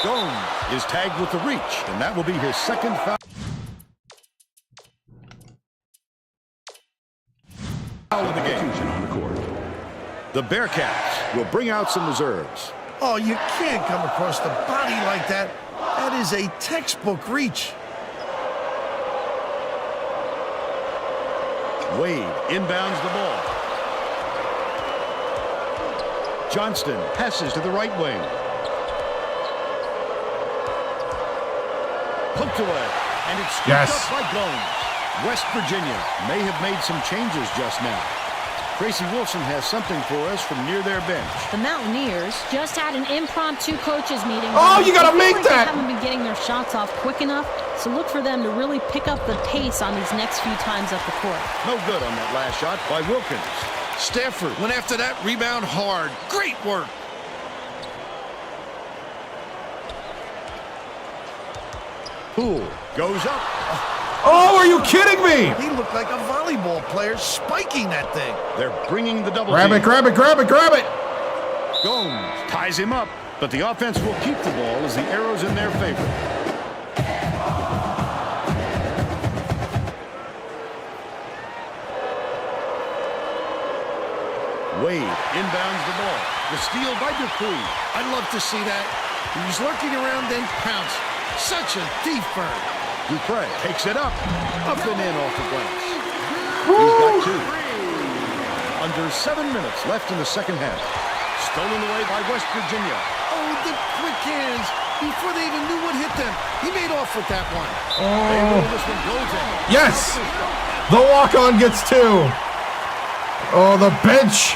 Gomes is tagged with the reach, and that will be his second foul of the game. The Bearcats will bring out some reserves. Oh, you can't come across the body like that. That is a textbook reach. Wade inbounds the ball. Johnston passes to the right wing. Poked away, and it's scooped Yes. up by Gomes. West Virginia may have made some changes just now. Tracy Wilson has something for us from near their bench. The Mountaineers just had an impromptu coaches meeting. Oh, you gotta It feels make like that. They haven't been getting their shots off quick enough, so look for them to really pick up the pace on these next few times up the court. No good on that last shot by Wilkins. Stafford went after that rebound hard. Great work. Poole goes up. Oh, are you kidding me? He looked like a volleyball player spiking that thing. They're bringing the double Grab team. it, grab it, grab it, grab it. Gomes ties him up, but the offense will keep the ball as the arrow's in their favor. Wade inbounds the ball. The steal by Dupree. I'd love to see that. He was lurking around, then pounced. Such a thief bird. Dupree takes it up and in off the glass. He's got two. Under 7 minutes left in the second half. Stolen away by West Virginia. Oh, the quick hands. Before they even knew what hit them, he made off with that one. They roll this one goes in. Yes. The walk-on gets 2. Oh, the bench.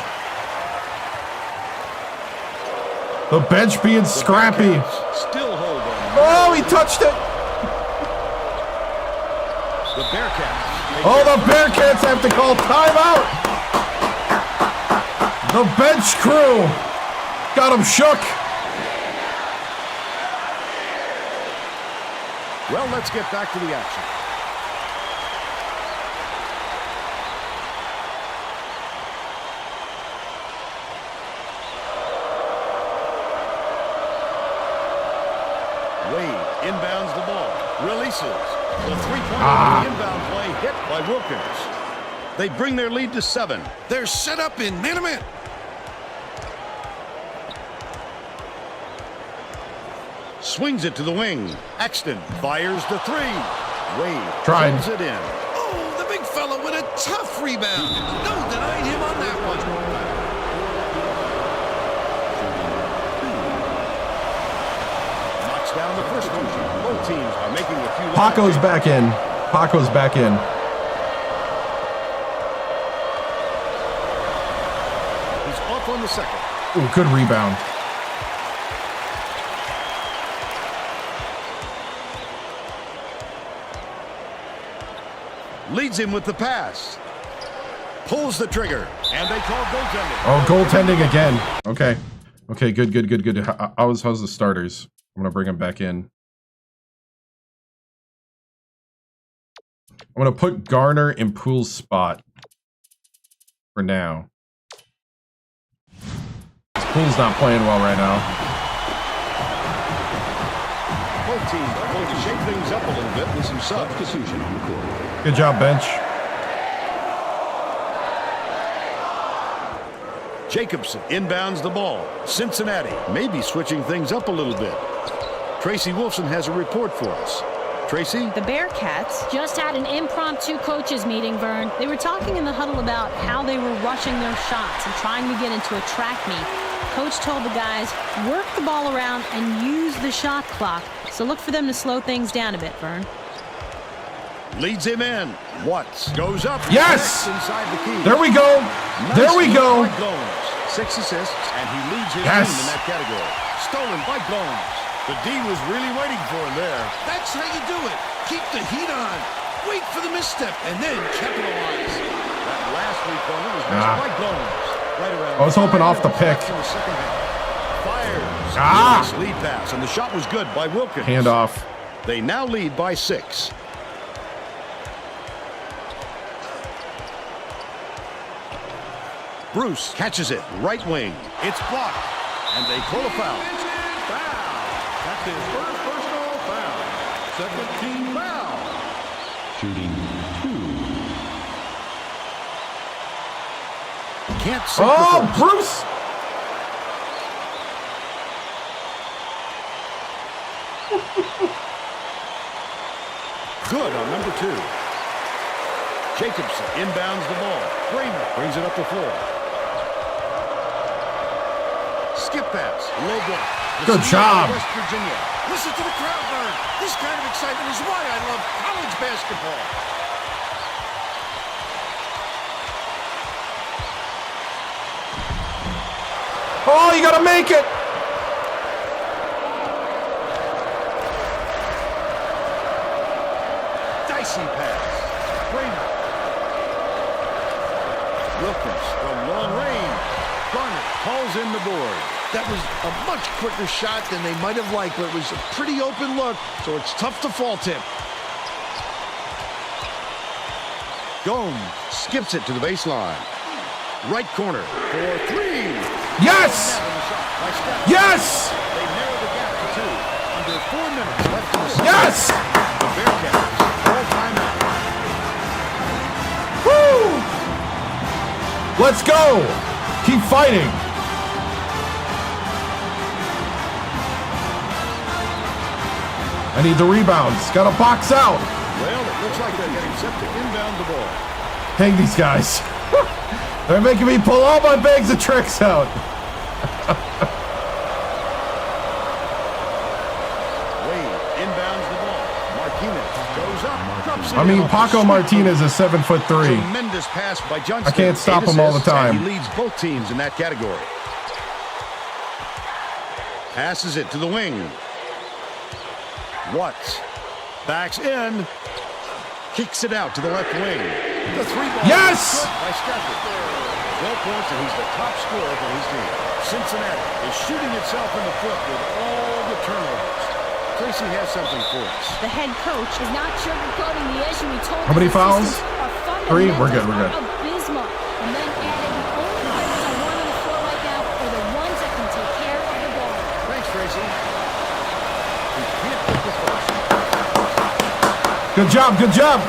The bench being scrappy. Still hold on. Oh, he touched it. The Bearcats. Oh, the Bearcats have to call timeout. The bench crew got him shook. Well, let's get back to the action. Wade inbounds the ball, releases. The three-pointer on the inbound play hit by Wilkins. They bring their lead to 7. They're set up in man-to-man. Swings it to the wing. Exton fires the 3. Wade Tried. pulls it in. Oh, the big fella with a tough rebound. No denying him on that one. Knocks down the first one. Both teams are making a few. Paco's back in. Paco's back in. He's off on the second. Ooh, good rebound. Leads him with the pass. Pulls the trigger. And they call goaltending. Oh, goaltending again. Okay. Okay, good. How's the starters? I'm going to bring them back in. I'm going to put Garner in Poole's spot for now. Poole's not playing well right now. Both teams are going to shake things up a little bit with some substitution on the court. Good job, bench. Jacobson inbounds the ball. Cincinnati may be switching things up a little bit. Tracy Wolfson has a report for us. Tracy? The Bearcats just had an impromptu coaches meeting, Vern. They were talking in the huddle about how they were rushing their shots and trying to get into a track meet. Coach told the guys, work the ball around and use the shot clock. So look for them to slow things down a bit, Vern. Leads him in. Watts goes up. Yes! Inside the key. There we go. There we go. 6 assists, and he leads his Yes. team in that category. Stolen by Gomes. The D was really waiting for him there. That's how you do it. Keep the heat on. Wait for the misstep and then capitalize. That last three-pointer was missed by Gomes. Right around. I was hoping off the pick. In the second half. Fires. Ah! Nice lead pass, and the shot was good by Wilkins. Hand off. They now lead by 6. Bruce catches it, right wing. It's blocked, and they call a foul. Foul. That's his first personal foul. Second team foul. Shooting 2. Can't sink the Oh, first. Bruce! Good on number 2. Jacobson inbounds the ball. Brainerd brings it up the floor. Skip pass, low block. Good job. West Virginia. Listen to the crowd, Vern. This kind of excitement is why I love college basketball. Oh, you gotta make it! Dicey pass. Brainerd. Wilkins from long range. Garner calls in the board. That was a much quicker shot than they might have liked, but it was a pretty open look, so it's tough to fault him. Gomes skips it to the baseline. Right corner for 3. Yes! Yes! They narrow the gap to 2. Under 4 minutes left in the second. Yes! The Bearcats call timeout. Woo! Let's go! Keep fighting! I need the rebounds. Gotta box out. Well, it looks like they're getting set to inbound the ball. Hang these guys. They're making me pull all my bags of tricks out. Wade inbounds the ball. Martinez goes up, drops it I in mean, off the Paco street. Martinez is 7'3". Tremendous pass by Johnston. I can't stop 8 him all the assists, and time. he leads both teams in that category. Passes it to the wing. Watts backs in, kicks it out to the left wing. The three ball Yes! by Stafford. 12 points, and he's the top scorer for his team. Cincinnati is shooting itself in the foot with all the turnovers. Tracy has something for us. The head coach is not sugarcoating the issue. He told How many his fouls? assistants our 3? We're good, fundamentals we're good. are abysmal. And then added the only players I want on the floor right now are the ones that can take care of the ball. Thanks, Tracy. He can't get the first. Good job, good job.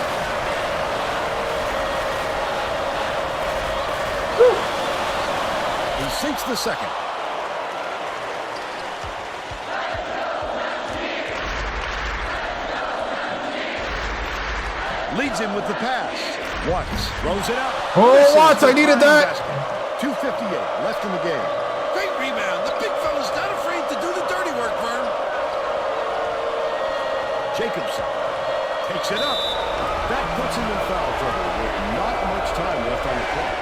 He sinks the second. Leads him with the pass. Watts throws it up. Oh, This is Watts, the I needed tying that. basket. 2:58 left in the game. Great rebound. The big fella's not afraid to do the dirty work, Vern. Jacobson takes it up. That puts him in foul trouble with not much time left on the clock.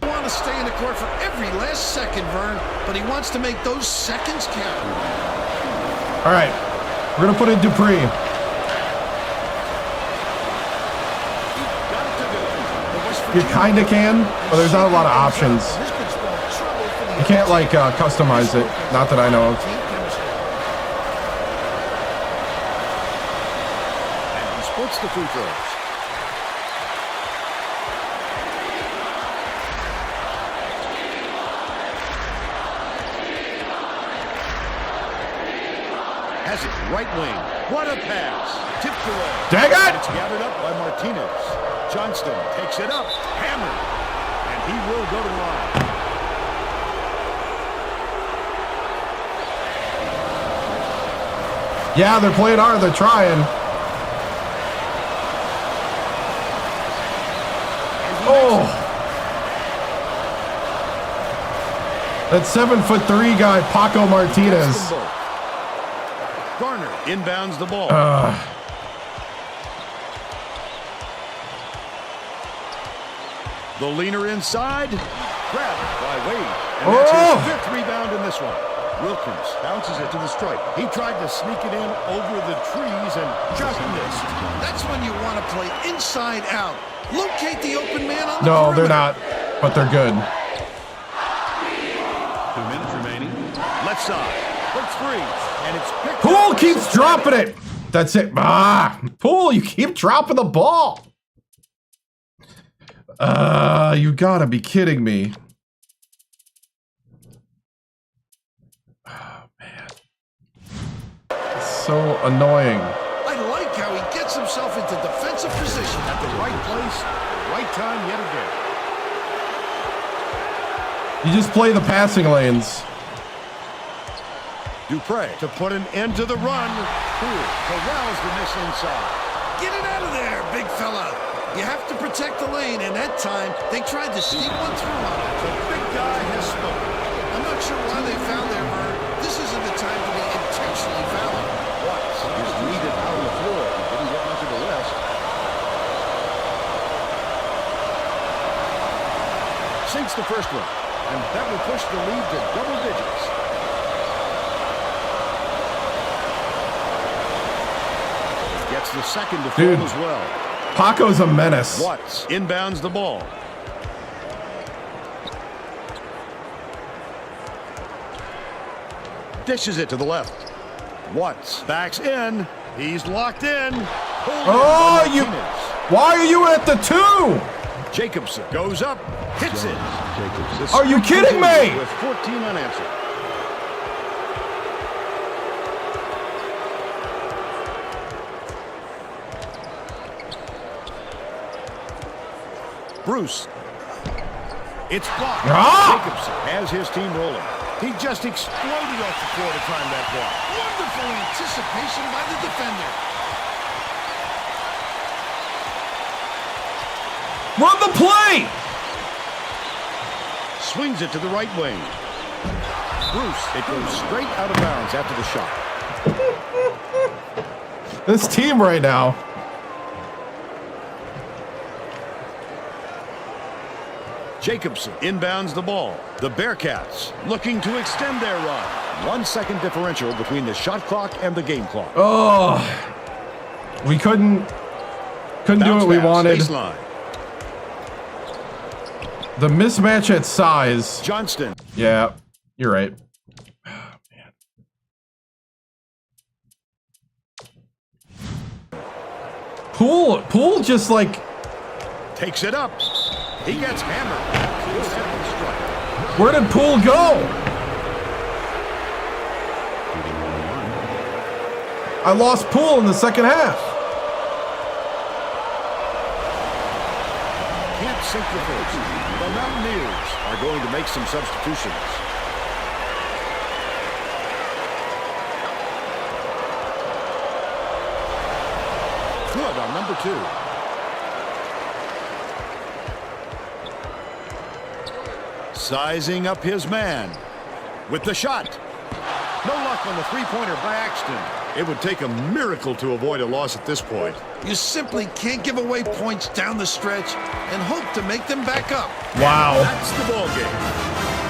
He wants to stay in the court for every last second, Vern, but he wants to make those seconds count. All right, we're gonna put in Dupree. You kinda can, but there's not a lot of options. You can't like customize it, not that I know of. And he splits the free throws. Has it right wing. What a pass. Tipped away. Dang it! It's gathered up by Martinez. Johnston takes it up. Hammered. And he will go to the line. Yeah, they're playing hard. They're trying. Oh, that 7'3" guy, Paco Martinez. Garner inbounds the ball. The leaner inside. Grabbed by Wade. And that's his fifth rebound in this one. Wilkins bounces it to the stripe. He tried to sneak it in over the trees and just missed. That's when you want to play inside out. Locate the open man on the No, perimeter. they're not, but they're good. 2 minutes remaining. Left side. For three. And it's picked Poole up by keeps Cincinnati. dropping it. That's it. Poole, you keep dropping the ball. You gotta be kidding me. Oh, man. It's so annoying. I like how he gets himself into defensive position. At the right place, right time yet again. You just play the passing lanes. Dupre to put an end to the run. Poole corrals the miss inside. Get it out of there, big fella. You have to protect the lane, and that time they tried to sneak one through on it. The big guy has spoken. I'm not sure why they fouled there, Vern. This isn't the time to be intentionally fouling. Watts is needed out on the floor. He didn't get much of a rest. Sinks the first one, and that will push the lead to double digits. Gets the second to fall as well. Paco's a menace. Watts inbounds the ball. Dishes it to the left. Watts backs in. He's locked in. Oh, you! Why are you at the 2? Jacobson goes up, hits it. The Are you streak kidding continues me? With 14 unanswered. Bruce. It's blocked. Jacobson has his team rolling. He just exploded off the floor to time that block. Wonderful anticipation by the defender. Run the play! Swings it to the right wing. Bruce, it goes straight out of bounds after the shot. This team right now. Jacobson inbounds the ball. The Bearcats looking to extend their run. 1 second differential between the shot clock and the game clock. Oh, we couldn't do what we wanted. Baseline. The mismatch at size. Johnston. Yeah, you're right. Oh, man. Poole just like Takes it up. He gets hammered. Where did Poole go? I lost Poole in the second half. Can't sink the first. The Mountaineers are going to make some substitutions. Good on number 2. Sizing up his man with the shot. No luck on the three-pointer by Axton. It would take a miracle to avoid a loss at this point. You simply can't give away points down the stretch and hope to make them back up. Wow. That's the ball game.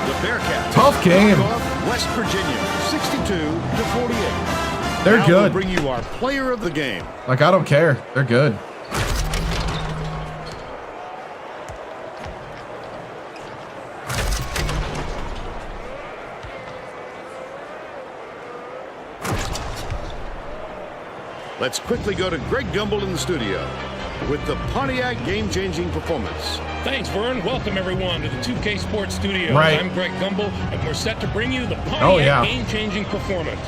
The Bearcats. Tough game. knock off West Virginia, 62-48. They're now good. We'll bring you our player of the game. Like, I don't care. They're good. Let's quickly go to Greg Gumbel in the studio with the Pontiac game-changing performance. Thanks, Vern. Welcome, everyone, to the 2K Sports Studio. Right. I'm Greg Gumbel, and we're set to bring you the Pontiac game-changing performance.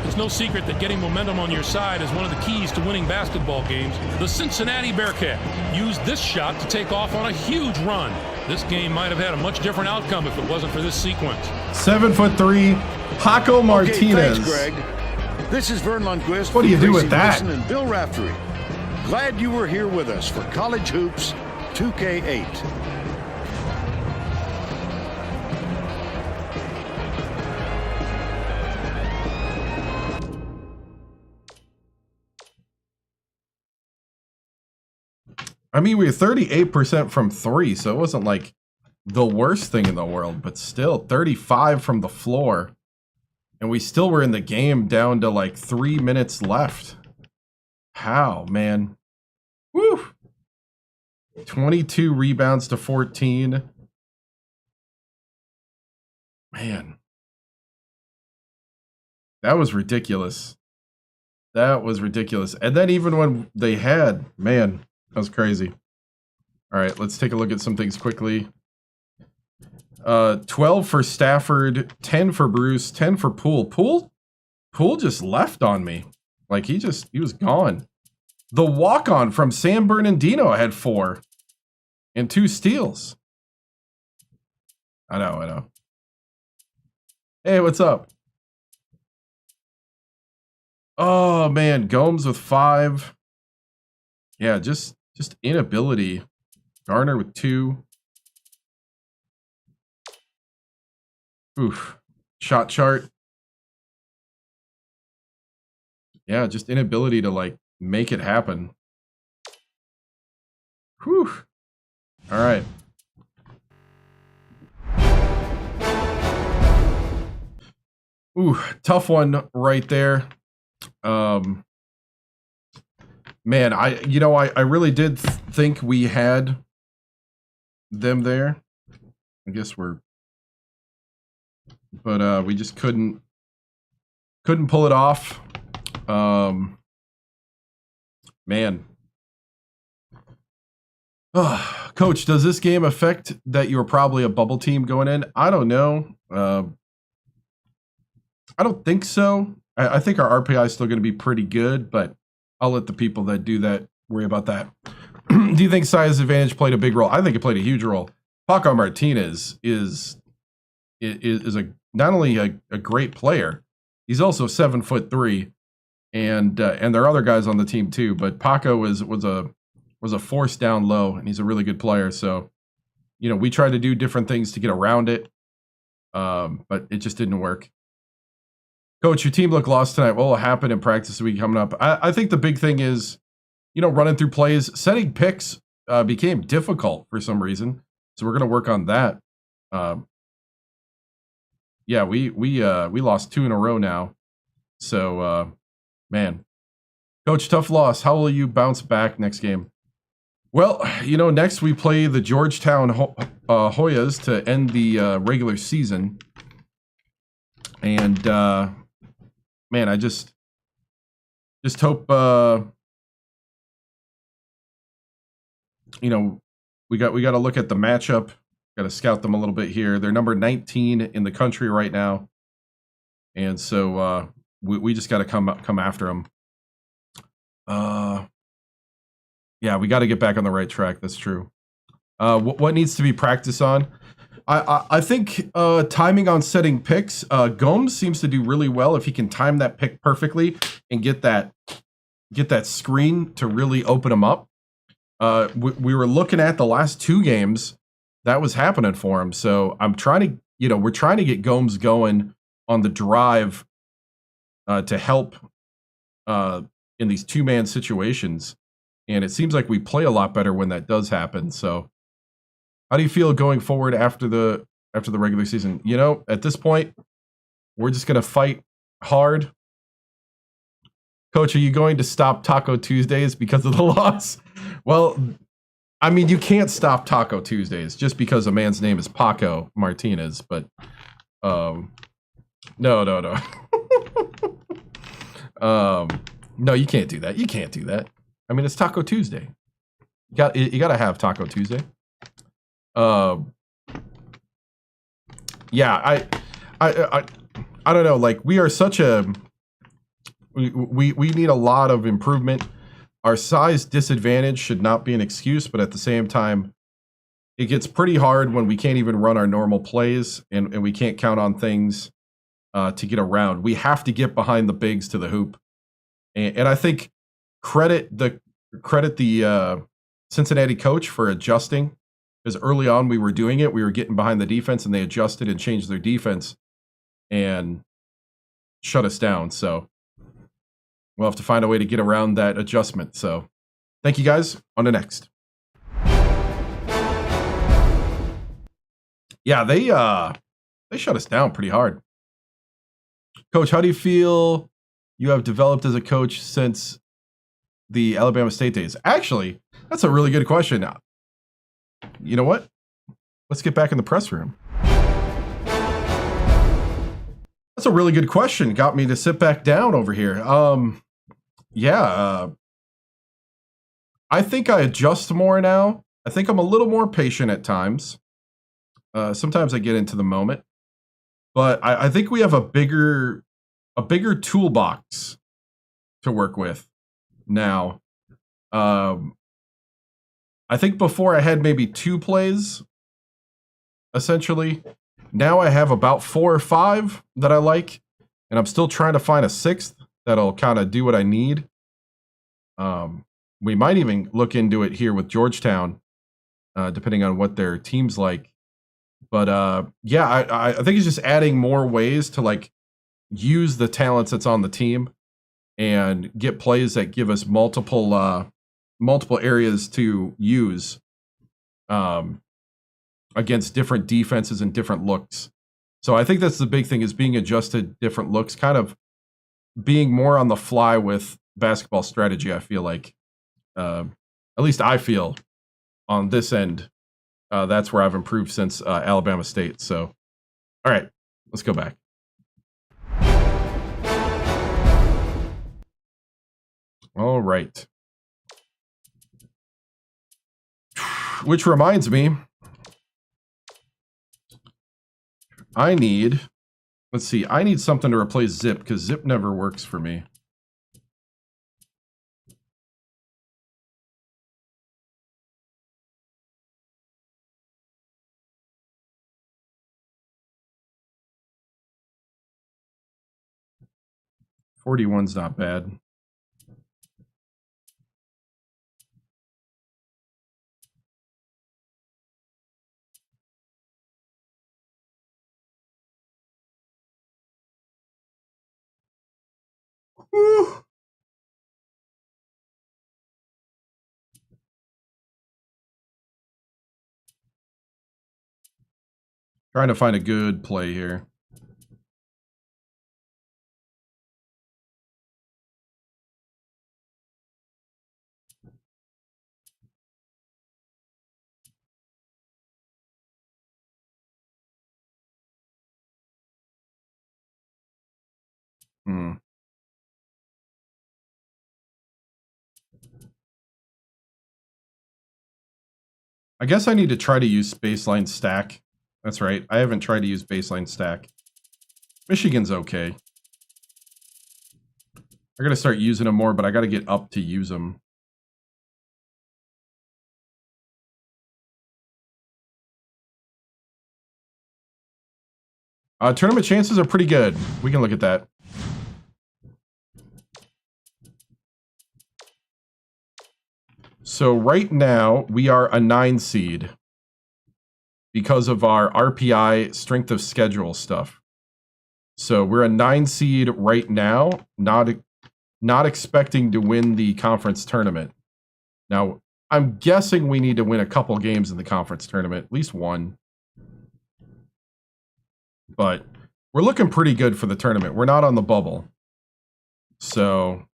It's no secret that getting momentum on your side is one of the keys to winning basketball games. The Cincinnati Bearcat used this shot to take off on a huge run. This game might have had a much different outcome if it wasn't for this sequence. 7'3", Paco Martinez. Okay, thanks, Greg. This is Vern Lundquist. What do you do with Gracie that? Wilson and Bill Raftery. Glad you were here with us for College Hoops 2K8. I mean, we were 38% from 3, so it wasn't like the worst thing in the world, but still 35 from the floor. And we still were in the game down to like 3 minutes left. How, man? Woo! 22 rebounds to 14. Man. That was ridiculous. That was ridiculous. And then even when they had, man, that was crazy. All right, let's take a look at some things quickly. 12 for Stafford, 10 for Bruce, 10 for Poole. Poole just left on me. Like he was gone. The walk-on from San Bernardino had 4 and 2 steals. I know. Hey, what's up? Oh man, Gomes with 5. Yeah, just inability. Garner with 2. Oof. Shot chart. Yeah, just inability to like make it happen. Whew. All right. Ooh, tough one right there. Man, I really did think we had them there. I guess but we just couldn't pull it off. Man. Coach, does this game affect that you were probably a bubble team going in? I don't know. I don't think so. I think our RPI is still going to be pretty good, but I'll let the people that do that worry about that. Do you think size advantage played a big role? I think it played a huge role. Paco Martinez is not only a great player, he's also 7'3", and there are other guys on the team too. But Paco was a force down low, and he's a really good player. So, we tried to do different things to get around it, but it just didn't work. Coach, your team looked lost tonight. What will happen in practice week coming up? I think the big thing is, running through plays, setting picks became difficult for some reason. So we're going to work on that. Yeah, we lost 2 in a row now. So, man. Coach, tough loss. How will you bounce back next game? Well, next we play the Georgetown Hoyas to end the regular season. And, man, I just hope, we got to look at the matchup. Got to scout them a little bit here. They're number 19 in the country right now. And so we just got to come after them. Yeah, we got to get back on the right track. That's true. What needs to be practiced on? I think timing on setting picks. Gomes seems to do really well if he can time that pick perfectly and get that screen to really open him up. We were looking at the last 2 games that was happening for him. So I'm trying to, we're trying to get Gomes going on the drive to help in these 2-man situations. And it seems like we play a lot better when that does happen. So how do you feel going forward after the regular season? At this point, we're just going to fight hard. Coach, are you going to stop Taco Tuesdays because of the loss? Well, I mean, you can't stop Taco Tuesdays just because a man's name is Paco Martinez, but no. No, you can't do that. You can't do that. I mean, it's Taco Tuesday. You got to have Taco Tuesday. Yeah, I don't know. Like, we are such a we need a lot of improvement. Our size disadvantage should not be an excuse, but at the same time, it gets pretty hard when we can't even run our normal plays and we can't count on things to get around. We have to get behind the bigs to the hoop, and I think credit the Cincinnati coach for adjusting, because early on we were doing it. We were getting behind the defense, and they adjusted and changed their defense and shut us down. So we'll have to find a way to get around that adjustment. So thank you guys. On to next. Yeah, they shut us down pretty hard. Coach, how do you feel you have developed as a coach since the Alabama State days? Actually, that's a really good question. You know what? Let's get back in the press room. That's a really good question. Got me to sit back down over here. I think I adjust more now. I think I'm a little more patient at times. Sometimes I get into the moment, but I think we have a bigger toolbox to work with now. I think before I had maybe 2 plays, essentially. Now I have about 4 or 5 that I like, and I'm still trying to find a 6th that'll kind of do what I need. We might even look into it here with Georgetown, depending on what their team's like. But yeah, I think it's just adding more ways to like use the talents that's on the team and get plays that give us multiple areas to use against different defenses and different looks. So I think that's the big thing, is being adjusted different looks, kind of being more on the fly with basketball strategy. I feel like, at least I feel on this end, that's where I've improved since Alabama State. So, all right, let's go back. All right. Which reminds me, I need something to replace Zip, because Zip never works for me. $41's not bad. Whew. Trying to find a good play here. I guess I need to try to use baseline stack. That's right. I haven't tried to use baseline stack. Michigan's okay. I gotta start using them more, but I gotta get up to use them. Tournament chances are pretty good. We can look at that. So right now, we are a 9 seed because of our RPI strength of schedule stuff. So we're a 9 seed right now, not expecting to win the conference tournament. Now, I'm guessing we need to win a couple games in the conference tournament, at least one. But we're looking pretty good for the tournament. We're not on the bubble. So,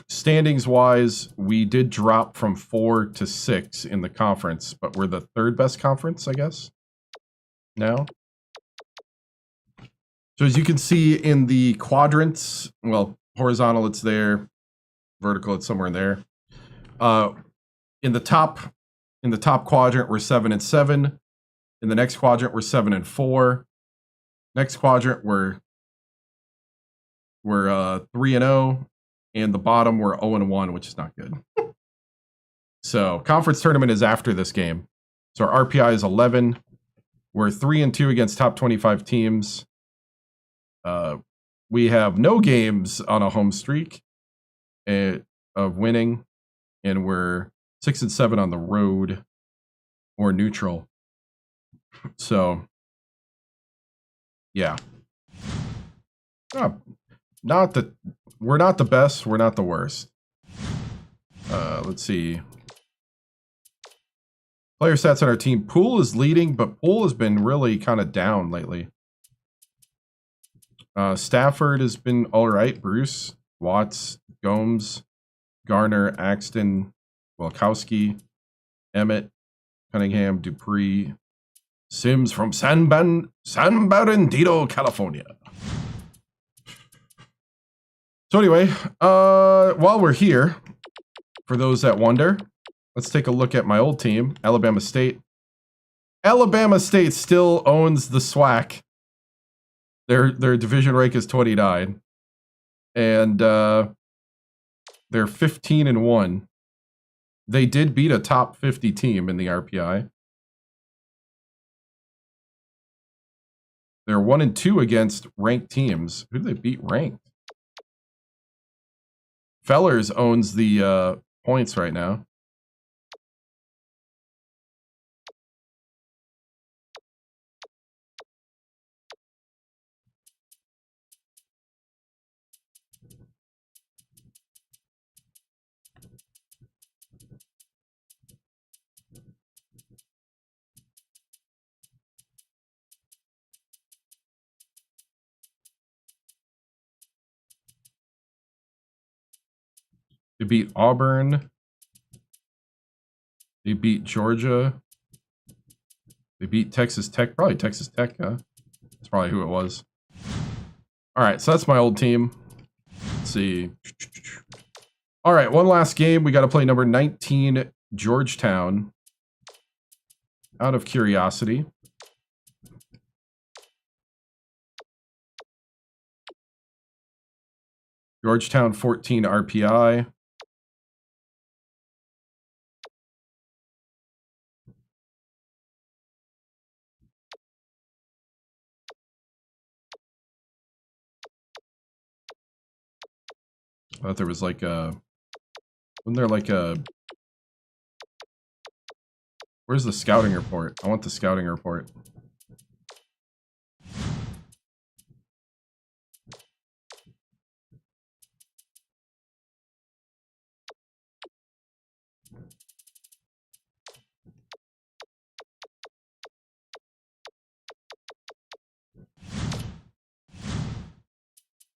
standings wise, we did drop from 4 to 6 in the conference, but we're the 3rd best conference, I guess, now. So as you can see in the quadrants, well, horizontal it's there, vertical it's somewhere in there. In the top quadrant we're 7 and 7. In the next quadrant we're 7 and 4. Next quadrant we're 3 and 0, and the bottom we're 0 and 1, which is not good. So conference tournament is after this game. So our RPI is 11. We're 3 and 2 against top 25 teams. We have no games on a home streak of winning, and we're 6 and 7 on the road or neutral. So, yeah. We're not the best. We're not the worst. Let's see. Player stats on our team. Poole is leading, but Poole has been really kind of down lately. Stafford has been all right. Bruce, Watts, Gomes, Garner, Axton, Welkowski, Emmett, Cunningham, Dupree, Sims from San Bernardino, California. So anyway, while we're here, for those that wonder, let's take a look at my old team, Alabama State. Alabama State still owns the SWAC. Their division rank is 29, and they're 15 and 1. They did beat a top 50 team in the RPI. They're 1 and 2 against ranked teams. Who did they beat ranked? Fellers owns the points right now. They beat Auburn. They beat Georgia. They beat Texas Tech. Probably Texas Tech, huh? That's probably who it was. All right, so that's my old team. Let's see. All right, one last game. We got to play number 19, Georgetown. Out of curiosity. Georgetown 14 RPI. I thought there was like a... Wasn't there like a... Where's the scouting report? I want the scouting report.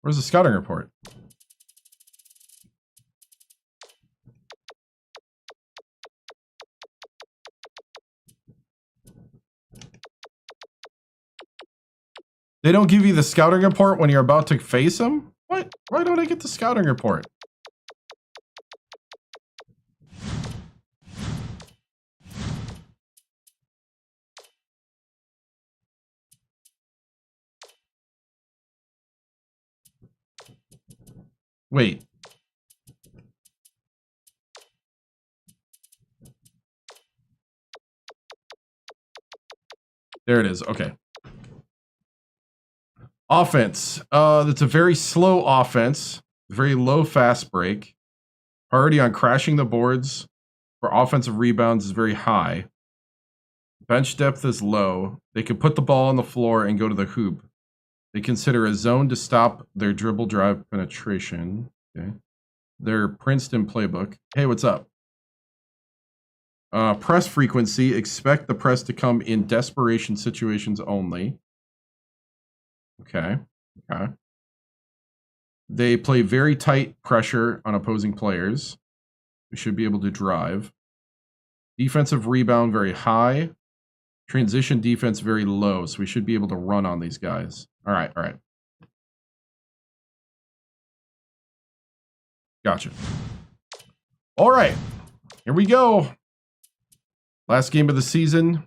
Where's the scouting report? They don't give you the scouting report when you're about to face them? What? Why don't I get the scouting report? Wait. There it is. Okay. Offense. That's a very slow offense. Very low fast break. Priority on crashing the boards for offensive rebounds is very high. Bench depth is low. They can put the ball on the floor and go to the hoop. They consider a zone to stop their dribble drive penetration. Okay. Their Princeton playbook. Hey, what's up? Press frequency. Expect the press to come in desperation situations only. Okay. Okay. They play very tight pressure on opposing players. We should be able to drive. Defensive rebound very high. Transition defense very low, so we should be able to run on these guys. All right, all right. Gotcha. All right, here we go. Last game of the season.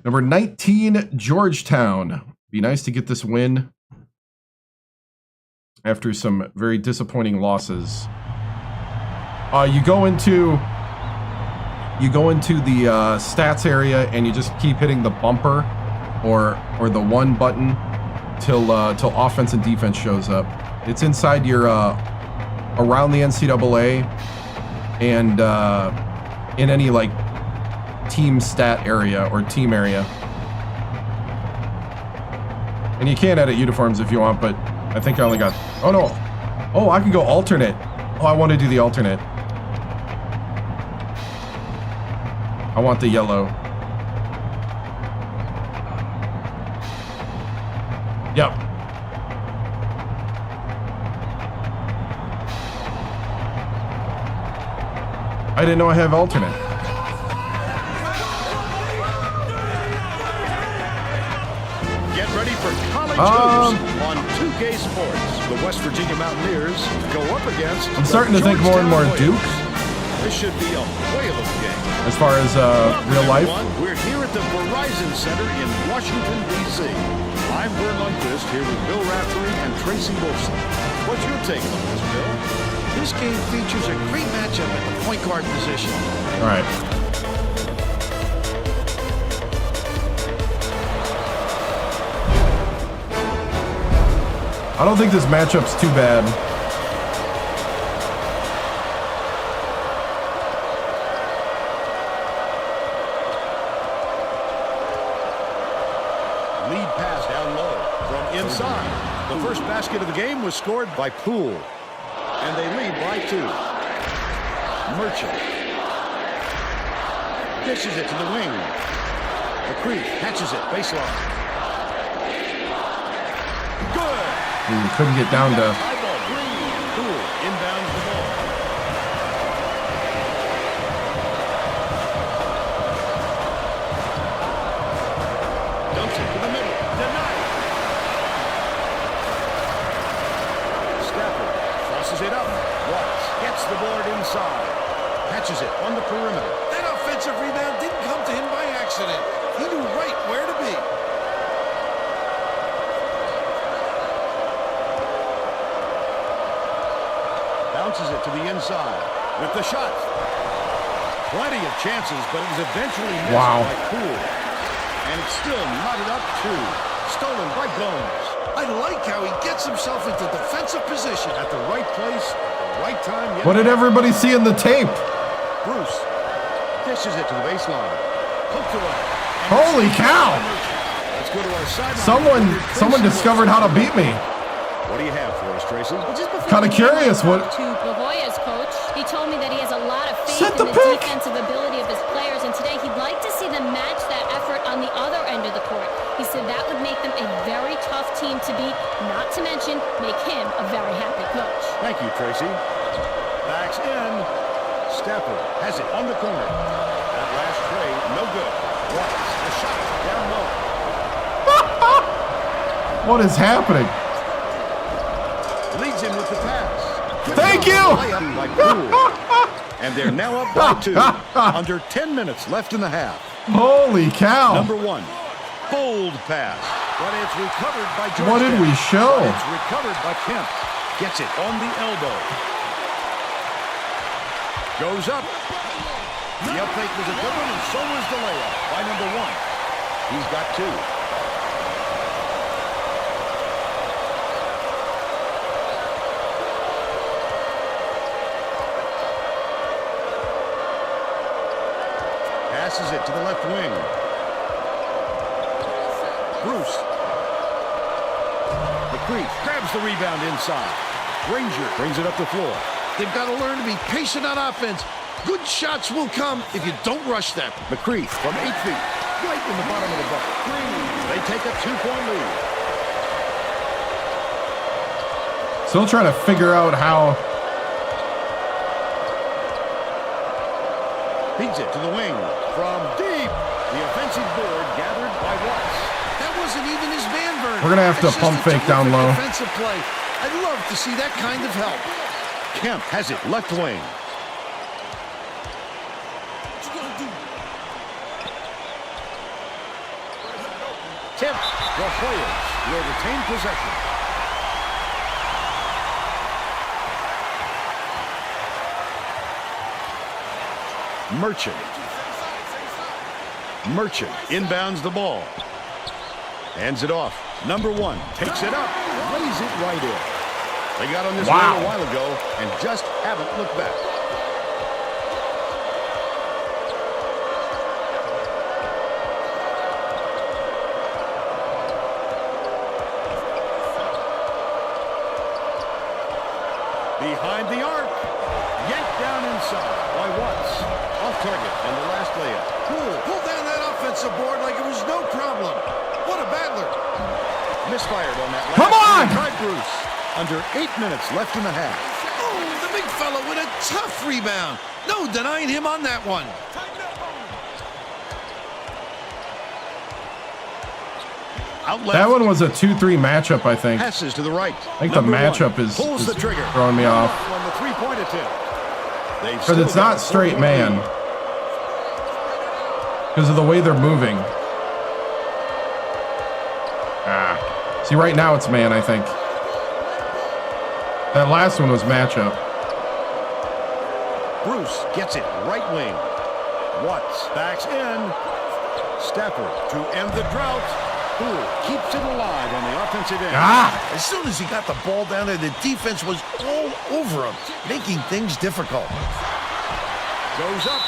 Number 19, Georgetown. Be nice to get this win after some very disappointing losses. You go into the stats area and you just keep hitting the bumper or the one button till offense and defense shows up. It's inside your around the NCAA and in any like team stat area or team area. And you can edit uniforms if you want, but I think I only got, oh no. Oh, I can go alternate. Oh, I want to do the alternate. I want the yellow. Yep. I didn't know I have alternate. Get ready for college hoops on 2K Sports. The West Virginia Mountaineers go up against I'm starting to think more and more Duke. This should be a whale of a game. As far as real life. We're here at the Verizon Center in Washington, D.C. I'm Vern Lundquist here with Bill Raftery and Tracy Wolfson. What's your take on this, Bill? This game features a great matchup at the point guard position. All right. I don't think this matchup's too bad. Lead pass down low from inside. The first basket of the game was scored by Poole. And they lead by 2. Merchant dishes it to the wing. McCree catches it, baseline. Good. We couldn't get down to. Poole inbounds the ball. Dumps it to the middle. Denied. Stafford crosses it up. Watts gets the board inside. Catches it on the perimeter. That offensive rebound didn't come to him by accident. He knew right where to be. Bounces it to the inside with the shot. Plenty of chances, but it was eventually missed by Poole. And it's still knotted up 2. Stolen by Gomes. I like how he gets himself into defensive position. At the right place, at the right time. What did everybody see in the tape? Bruce dishes it to the baseline. Hook to it. Holy cow! Let's go to our sideline. Someone discovered how to beat me. What do you have for us, Tracy? Kind of curious what. To Bahoya's coach, he told me that he has a lot of faith Set in the the pick. defensive ability of his players, and today he'd like to see them match that effort on the other end of the court. He said that would make them a very tough team to beat, not to mention make him a very happy coach. Thank you, Tracy. Backs in. Stafford has it on the corner. That last trade, no good. Watts, the shot down low. What is happening? Leads him with the pass. Thank you! Layup by Poole. And they're now up by 2. Under 10 minutes left in the half. Holy cow. Number 1. Bold pass. But it's recovered by Georgetown. What did we show? But it's recovered by Kemp. Gets it on the elbow. Goes up. The up fake was a good one, and so was the layup by number 1. He's got 2. Passes it to the left wing. Bruce. McCreef grabs the rebound inside. Ranger brings it up the floor. They've got to learn to be patient on offense. Good shots will come if you don't rush them. McCreef from 8 feet, right in the bottom of the bucket. They take a 2-point lead. Still trying to figure out how. Feeds it to the wing from deep. The offensive board gathered by Watts. That wasn't even his man, Vern. We're going to have to That's pump just a fake down terrific low. Defensive play. I'd love to see that kind of help. Kemp has it left wing. Tip. The Hoyas will retain possession. Merchant inbounds the ball. Hands it off. Number 1 takes it up. Lays it right in. They got on this one a while ago and just haven't looked back. Behind the arc. Yanked down inside by Watts. Off target on the last layup. Pull down that offensive board like it was no problem. What a battler. Misfired on that last. Come on! By Bruce. Under 8 minutes left in the half. Oh, the big fella with a tough rebound. No denying him on that one. Outlet. That one was a 2-3 matchup, I think. Passes to the right. I think the matchup is pulls the trigger. throwing me off. On the 3-point attempt. Because it's not straight man. Because of the way they're moving. See, right now it's man, I think. That last one was matchup. Bruce gets it right wing. Watts backs in. Stafford to end the drought. Poole keeps it alive on the offensive end. As soon as he got the ball down there, the defense was all over him, making things difficult. Goes up.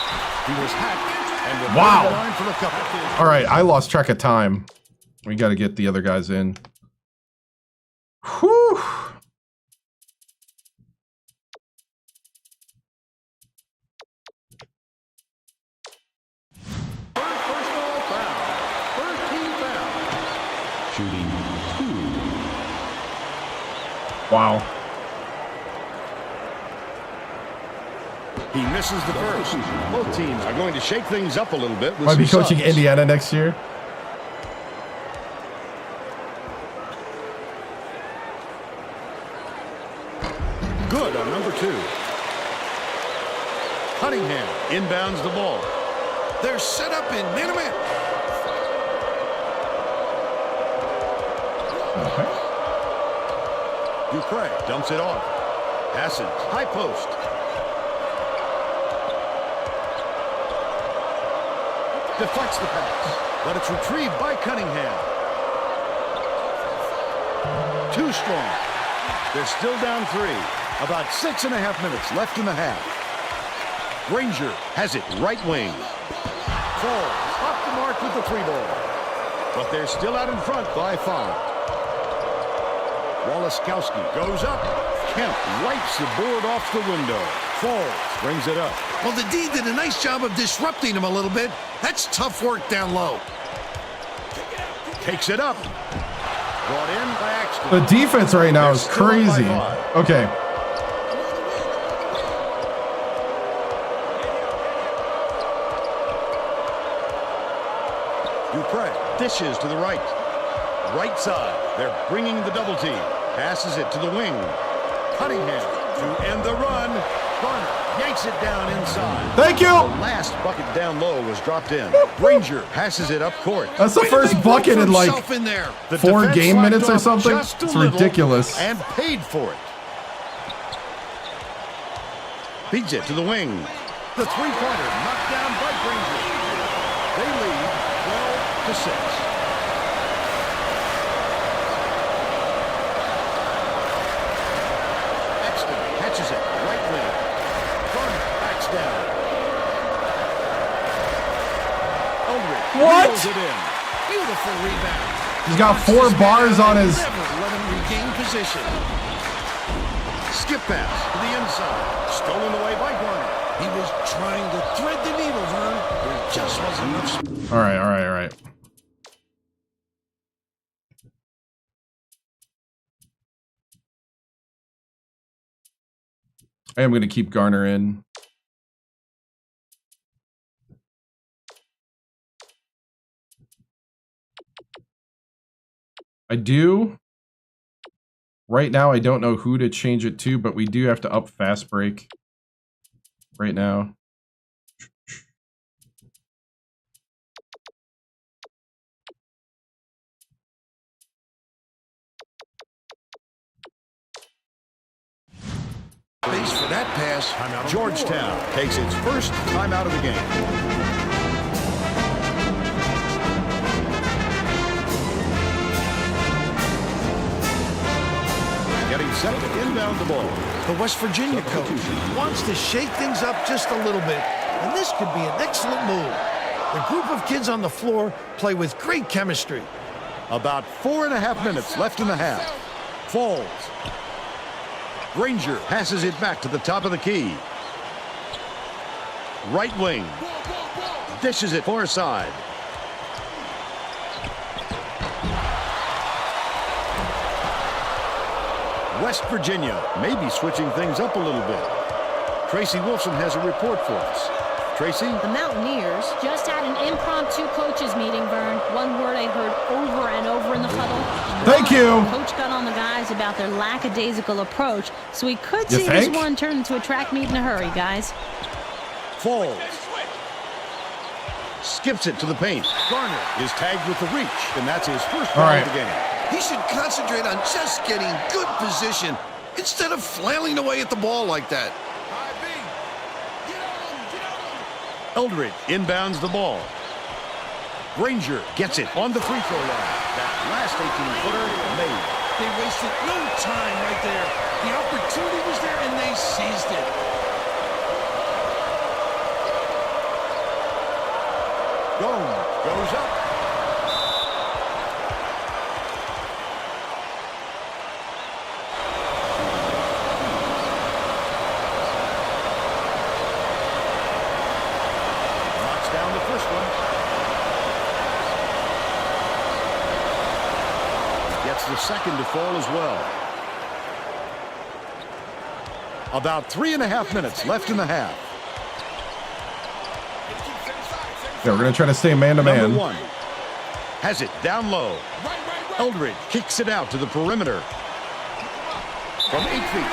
He was hacked. And will Wow. the line for the couple. All right, I lost track of time. We got to get the other guys in. Whew. Personal foul. First team foul. Shooting 2. Wow. He misses the first. Both teams are going to shake things up a little bit. With Might be some coaching subs. Indiana next year. Good on number 2. Cunningham inbounds the ball. They're set up in man-to-man. Dupre dumps it off. Passes. High post. Deflects the pass. But it's retrieved by Cunningham. Too strong. They're still down 3. About 6.5 minutes left in the half. Ranger has it right wing. Falls off the mark with the 3-ball. But they're still out in front by 5. Walaskowski goes up. Kemp wipes the board off the window. Falls, brings it up. Well, the D did a nice job of disrupting him a little bit. That's tough work down low. Takes it up. Brought in by accident. The defense right now is They're still up by crazy. 5. Okay. Dupre dishes to the right. Right side. They're bringing the double team. Passes it to the wing. Cunningham to end the run. Garner yanks it down inside. Thank you. The last bucket down low was dropped in. Ranger passes it up court. That's the first bucket in like in there. The 4 defense game slacked minutes or off something. just a It's little ridiculous. And paid for it. Beats it to the wing. The three-pointer knocked down by Granger. They lead 12-6. Exton catches it. Right wing. Garner backs down. Eldridge What? wheels it in. Beautiful rebound. He's got 4 bars on his. Never let him regain position. Skip pass to the inside. Stolen away by Garner. He was trying to thread the needle, Vern. There just wasn't enough space. All right, all right, all right. I am going to keep Garner in. I do. Right now, I don't know who to change it to, but we do have to up fast break right now. Base for that pass. Georgetown takes its first timeout of the game. Getting set to inbound the ball. The West Virginia coach wants to shake things up just a little bit, and this could be an excellent move. The group of kids on the floor play with great chemistry. About 4.5 minutes left in the half. Falls. Granger passes it back to the top of the key. Right wing. Dishes it far side. West Virginia may be switching things up a little bit. Tracy Wilson has a report for us. Tracy? The Mountaineers just had an impromptu coaches meeting, Vern. One word I heard over and over in the huddle. Thank you. Coach got on the guys about their lackadaisical approach, so we could You see this think? one turn into a track meet in a hurry, guys. Falls. Skips it to the paint. Garner is tagged with the reach, and that's his first foul right. of the game. He should concentrate on just getting good position instead of flailing away at the ball like that. Eldridge inbounds the ball. Granger gets it on the free throw line. That last 18-footer made. They wasted no time right there. The opportunity was there, and they seized it. Goes up. Knocks down the first one. Gets the second to fall as well. About 3.5 minutes left in the half. Yeah, we're going to try to stay Number man-to-man. one has it down low. Eldridge kicks it out to the perimeter. From 8 feet.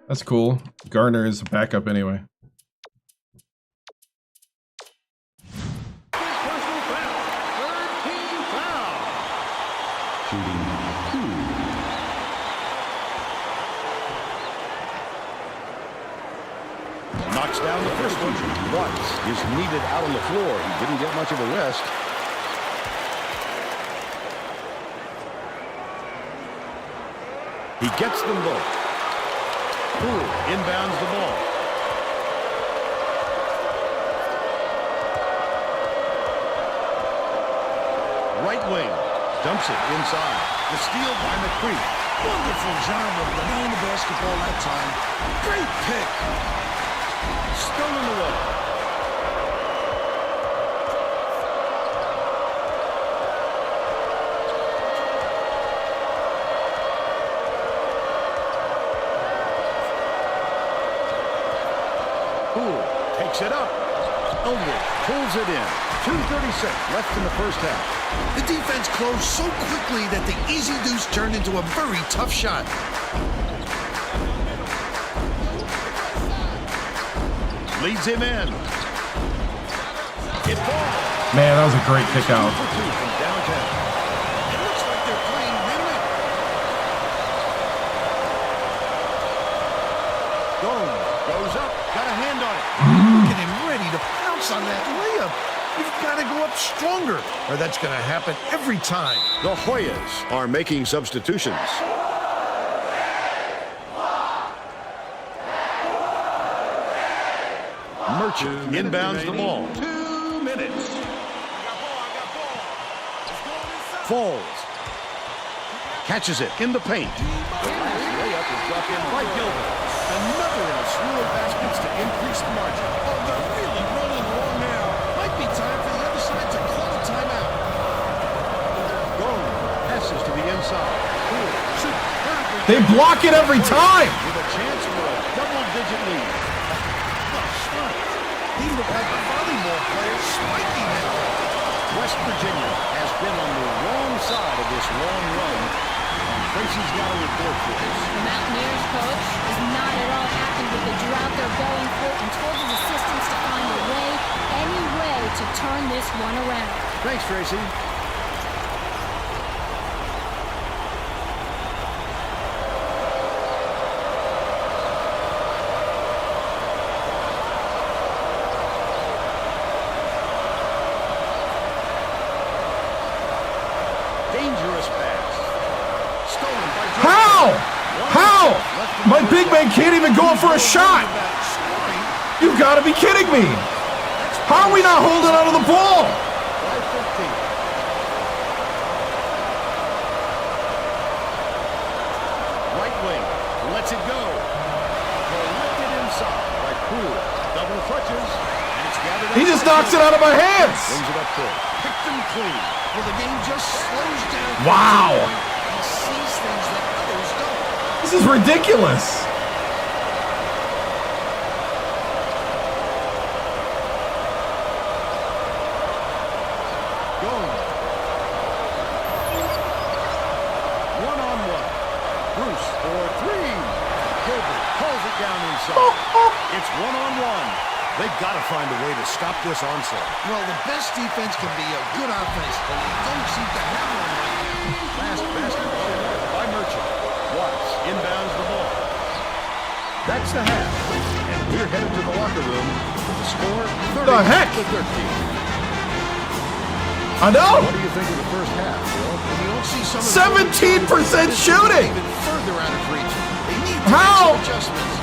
That's cool. Garner is backup anyway. Personal foul. Third team foul. Shooting 2. Knocks down the first one. Watts is needed out on the floor. He didn't get much of a rest. He gets them both. Poole inbounds the ball. Right wing. Dumps it inside. The steal by McCree. Wonderful job of running the basketball that time. Great pick. Stolen away. Takes it up. Eldridge pulls it in. 2:36 left in the first half. The defense closed so quickly that the easy deuce turned into a very tough shot. Leads him in. It falls. Man, that was a great kick out. 2 for 2 from downtown. It looks like they're playing win-win. Goes up. Got a hand on it. Look at him ready to pounce on that layup. You've got to go up stronger, or that's going to happen every time. The Hoyas are making substitutions. Merchant inbounds the ball. 2 minutes. Falls. Catches it in the paint. The last layup is dropped in by Gilbert. Another in a slew of baskets to increase the margin. Oh, they're really running long now. Might be time for the other side to call a timeout. Gold passes to the inside. Cool. Superbly They block it every time. with a chance for a double-digit lead. He looked like a volleyball player spiking now. West Virginia has been on the wrong side of this long run, and Tracy's got a report for us. The Mountaineers coach is not at all happy with the drought they're going through and told his assistants to find a way, any way, to turn this one around. Thanks, Tracy. Dangerous pass. Stolen by Georgetown. How? My big man can't even go for a shot. You gotta be kidding me. How are we not holding onto the ball? By 15. Right wing. Lets it go. Collected inside by Poole. Double clutches. And it's gathered up. He just knocks it out of my hands. Brings it up court. Picked and clean. Well, the game just slows down. Wow. He sees things that others don't. This is ridiculous. Going. One-on-one. Bruce for three. Gilbert pulls it down inside. It's one-on-one. They've got to find a way to stop this onslaught. Well, the best defense can be a good offense, but they don't seem to have one right now. Last basketball by Merchant. Watts inbounds the ball. That's the half. And we're headed to the locker room with the score 30 The heck? to 13. I know. What do you think of the first half, Bill? When you don't see some of the 17% shooting. even further out of reach. They need to How? make some adjustments.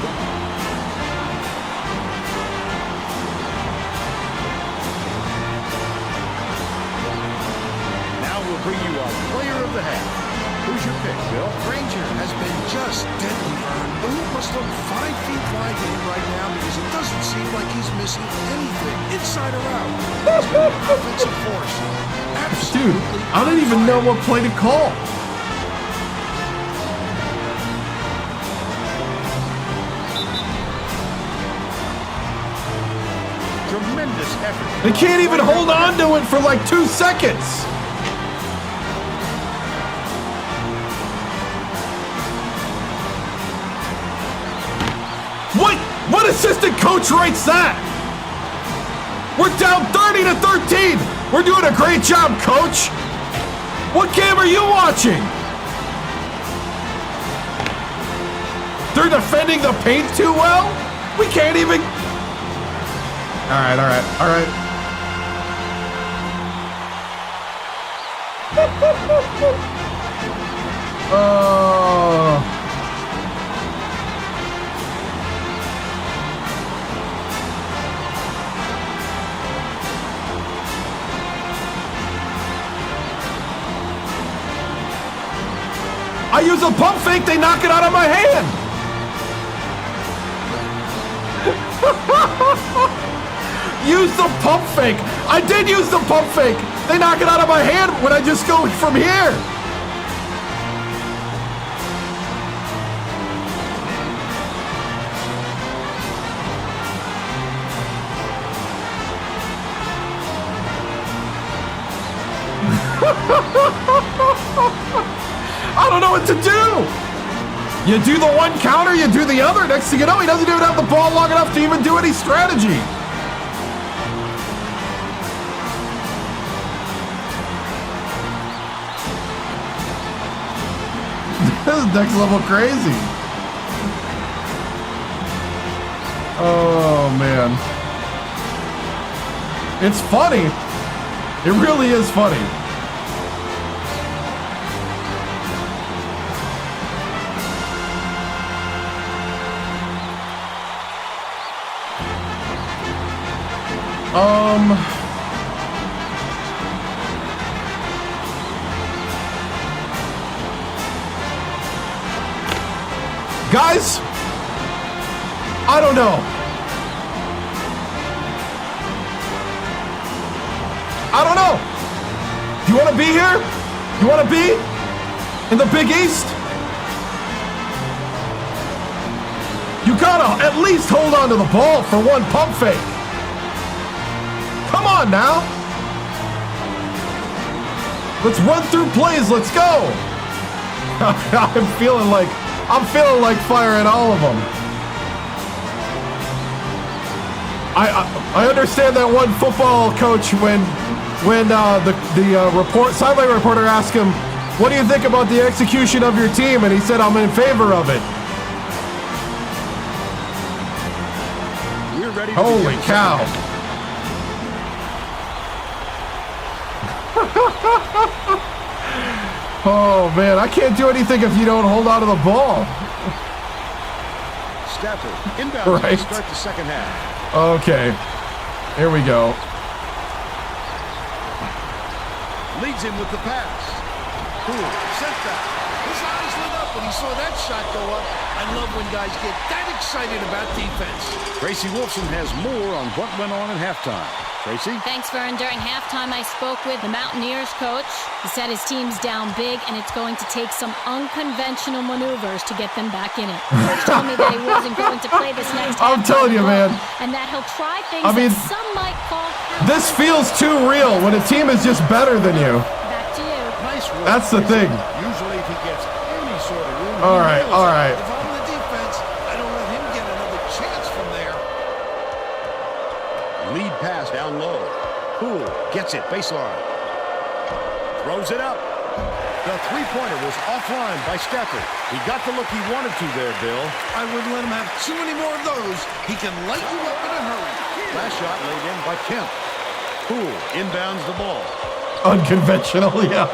Now we'll bring you our player of the half. Who's your pick, Bill? Granger has been just deadly, Vern. The hoop must look 5 feet wide to him right now because it doesn't seem like he's missing anything, inside or out. He's been an offensive force. Dude, Absolutely. I don't even know what play to call. Tremendous effort. They can't even hold on to it for like 2 seconds. What assistant coach writes that? We're down 30 to 13. We're doing a great job, coach. What game are you watching? They're defending the paint too well? We can't even... All right. Oh... I use a pump fake, they knock it out of my hand. Use the pump fake. I did use the pump fake. They knock it out of my hand when I just go from here. I don't know what to do. You do the one counter, you do the other. Next thing you know, he doesn't even have the ball long enough to even do any strategy. This is next level crazy. Oh, man. It's funny. It really is funny. Guys, I don't know. I don't know. Do you want to be here? You want to be in the Big East? You gotta at least hold on to the ball for one pump fake. Come on now. Let's run through plays. Let's go. I'm feeling like firing all of them. I understand that one football coach when the sideline reporter asked him, "What do you think about the execution of your team?" and he said, "I'm in favor of it." We're ready. Holy cow! Oh man, I can't do anything if you don't hold on to the ball. Stafford inbound Right. to start the second half. Okay, here we go. Leads him with the pass. Cool. Sent that. His eyes lit up when he saw that shot go up. I love when guys get that excited about defense. Tracy Wolfson has more on what went on at halftime. Tracy? Thanks, Vern. During halftime, I spoke with the Mountaineers coach. He said his team's down big, and it's going to take some unconventional maneuvers to get them back in it. Coach told me that he wasn't going to play this next half. I'm telling you, man. And that he'll try things I mean, that some might call... This feels too real when a team is just better than you. Back to you. Nice work. That's the thing. Usually if he gets any sort of room, All right, all right. If I'm the defense, I don't let him get another chance from there. lead pass down low. Poole gets it, baseline. Throws it up. The three-pointer was offline by Stafford. He got the look he wanted to there, Bill. I wouldn't let him have too many more of those. He can light you up in a hurry. Last shot laid in by Kemp. Poole inbounds the ball. Unconventional, yeah.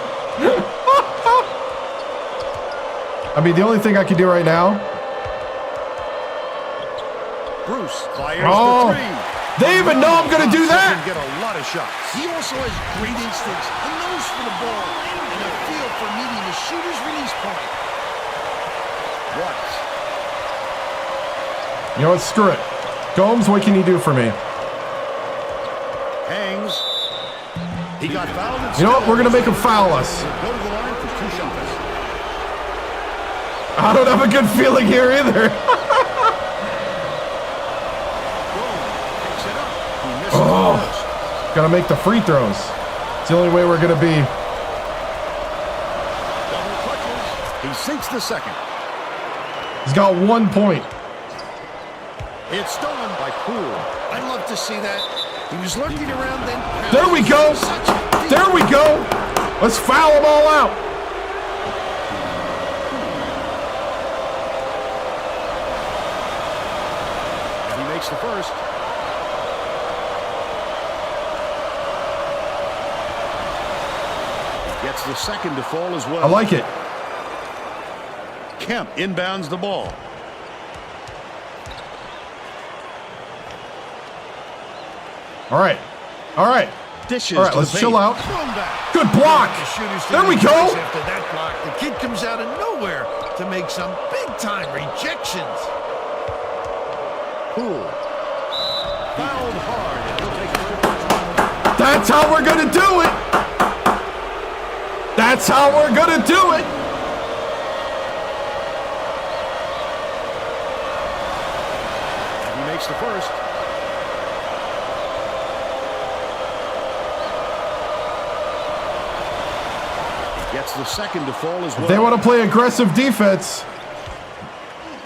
I mean, the only thing I can do right now. Bruce fires Oh, the three. they even know I'm going to do that. Get a lot of shots. He also has great instincts, a nose for the ball, and a feel for meeting the shooter's release point. What? You know what? Screw it. Gomes, what can you do for me? Hangs. He got fouled. You know what? We're going to make him foul us. Go to the line for 2 shots. I don't have a good feeling here either. Oh, got to make the free throws. It's the only way we're going to be. Double clutches. He sinks the second. He's got 1 point. It's stolen by Poole. I'd love to see that. He was lurking around then. There we go. There we go. Let's foul them all out. He makes the first. Gets the second to fall as well. I like it. Kemp inbounds the ball. All right. All right. Dishes. All right, to let's the chill paint. out. Thrown back. Good block. The shooters There we taking go. place after that block. The kid comes out of nowhere to make some big-time rejections. Poole. Fouled hard. And he'll take the first. That's how we're going to do it. That's how we're going to do it. He makes the first. Gets the second to fall as well. If they want to play aggressive defense.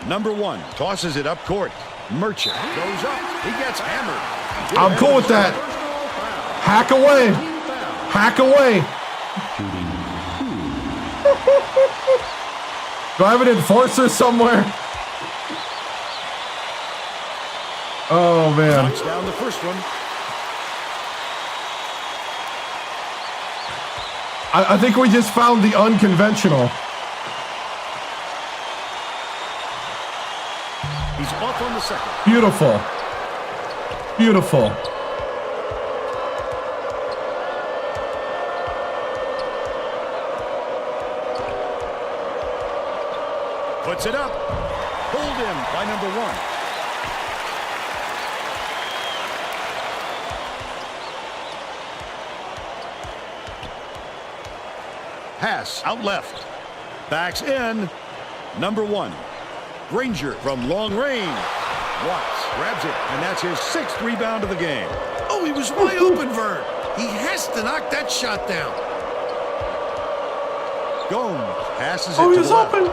Number 1 tosses it up court. Merchant goes up. He gets hammered. I'm cool with that. Hack away. Hack away. Do I have an enforcer somewhere? Oh, man. Knocks down the first one. I think we just found the unconventional. He's off on the second. Beautiful. Beautiful. Puts it up. Pulled in by number 1. Pass out left. Backs in. Number 1. Granger from long range. Watts grabs it, and that's his 6th rebound of the game. Oh, he was wide open, Vern. He has to knock that shot down. Gomes passes it Oh, to he's the left. open.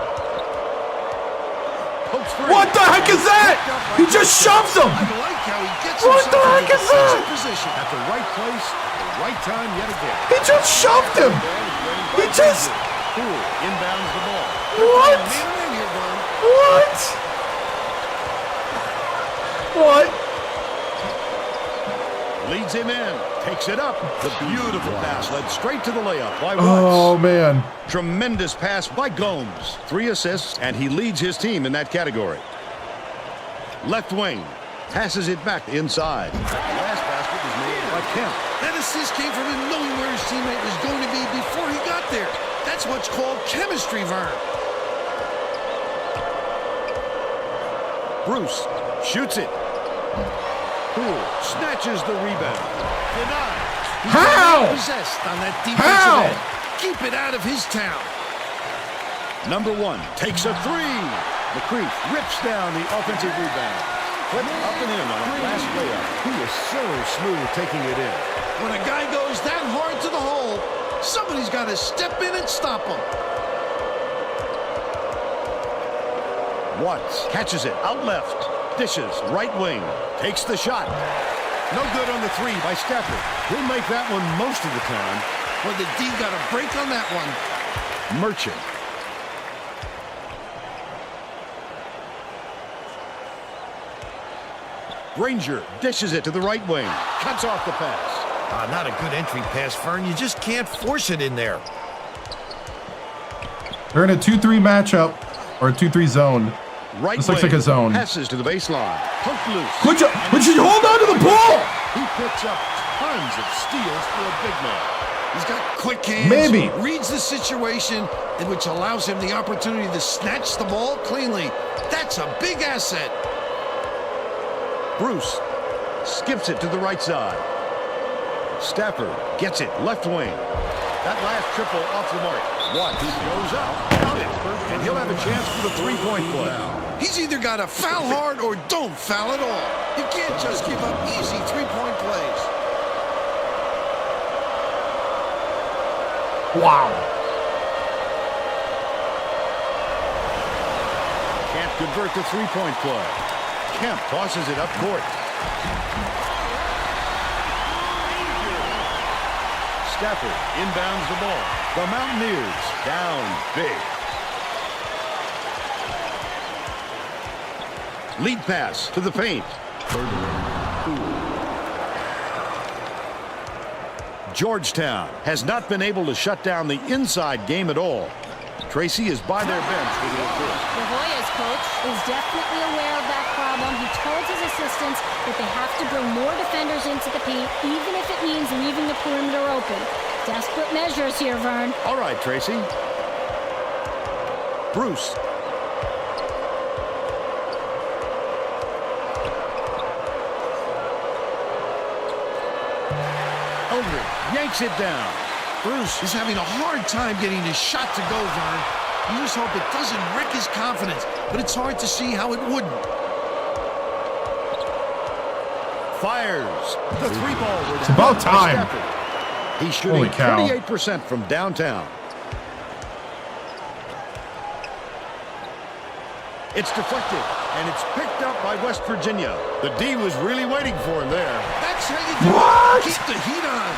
Pokes three. What the heck is that? He just shoves him. I like how he gets What himself the heck into is defensive that? position. At the right place, at the right time yet again. He just shoved him. He just... Poole inbounds the ball. What? Man in here, Vern. What? What? Leads him in. Takes it up. The beautiful pass led straight to the layup by Watts. Oh, man. Tremendous pass by Gomes. 3 assists, and he leads his team in that category. Left wing. Passes it back inside. The last basket was made by Kemp. That assist came from him knowing where his teammate was going to be before he got there. That's what's called chemistry, Vern. Bruce shoots it. Poole snatches the rebound. Denied. He's How? possessed on that How? defensive end. Keep it out of his town. Number 1 takes a 3. McCreef rips down the offensive rebound. Put up and in on a last layup. He is so smooth taking it in. When a guy goes that hard to the hole, somebody's got to step in and stop him. Watts catches it out left. Dishes right wing. Takes the shot. No good on the 3 by Stafford. He'll make that one most of the time. Well, the D got a break on that one. Merchant. Granger dishes it to the right wing. Cuts off the pass. Not a good entry pass, Fern. You just can't force it in there. They're in a 2-3 matchup. Or a 2-3 zone. Right This looks wing. like a zone. Passes to the baseline. Poked loose. Would you hold on to the ball? He picks up tons of steals for a big man. He's got quick hands. Maybe. Reads the situation, which allows him the opportunity to snatch the ball cleanly. That's a big asset. Bruce skips it to the right side. Stafford gets it left wing. That last triple off the mark. Watts goes up, count it, and he'll have a chance for the three-point play. He's either got to foul hard or don't foul at all. You can't just give up easy three-point plays. Wow. Can't convert the three-point play. Kemp tosses it up court. Stafford inbounds the ball. The Mountaineers down big. Lead pass to the paint. Georgetown has not been able to shut down the inside game at all. Tracy is by their bench for the assist. The Hoyas coach is definitely aware of that problem. He told his assistants that they have to bring more defenders into the paint, even if it means leaving the perimeter open. Desperate measures here, Vern. All right, Tracy. Bruce. Eldridge yanks it down. Bruce is having a hard time getting his shot to go, Vern. You just hope it doesn't wreck his confidence, but it's hard to see how it wouldn't. Fires. The three ball. It's about time. He's shooting Holy cow. 28% from downtown. It's deflected, and it's picked up by West Virginia. The D was really waiting for him there. That's how you do it. Keep the heat on.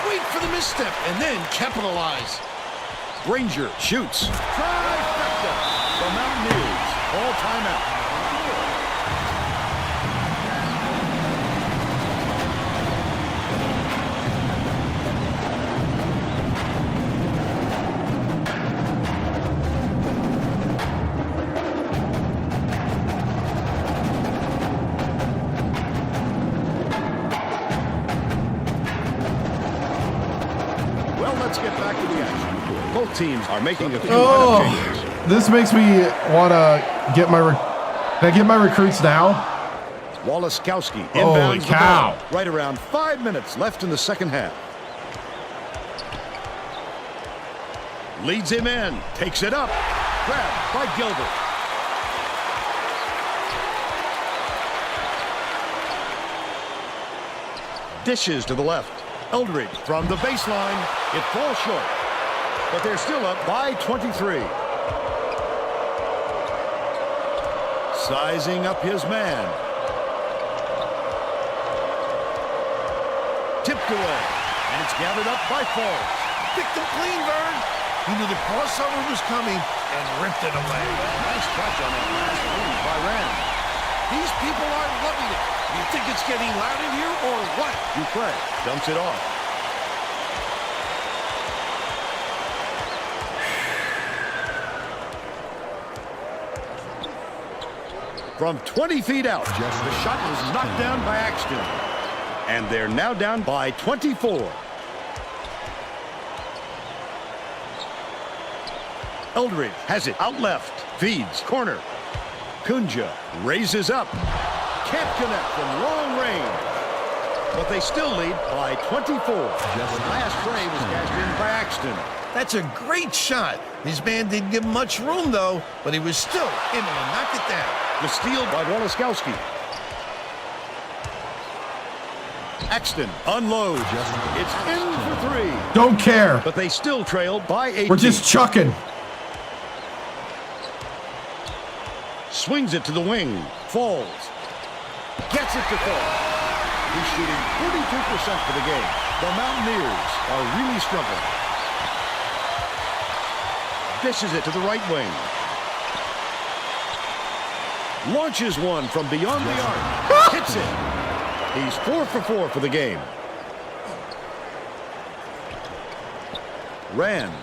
Wait for the misstep, and then capitalize. Granger shoots. Trifecta. The Mountaineers all timeout. Let's get back to the action. Both teams are making a few changes. This makes me want to get my can I get my recruits now? Walaskowski Holy inbounds the cow. ball. Right around 5 minutes left in the second half. Leads him in. Takes it up. Grabbed by Gilbert. Dishes to the left. Eldridge from the baseline. It falls short. But they're still up by 23. Sizing up his man. Tipped away. And it's gathered up by Falls. Picked him clean, Vern. He knew the crossover was coming and ripped it away. Nice catch on that last move by Rand. These people are loving it. You think it's getting loud in here or what? Dupre dumps it off. From 20 feet out, the shot was knocked down by Axton. And they're now down by 24. Eldridge has it out left. Feeds corner. Kunja raises up. Can't connect from long range. But they still lead by 24. The last play was cashed in by Axton. That's a great shot. His man didn't give him much room, though, but he was still able to knock it down. The steal by Walaskowski. Axton unloads. It's in for three. Don't care. But they still trail by 18. We're just chucking. Swings it to the wing. Falls. Gets it to fall. He's shooting 42% for the game. The Mountaineers are really struggling. Dishes it to the right wing. Launches one from beyond the arc. Hits it. He's 4 for 4 for the game. Rand.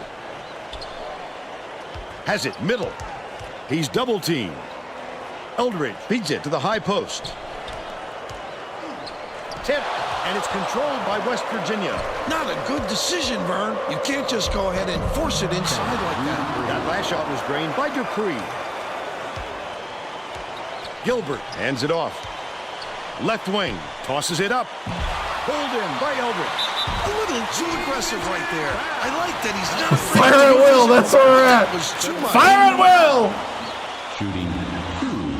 Has it middle. He's double teamed. Eldridge feeds it to the high post. Tip, and it's controlled by West Virginia. Not a good decision, Vern. You can't just go ahead and force it inside like that. That last shot was drained by Dupree. Gilbert hands it off. Left wing tosses it up. Pulled in by Eldridge. A little too aggressive right there. I like that he's not afraid Fire to at go will. physical. That's where we're at. That was too much. Fire at will. Shooting 2.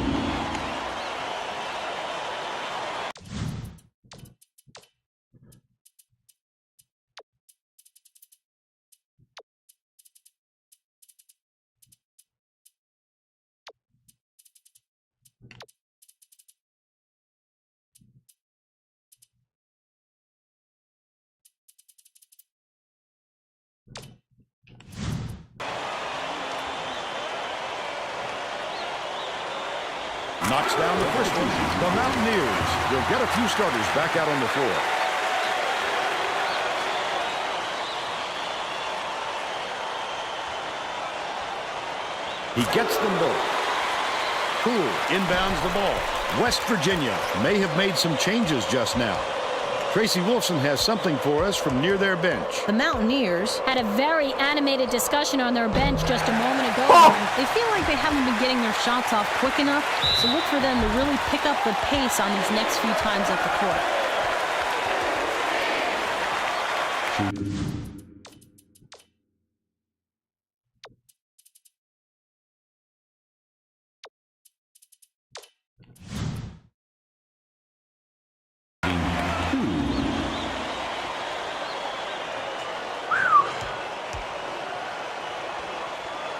Knocks down the first one. The Mountaineers will get a few starters back out on the floor. He gets them both. Poole inbounds the ball. West Virginia may have made some changes just now. Tracy Wolfson has something for us from near their bench. The Mountaineers had a very animated discussion on their bench just a moment ago. They feel like they haven't been getting their shots off quick enough, so look for them to really pick up the pace on these next few times at the court.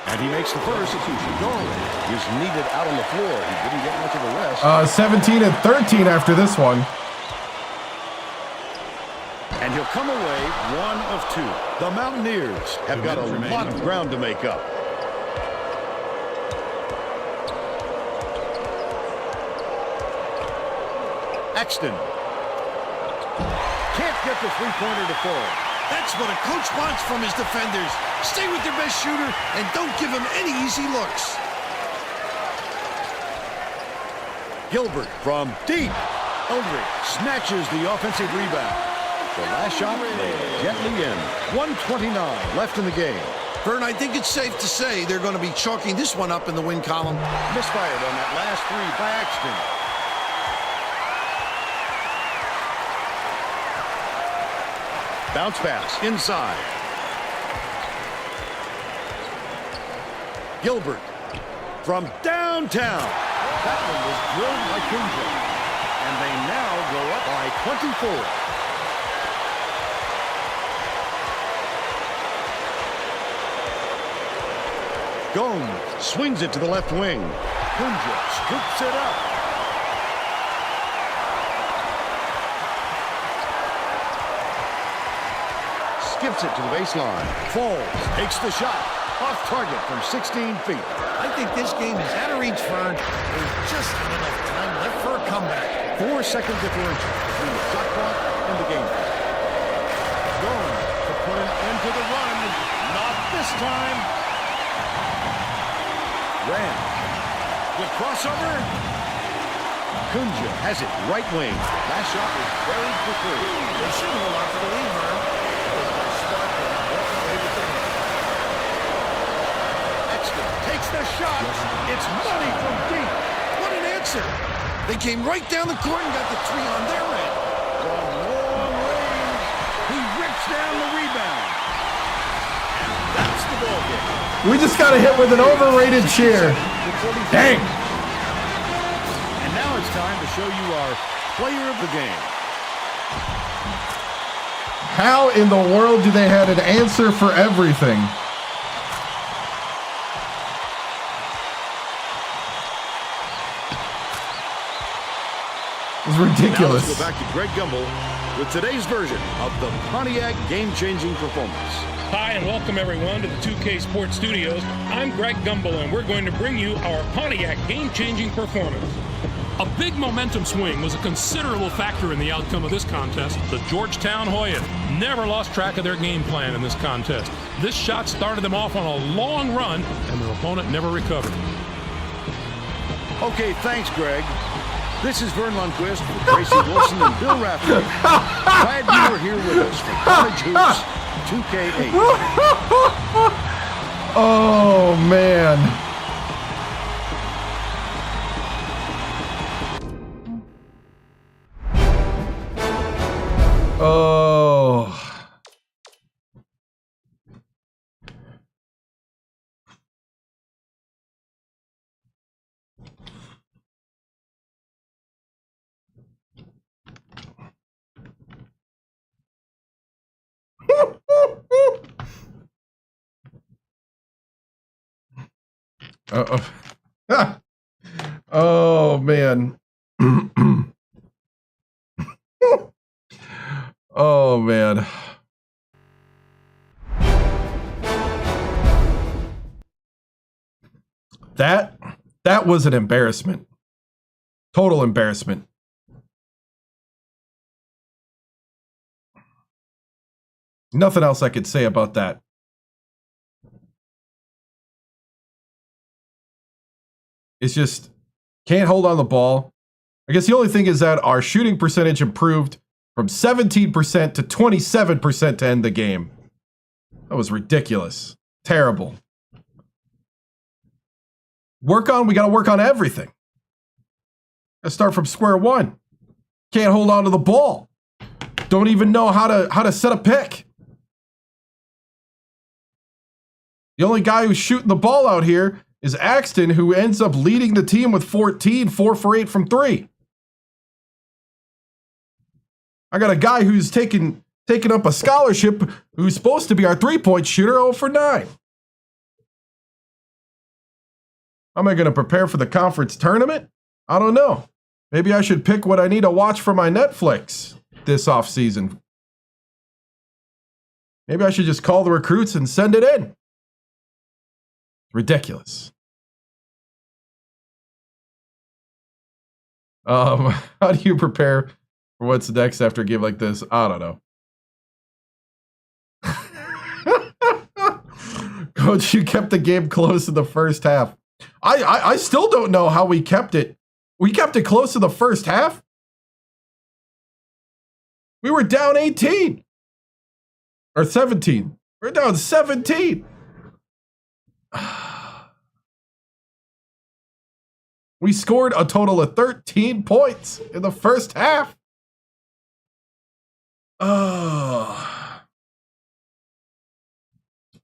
And he makes the first. Goal is needed out on the floor. He didn't get much of a rest. 17 and 13 after this one. And he'll come away 1 of 2. The Mountaineers have got a lot of ground to make up. Axton. Can't get the three-pointer to fall. That's what a coach wants from his defenders. Stay with their best shooter and don't give him any easy looks. Gilbert from deep. Eldridge snatches the offensive rebound. The last shot laid gently in. 1:29 left in the game. Vern, I think it's safe to say they're going to be chalking this one up in the win column. Misfired on that last three by Axton. Bounce pass inside. Gilbert from downtown. That one was drilled by Kunja. And they now go up by 24. Gomes swings it to the left wing. Kunja scoops it up. Skips it to the baseline. Falls, takes the shot. Off target from 16 feet. I think this game is out of reach, Vern. There's just enough time left for a comeback. 4-second differential between the shot clock and the game. Gomes to put an end to the run. Not this time. Rand. With crossover. Kunja has it right wing. Last shot was buried for 3. They shouldn't hold on for the lead, Vern. Exton takes the shot. It's money from deep. What an answer. They came right down the court and got the 3 on their end. From long range, he rips down the rebound. And that's the ball game. We just got hit with an overrated cheer. Dang. And now it's time to show you our player of the game. How in the world do they have an answer for everything? It's ridiculous. Now let's go back to Greg Gumbel with today's version of the Pontiac game-changing performance. Hi, and welcome everyone to the 2K Sports Studios. I'm Greg Gumbel, and we're going to bring you our Pontiac game-changing performance. A big momentum swing was a considerable factor in the outcome of this contest. The Georgetown Hoyas never lost track of their game plan in this contest. This shot started them off on a long run, and their opponent never recovered. Okay, thanks, Greg. This is Vern Lundquist with Tracy Wilson and Bill Rafferty. Glad you were here with us for College Hoops 2K8. Oh, man. Oh. Uh-oh. Oh, man. Oh, man. That was an embarrassment. Total embarrassment. Nothing else I could say about that. It's just can't hold on the ball. I guess the only thing is that our shooting percentage improved from 17% to 27% to end the game. That was ridiculous. Terrible. We got to work on everything. Let's start from square one. Can't hold on to the ball. Don't even know how to set a pick. The only guy who's shooting the ball out here is Axton, who ends up leading the team with 14, 4 for 8 from 3. I got a guy who's taking up a scholarship who's supposed to be our 3-point shooter, 0 for 9. Am I going to prepare for the conference tournament? I don't know. Maybe I should pick what I need to watch for my Netflix this off season. Maybe I should just call the recruits and send it in. Ridiculous. How do you prepare for what's next after a game like this? I don't know. Coach, you kept the game close in the first half. I still don't know how we kept it. We kept it close in the first half. We were down 18 or 17. We're down 17. We scored a total of 13 points in the first half.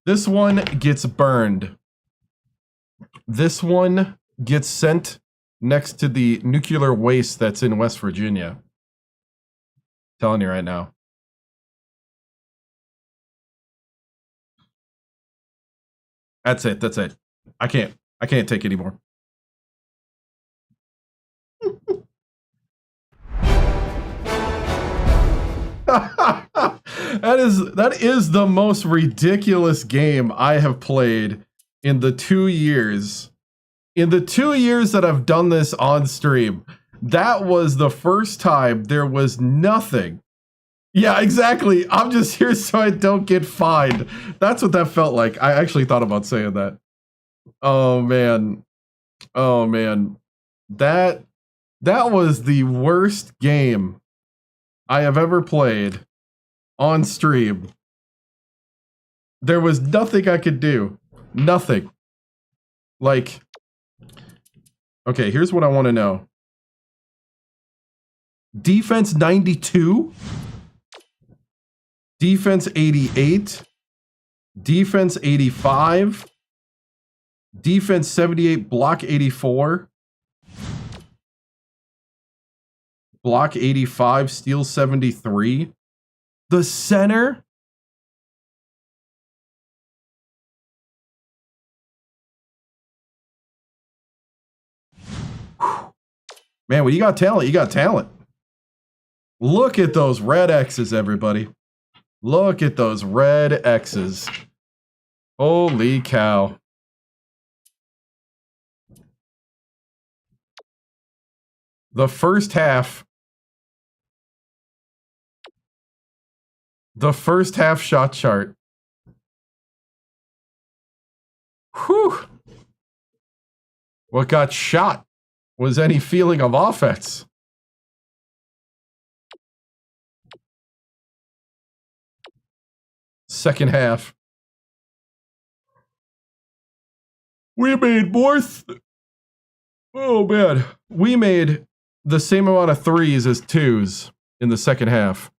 This one gets burned. This one gets sent next to the nuclear waste that's in West Virginia. I'm telling you right now. That's it. That's it. I can't take anymore. That is the most ridiculous game I have played in the 2 years. In the 2 years that I've done this on stream, that was the first time there was nothing. Yeah, exactly. I'm just here so I don't get fined. That's what that felt like. I actually thought about saying that. Oh man. Oh man. That was the worst game I have ever played on stream. There was nothing I could do. Nothing. Like, okay, here's what I want to know. Defense 92. Defense 88. Defense 85. Defense 78, block 84. Block 85, steal 73. The center. Man, when you got talent, you got talent. Look at those red X's, everybody. Look at those red X's. Holy cow. The first half shot chart. Whew. What got shot was any feeling of offense. Second half. We made more. Oh man. We made the same amount of threes as twos in the second half.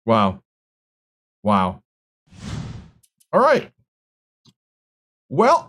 Wow. Wow. All right. Well.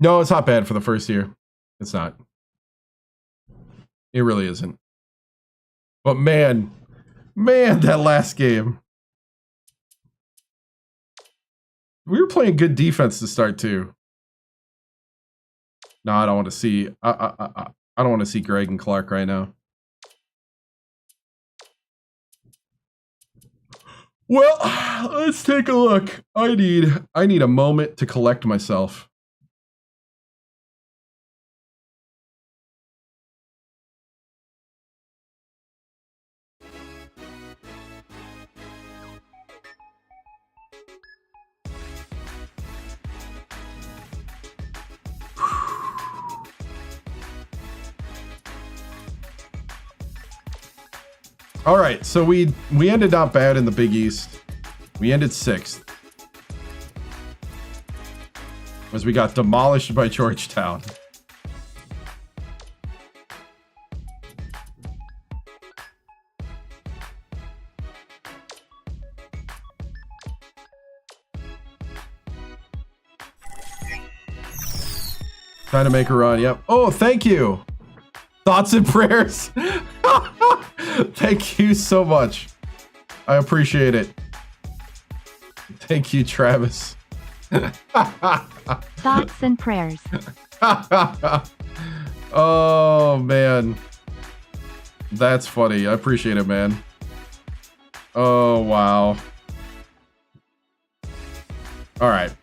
No, it's not bad for the first year. It's not. It really isn't. But man, that last game. We were playing good defense to start too. No, I don't want to see. I don't want to see Greg and Clark right now. Well, let's take a look. I need a moment to collect myself. All right, so we ended not bad in the Big East. We ended 6th. As we got demolished by Georgetown. Trying to make a run, yep. Oh, thank you. Thoughts and prayers. Thank you so much. I appreciate it. Thank you, Travis. Thoughts and prayers. Oh, man. That's funny. I appreciate it, man. Oh, wow. All right.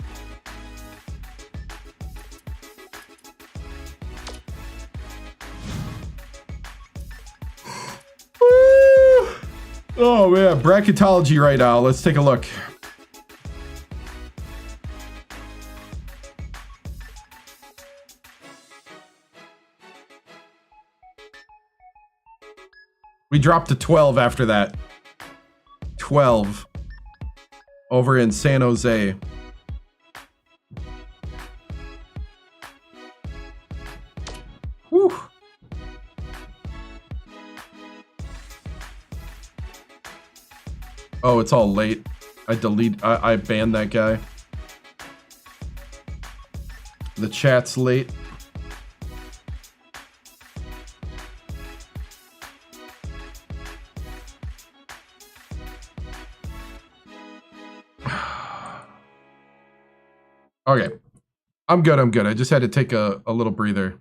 Oh, man. Bracketology right now. Let's take a look. We dropped to 12 after that. 12. Over in San Jose. Whew. Oh, it's all late. I banned that guy. The chat's late. Okay. I'm good. I just had to take a little breather.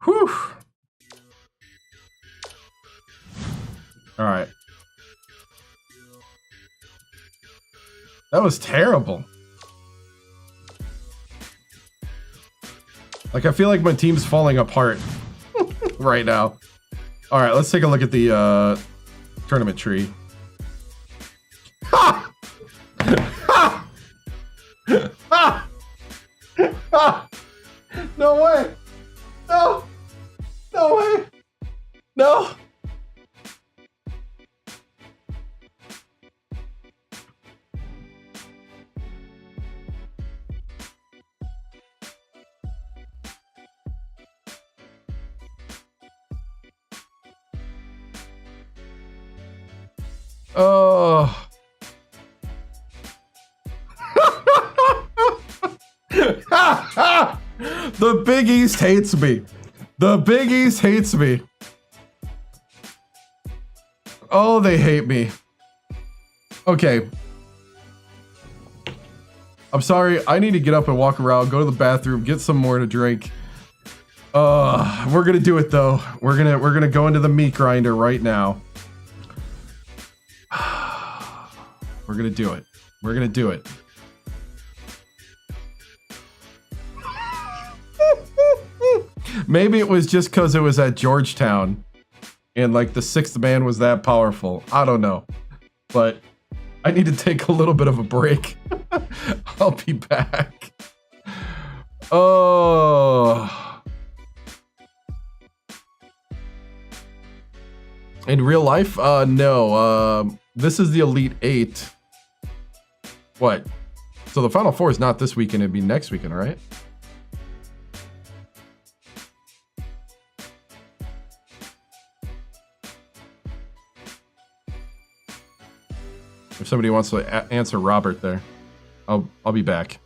Whew. All right. That was terrible. Like, I feel like my team's falling apart right now. All right, let's take a look at the tournament tree. Ha! Ha! Ha! Ha! No way! No! No way! No! Oh. The Big East hates me. The Big East hates me. Oh, they hate me. Okay. I'm sorry. I need to get up and walk around, go to the bathroom, get some more to drink. We're gonna do it though. We're gonna go into the meat grinder right now. We're gonna do it. We're gonna do it. Maybe it was just because it was at Georgetown and like the 6th man was that powerful. I don't know. But I need to take a little bit of a break. I'll be back. Oh. In real life? No. This is the Elite 8. What? So the Final Four is not this weekend, it'd be next weekend, right? If somebody wants to answer Robert there, I'll be back.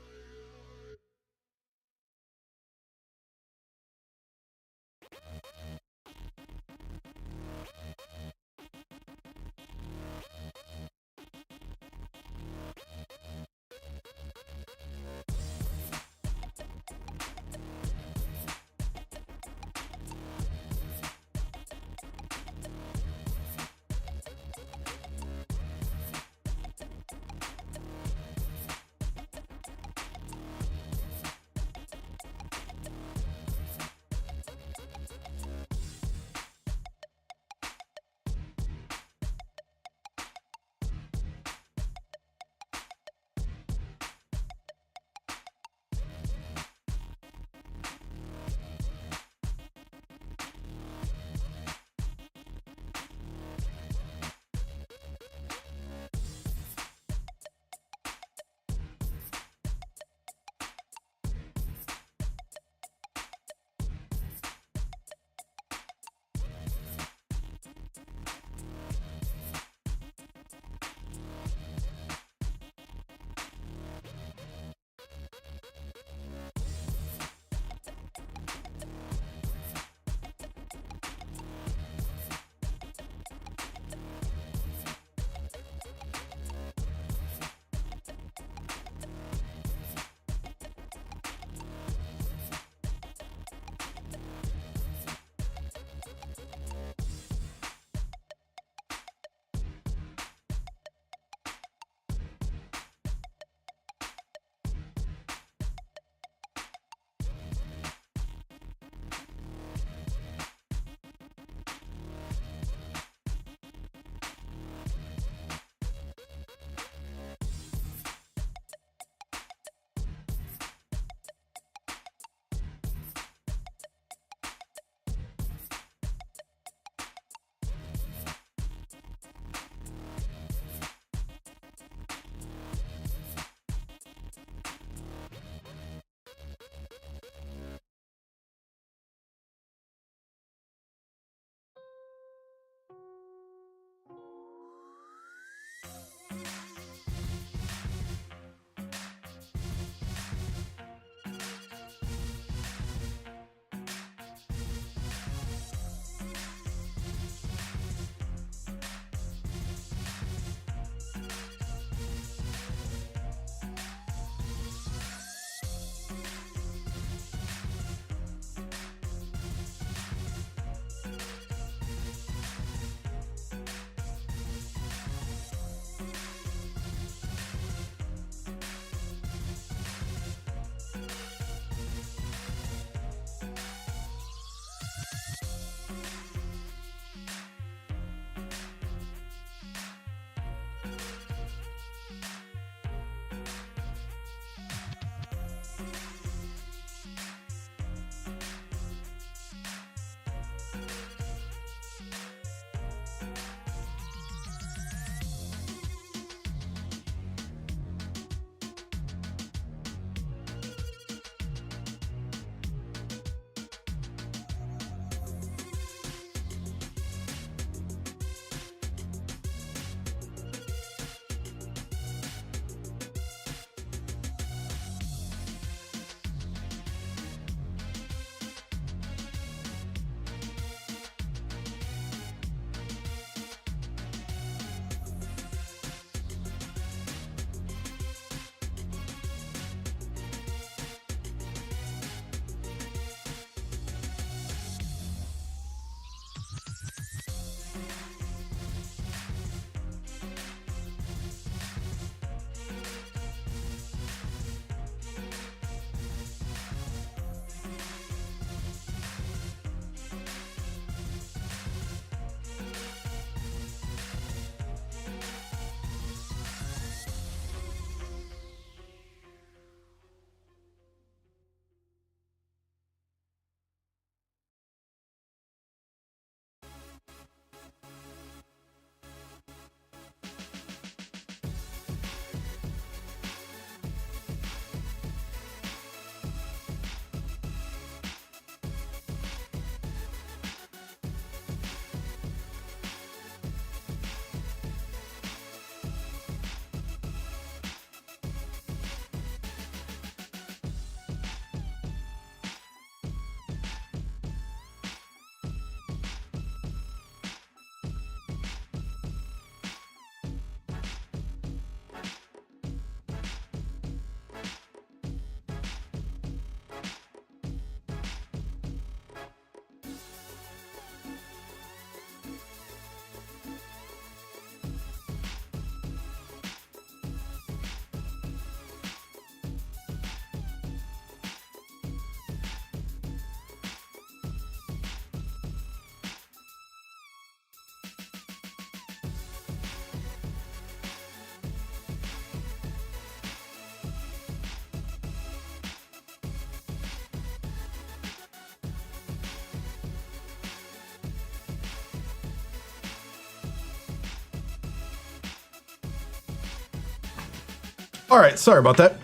All right, sorry about that.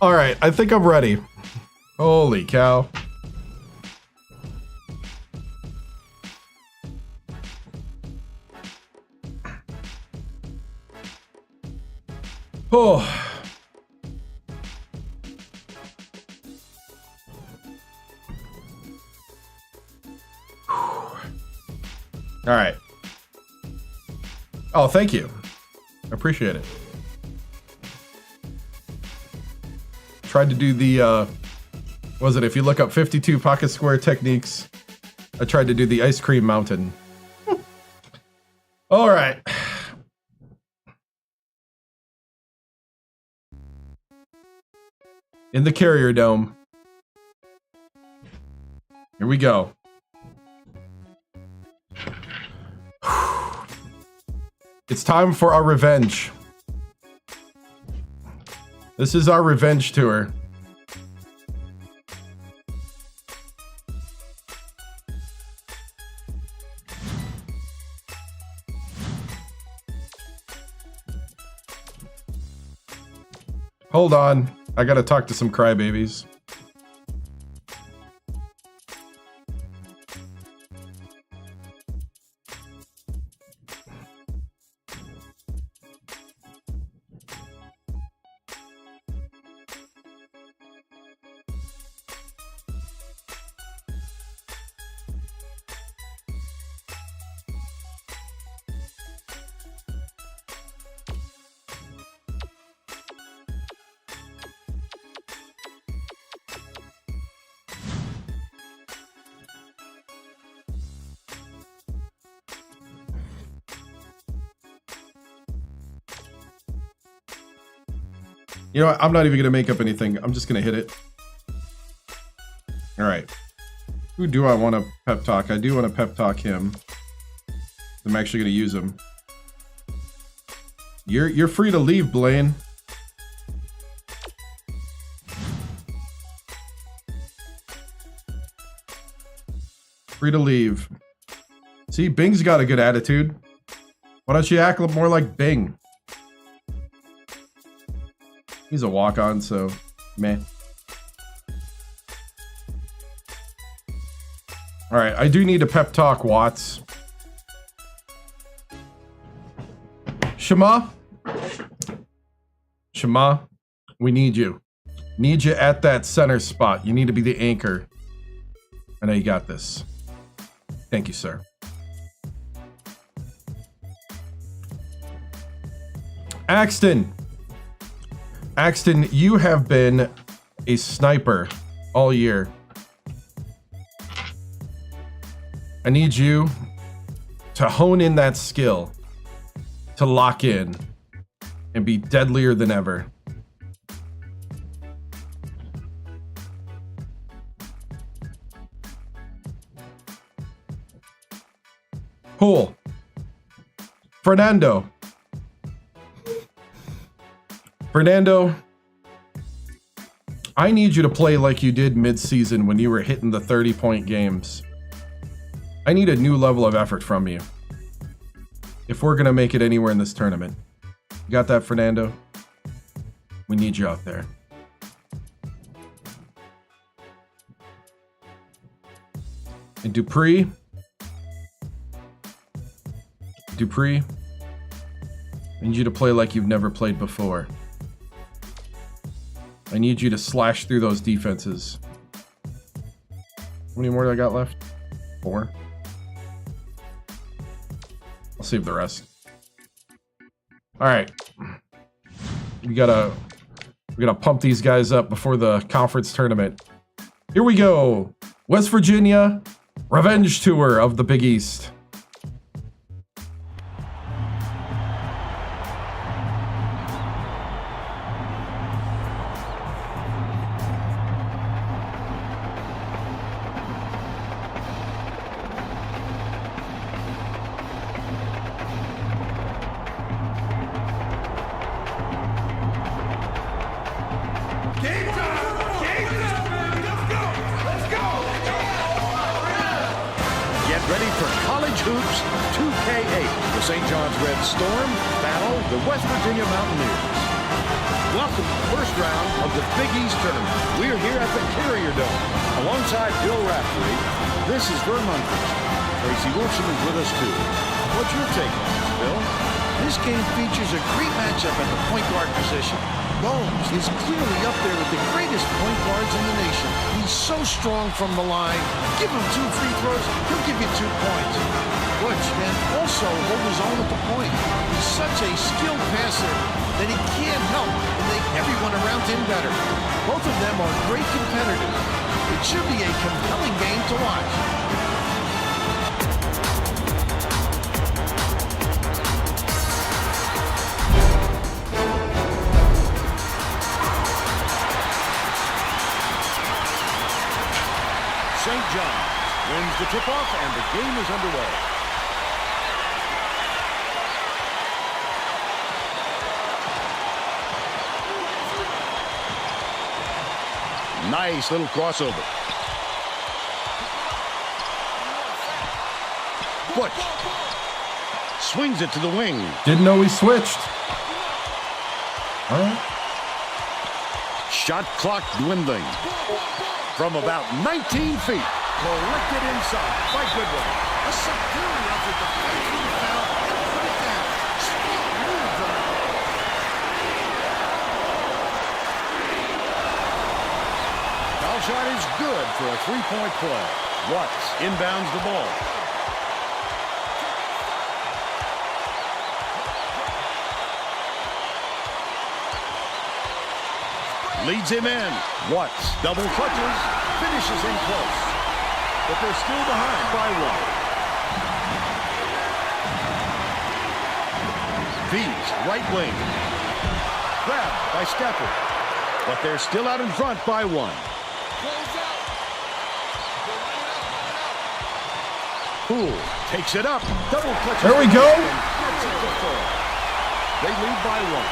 All right, I think I'm ready. Holy cow. Oh. All right. Oh, thank you. I appreciate it. Tried to do the, what was it? If you look up 52 pocket square techniques, I tried to do the ice cream mountain. All right. In the Carrier Dome. Here we go. It's time for our revenge. This is our revenge tour. Hold on. I gotta talk to some crybabies. You know what? I'm not even going to make up anything. I'm just going to hit it. All right. Who do I want to pep talk? I do want to pep talk him. I'm actually going to use him. You're free to leave, Blaine. Free to leave. See, Bing's got a good attitude. Why don't you act more like Bing? He's a walk-on, so meh. All right, I do need a pep talk, Watts. Shema, we need you. Need you at that center spot. You need to be the anchor. I know you got this. Thank you, sir. Axton, you have been a sniper all year. I need you to hone in that skill, to lock in, and be deadlier than ever. Cool. Fernando, I need you to play like you did mid-season when you were hitting the 30-point games. I need a new level of effort from you if we're going to make it anywhere in this tournament. You got that, Fernando? We need you out there. And Dupree, I need you to play like you've never played before. I need you to slash through those defenses. How many more do I got left? 4. I'll save the rest. All right. We gotta pump these guys up before the conference tournament. Here we go. West Virginia Revenge Tour of the Big East. ready for College Hoops 2K8. The St. John's Red Storm battle the West Virginia Mountaineers. Welcome to the first round of the Big East Tournament. We're here at the Carrier Dome. Alongside Bill Raftery, this is Vern Munford. Tracy Wilson is with us too. What's your take on this, Bill? This game features a great matchup at the point guard position. Gomes is clearly up there with the greatest point guards in the nation. He's so strong from the line. Give him 2 free throws, he'll give you 2 points. Butch can also hold his own at the point. He's such a skilled passer that he can't help but make everyone around him better. Both of them are great competitors. It should be a compelling game to watch. St. John's wins the tip-off, and the game is underway. Nice little crossover. Butch swings it to the wing. Didn't know he switched. All right. Shot clock dwindling. From about 19 feet. Collected inside by Goodwin. A superior effort to fight through the foul and put it down. Sweet move from him. Foul shot is good for a 3-point play. Watts inbounds the ball. Leads him in. Watts double clutches, finishes in close. But they're still behind by 1. V's right wing. Grabbed by Stafford. But they're still out in front by 1. Poole takes it up. Double clutches. There we go. They lead by 1.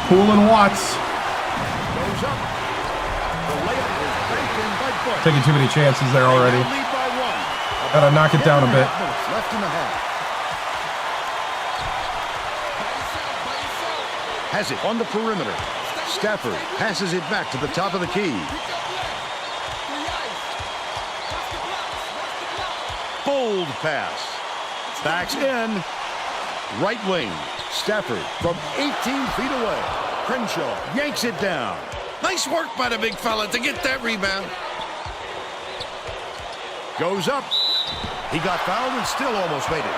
Poole and Watts. Goes up. The layup is banked in by Butch. Taking too many chances there already. They lead by 1. Gotta knock it down a bit. Left in the half. Has it on the perimeter. Stafford passes it back to the top of the key. Bold pass. Backs in. Right wing. Stafford from 18 feet away. Crenshaw yanks it down. Nice work by the big fella to get that rebound. Goes up. He got fouled and still almost made it.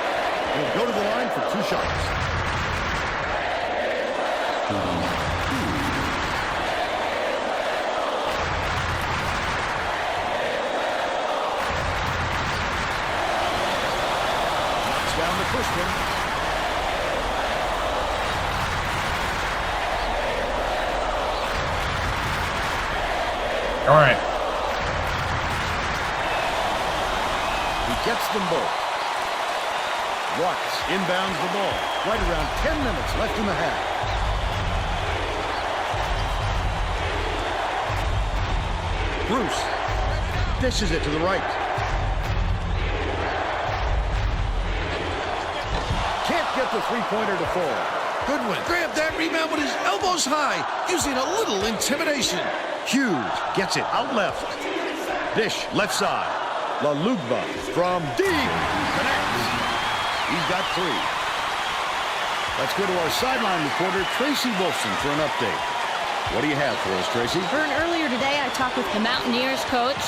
He'll go to the line for 2 shots. Knocks down the first one. All right. He gets them both. Watts inbounds the ball. Right around 10 minutes left in the half. Bruce dishes it to the right. Can't get the 3-pointer to fall. Goodwin grabbed that rebound with his elbows high, using a little intimidation. Hughes gets it out left. Dish left side. LaLugba from deep. Connects. He's got 3. Let's go to our sideline reporter, Tracy Wilson, for an update. What do you have for us, Tracy? Vern, earlier today I talked with the Mountaineers coach.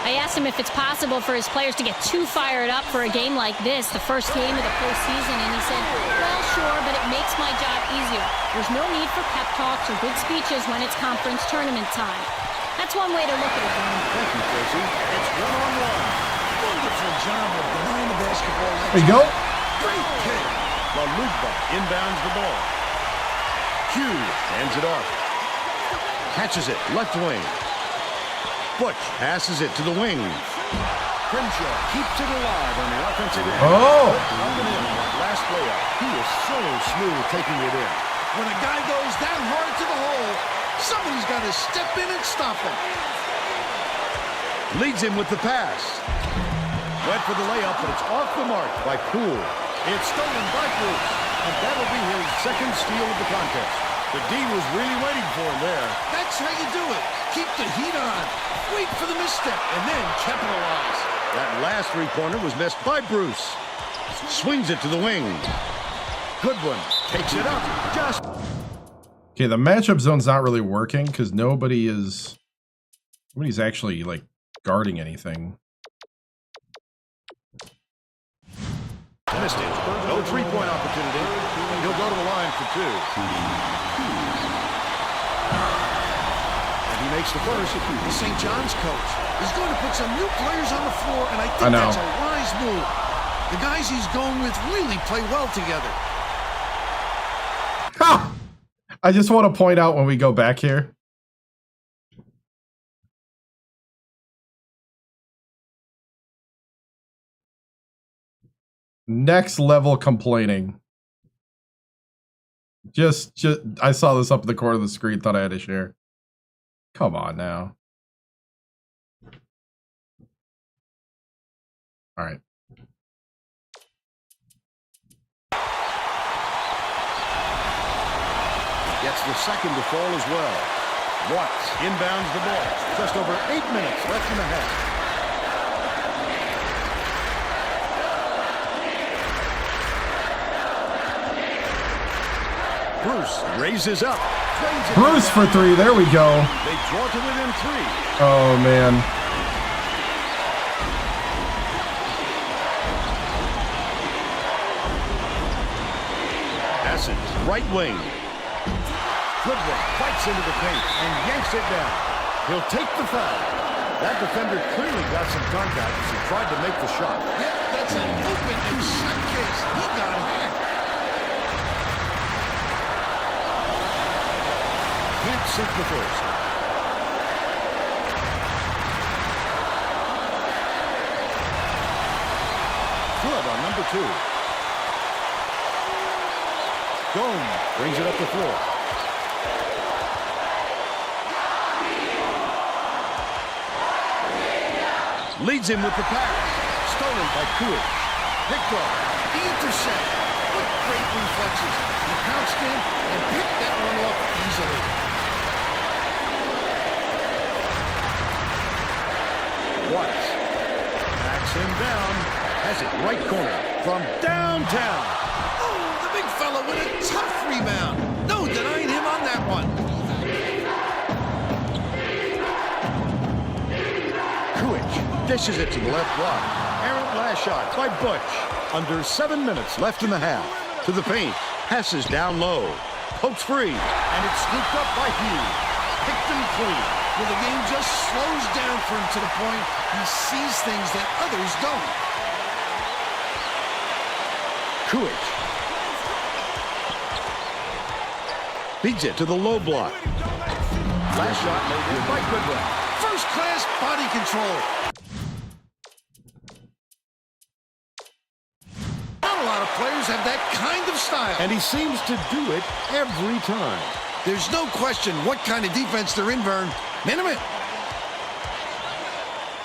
I asked him if it's possible for his players to get too fired up for a game like this, the first game of the postseason, and he said, well, sure, but it makes my job easier. There's no need for pep talks or good speeches when it's conference tournament time. That's one way to look at it, Vern. Thank you, Tracy. It's 1-on-1. Wonderful job of behind the basketball. There you go. Great kick. LaLugba inbounds the ball. Hughes hands it off. Catches it, left wing. Butch passes it to the wing. Crenshaw keeps it alive on the offensive end. Oh! Last layup. He is so smooth taking it in. When a guy goes that hard to the hole, somebody's got to step in and stop him. Leads him with the pass. Went for the layup, but it's off the mark by Poole. It's stolen by Bruce, and that'll be his second steal of the contest. The D was really waiting for him there. That's how you do it. Keep the heat on. Wait for the misstep, and then capitalize. That last three-pointer was missed by Bruce. Swings it to the wing. Goodwin takes it up. Just. Okay, the matchup zone's not really working because nobody's actually like guarding anything. Missed it. No three-point opportunity. He'll go to the line for two. And he makes the first. The St. John's coach is going to put some new players on the floor, and I think that's a wise move. The guys he's going with really play well together. Ha! I just want to point out when we go back here. Next level complaining. Just I saw this up in the corner of the screen, thought I had to share. Come on now. All right. Gets the second to fall as well. Watts inbounds the ball. Just over 8 minutes left in the half. Bruce raises up. Bruce for three. There we go. They draw to within 3. Oh, man. Essence, right wing. Goodwin fights into the paint and yanks it down. He'll take the foul. That defender clearly got some contact as he tried to make the shot. Yep, that's an open and shot case. He got him. Can't sink the first. Good on number 2. Gome brings it up the floor. Leads him with the pass. Stolen by Coolidge. Picked up. The intercept. What great reflexes. He pounced in and picked that one off easily. Watts backs him down. Has it right corner from downtown. Oh, the big fella with a tough rebound. No denying him on that one. Dishes it to the left block. Errant last shot by Butch. Under 7 minutes left in the half. To the paint. Passes down low. Pokes free. And it's scooped up by Hughes. Picked him clean. Well, the game just slows down for him to the point he sees things that others don't. Coolidge. Beats it to the low block. Last shot made in by Goodwin. First-class body control. Not a lot of players have that kind of style. And he seems to do it every time. There's no question what kind of defense they're in, Vern. Minimum.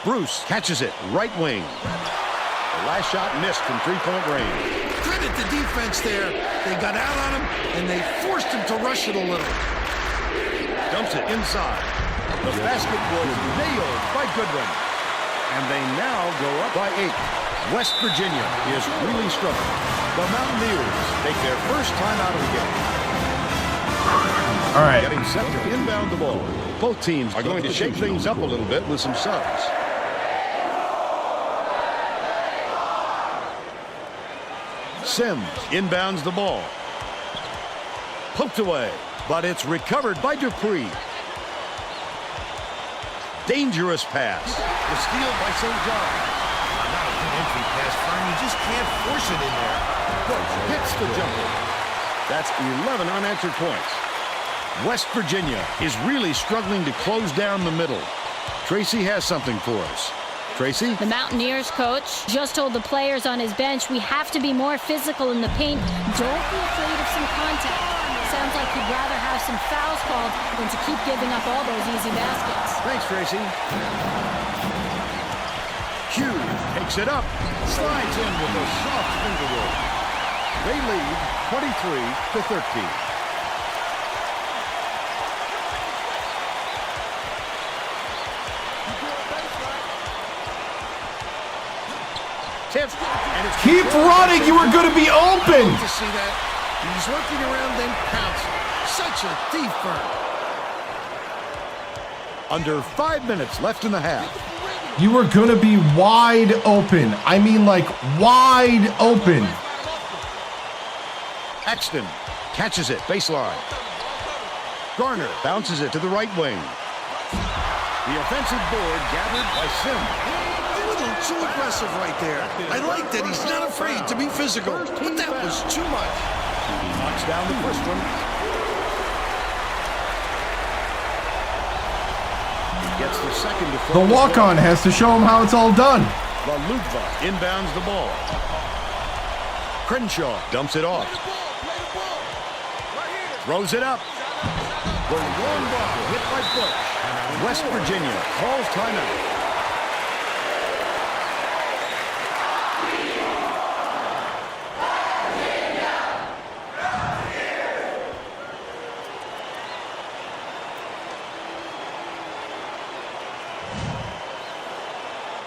Bruce catches it, right wing. The last shot missed from three-point range. Credit the defense there. They got out on him, and they forced him to rush it a little. Dumps it inside. The basket was nailed by Goodwin. And they now go up by 8. West Virginia is really struggling. The Mountaineers take their first time out of the game. All right. Getting set to inbound the ball. Both teams are going to shake things up a little bit with some subs. Sims inbounds the ball. Poked away, but it's recovered by Dupree. Dangerous pass. The steal by St. John. Not a good entry pass, Vern. You just can't force it in there. Coach hits the jumper. That's 11 unanswered points. West Virginia is really struggling to close down the middle. Tracy has something for us. Tracy? The Mountaineers coach just told the players on his bench we have to be more physical in the paint. Don't be afraid of some contact. Sounds like he'd rather have some fouls called than to keep giving up all those easy baskets. Thanks, Tracy. Hughes takes Takes it up. Slides in with a soft finger roll. They lead 23-13. Tipped. And it's Keep running. You were going to be open. To see that, he's working around, then pouncing. Such a deep burn. Under 5 minutes left in the half. You were going to be wide open. I mean, like, wide open. Axton catches it, baseline. Garner bounces it to the right wing. The offensive board gathered by Sim. A little too aggressive right there. I like that he's not afraid to be physical, but that was too much. Knocks down the first one. Gets the second to The walk-on has to show him how it's all done. Villanova inbounds the ball. Crenshaw dumps it off. Throws it up. The long ball hit by Bush. West Virginia calls timeout.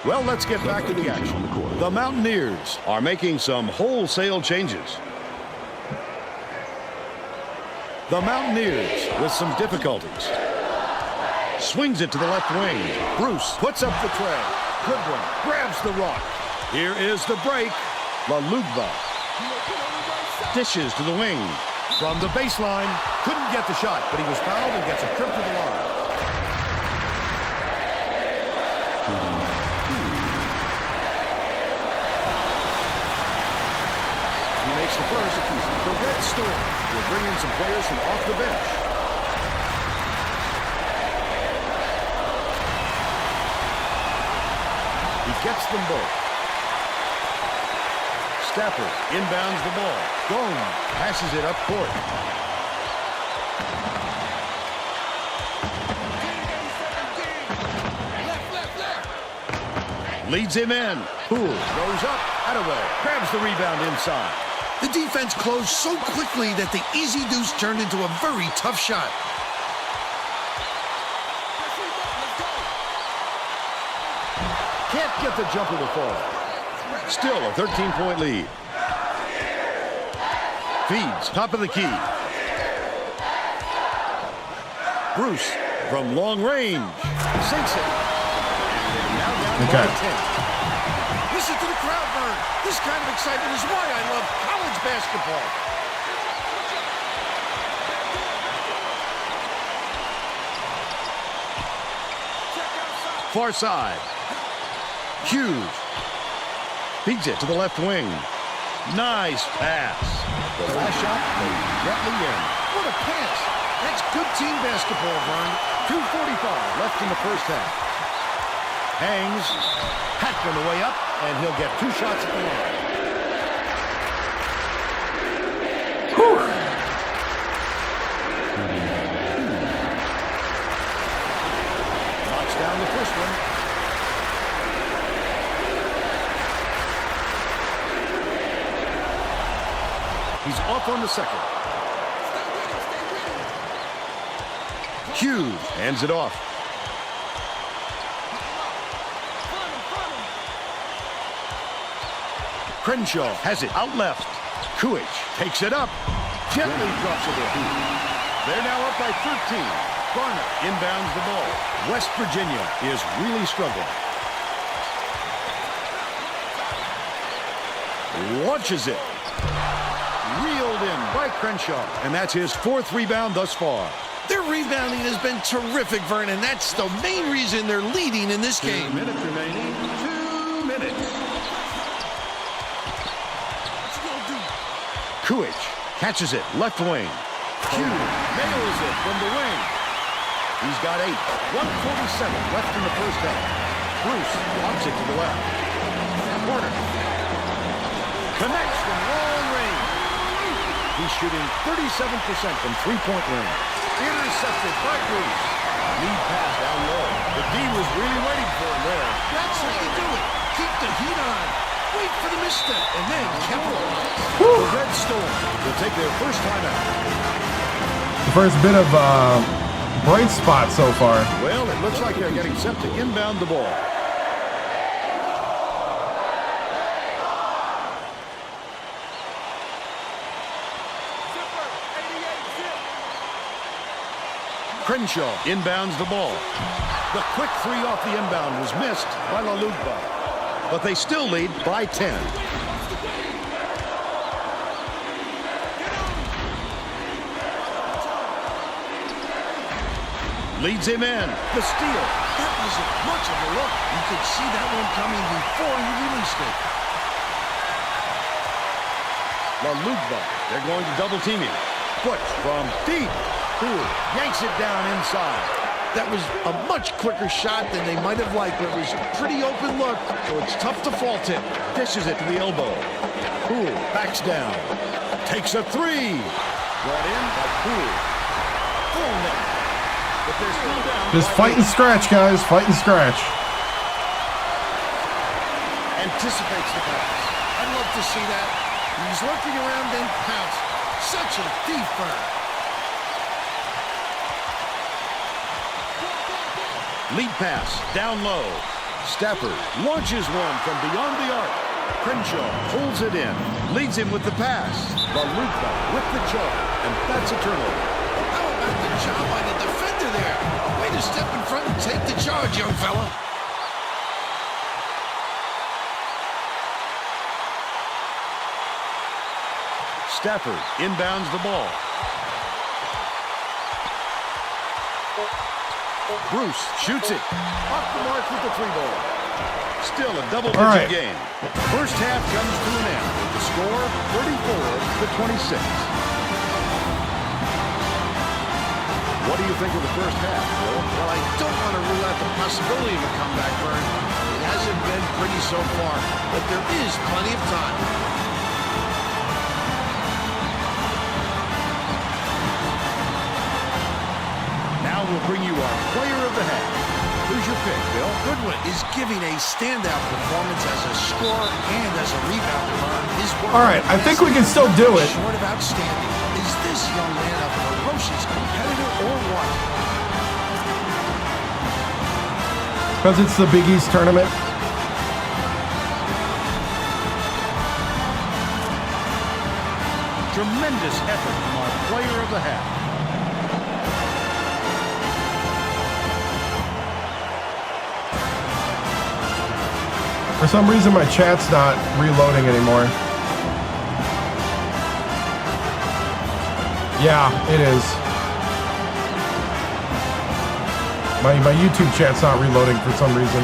Well, let's get back to the action. The Mountaineers are making some wholesale changes. The Mountaineers with some difficulties. Swings it to the left wing. Bruce puts up the tray. Good one. Grabs the rock. Here is the break. Villanova dishes to the wing. From the baseline. Couldn't get the shot, but he was fouled and gets a trip to the line. The first, the Red Storm will bring in some players from off the bench. He gets them both. Stafford inbounds the ball. Gone passes it up court. Leads him in. Poole goes up. Attaway grabs the rebound inside. The defense closed so quickly that the easy deuce turned into a very tough shot. Can't get the jumper to fall. Still a 13-point lead. Feeds top of the key. Bruce from long range. Sinks it. Okay. Listen to the crowd burn. This kind of excitement is why I love college basketball. Far side. Hughes. Feeds it to the left wing. Nice pass. The last shot goes gently in. What a pass. That's good team basketball, Vern. 2:45 left in the first half. Hangs. Hackman the way up, and he'll get 2 shots at the line. Knocks down the first one. He's off on the second. Hughes hands it off. Crenshaw has it out left. Kuich takes it up. Gently drops it in. They're now up by 13. Garner inbounds the ball. West Virginia is really struggling. Launches it. Reeled in by Crenshaw. And that's his 4th rebound thus far. Their rebounding has been terrific, Vern, and that's the main reason they're leading in this game. 2 minutes remaining. 2 minutes. Kuich catches it, left wing. Hughes nails it from the wing. He's got 8. 1:47 left in the first half. Bruce lobs it to the left. Porter connects from long range. He's shooting 37% from three-point range. Intercepted by Bruce. Lead pass down low. The D was really waiting for him there. That's how you do it. Keep the heat on. missed it and then capitalized. The Red Storm will take their first time out. The first bit of bright spot so far. Well, it looks like they're getting set to inbound the ball. Crenshaw inbounds the ball. The quick three off the inbound was missed by Lalugba, but they still lead by 10. Leads him in. The steal. That wasn't much of a look. You could see that one coming before he released it. Lalugba, they're going to double team him. Butch from deep. Poole yanks it down inside. That was a much quicker shot than they might have liked, but it was a pretty open look, so it's tough to fault him. Dishes it to the elbow. Poole backs down. Takes a three. Brought in by Poole. Full net. But they're still down. Just fight and scratch, guys. Fight and scratch. Anticipates the pass. I'd love to see that. He's looking around and pounced. Such a deep burn. Lead pass, down low. Stafford launches one from beyond the arc. Crenshaw pulls it in, leads him with the pass. Lalugba with the charge, and that's a turnover. How about the job by the defender there? Way to step in front and take the charge, young fella. Stafford inbounds the ball. Bruce shoots it. Off the mark with the three ball. Still a double-digit game. First half comes to an end with the score 34-26. What do you think of the first half, Bill? Well, I don't want to rule out the possibility of a comeback, Vern. It hasn't been pretty so far, but there is plenty of time. Now we'll bring you our player of the half. Who's your pick, Bill? Goodwin is giving a standout performance as a scorer and as a rebounder. His work All right, I think we can still do it. Short of outstanding. Is this young man a ferocious competitor or what? Because it's the Big East tournament. Tremendous effort from our player of the half. For some reason, my chat's not reloading anymore. Yeah, it is. My YouTube chat's not reloading for some reason.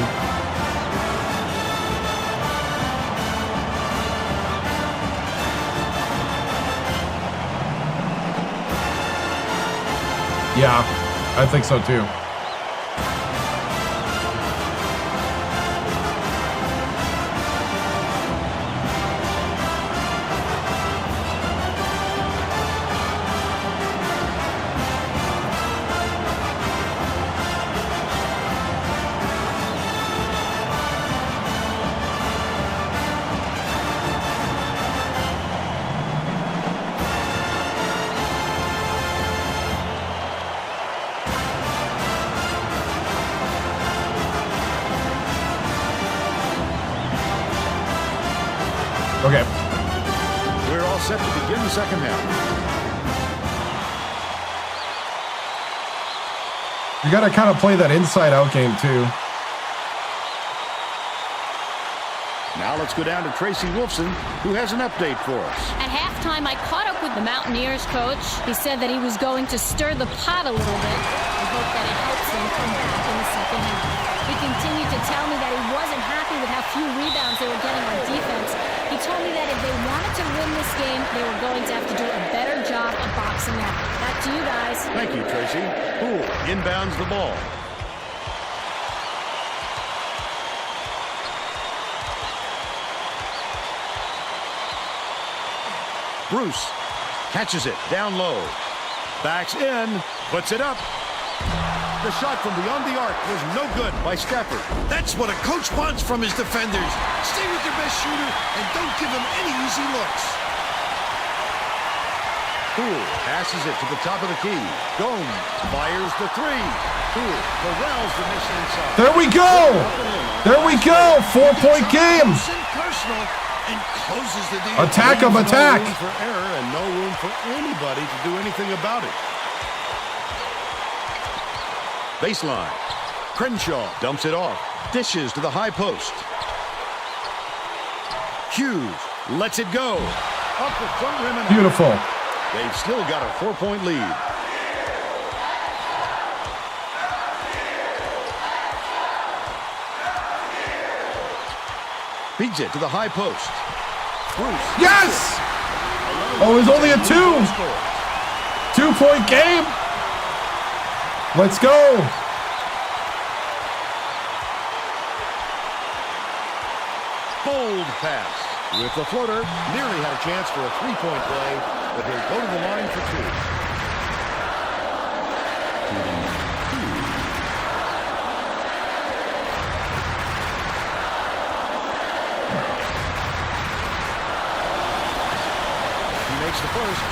Yeah, I think so too. Okay. We're all set to begin the second half. You got to kind of play that inside-out game, too. Now let's go down to Tracy Wolfson, who has an update for us. At halftime, I caught up with the Mountaineers coach. He said that he was going to stir the pot a little bit. I hope that it helps him come back in the second half. He continued to tell me that he wasn't happy with how few rebounds they were getting on defense. He told me that if they wanted to win this game, they were going to have to do a better job of boxing out. Back to you guys. Thank you, Tracy. Poole inbounds the ball. Bruce catches it down low. Backs in, puts it up. The shot from beyond the arc was no good by Stafford. That's what a coach wants from his defenders. Stay with your best shooter and don't give him any easy looks. Poole passes it to the top of the key. Gomes fires the three. Poole corrals the miss inside. There we go. There we go. 4-point game. Personal and closes the deal. Attack of attack. No room for error and no room for anybody to do anything about it. Baseline. Crenshaw dumps it off. Dishes to the high post. Hughes lets it go. Up the front rim and Beautiful. they've still got a 4-point lead. Feeds it to the high post. Bruce. Yes! Oh, it's only a 2-point game. Let's go. Bold pass with the floater. Nearly had a chance for a 3-point play, but he'll go to the line for 2. He makes the first.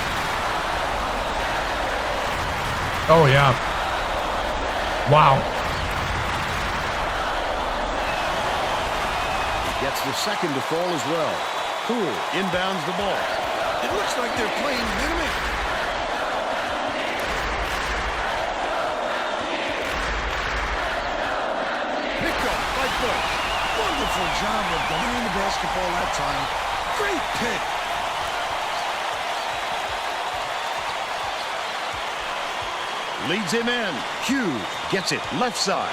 Oh, yeah. Wow. Gets the second to fall as well. Poole inbounds the ball. It looks like they're playing minimum. Picked up by Bush. Wonderful job of guarding the basketball that time. Great pick. Leads him in. Hughes gets it left side.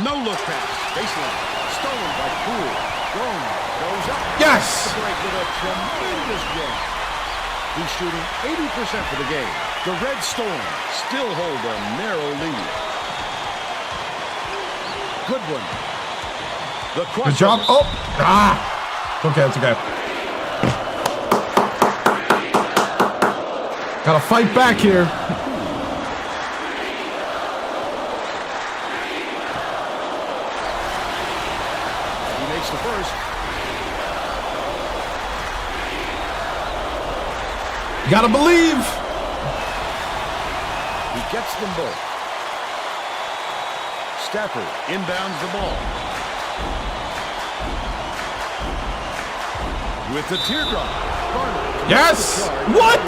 No look pass. Baseline. Stolen by Poole. Gomes goes up. Yes! To break with a tremendous game. He's shooting 80% for the game. The Red Storm still hold a narrow lead. Good one. The Good job. Oh! Ah! Okay, it's okay. Gotta fight back here. He makes the first. Gotta believe. He gets them both. Stafford inbounds the ball. With the teardrop. Garner. Yes! What?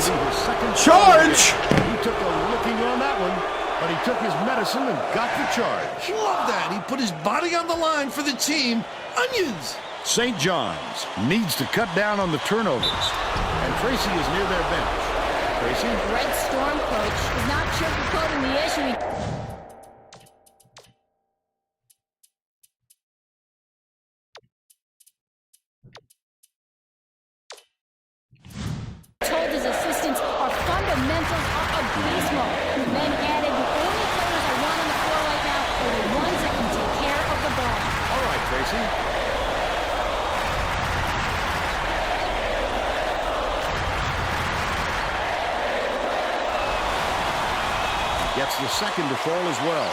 Charge! He took a licking on that one, but he took his medicine and got the charge. Love that. He put his body on the line for the team. Onions. St. John's needs to cut down on the turnovers, and Tracy is near their bench. Tracy? Red Storm coach is not sugarcoating the issue. Told his assistants our fundamentals are abysmal. He then added, the only players I want on the floor right now are the ones that can take care of the ball. All right, Tracy. Gets the second to fall as well.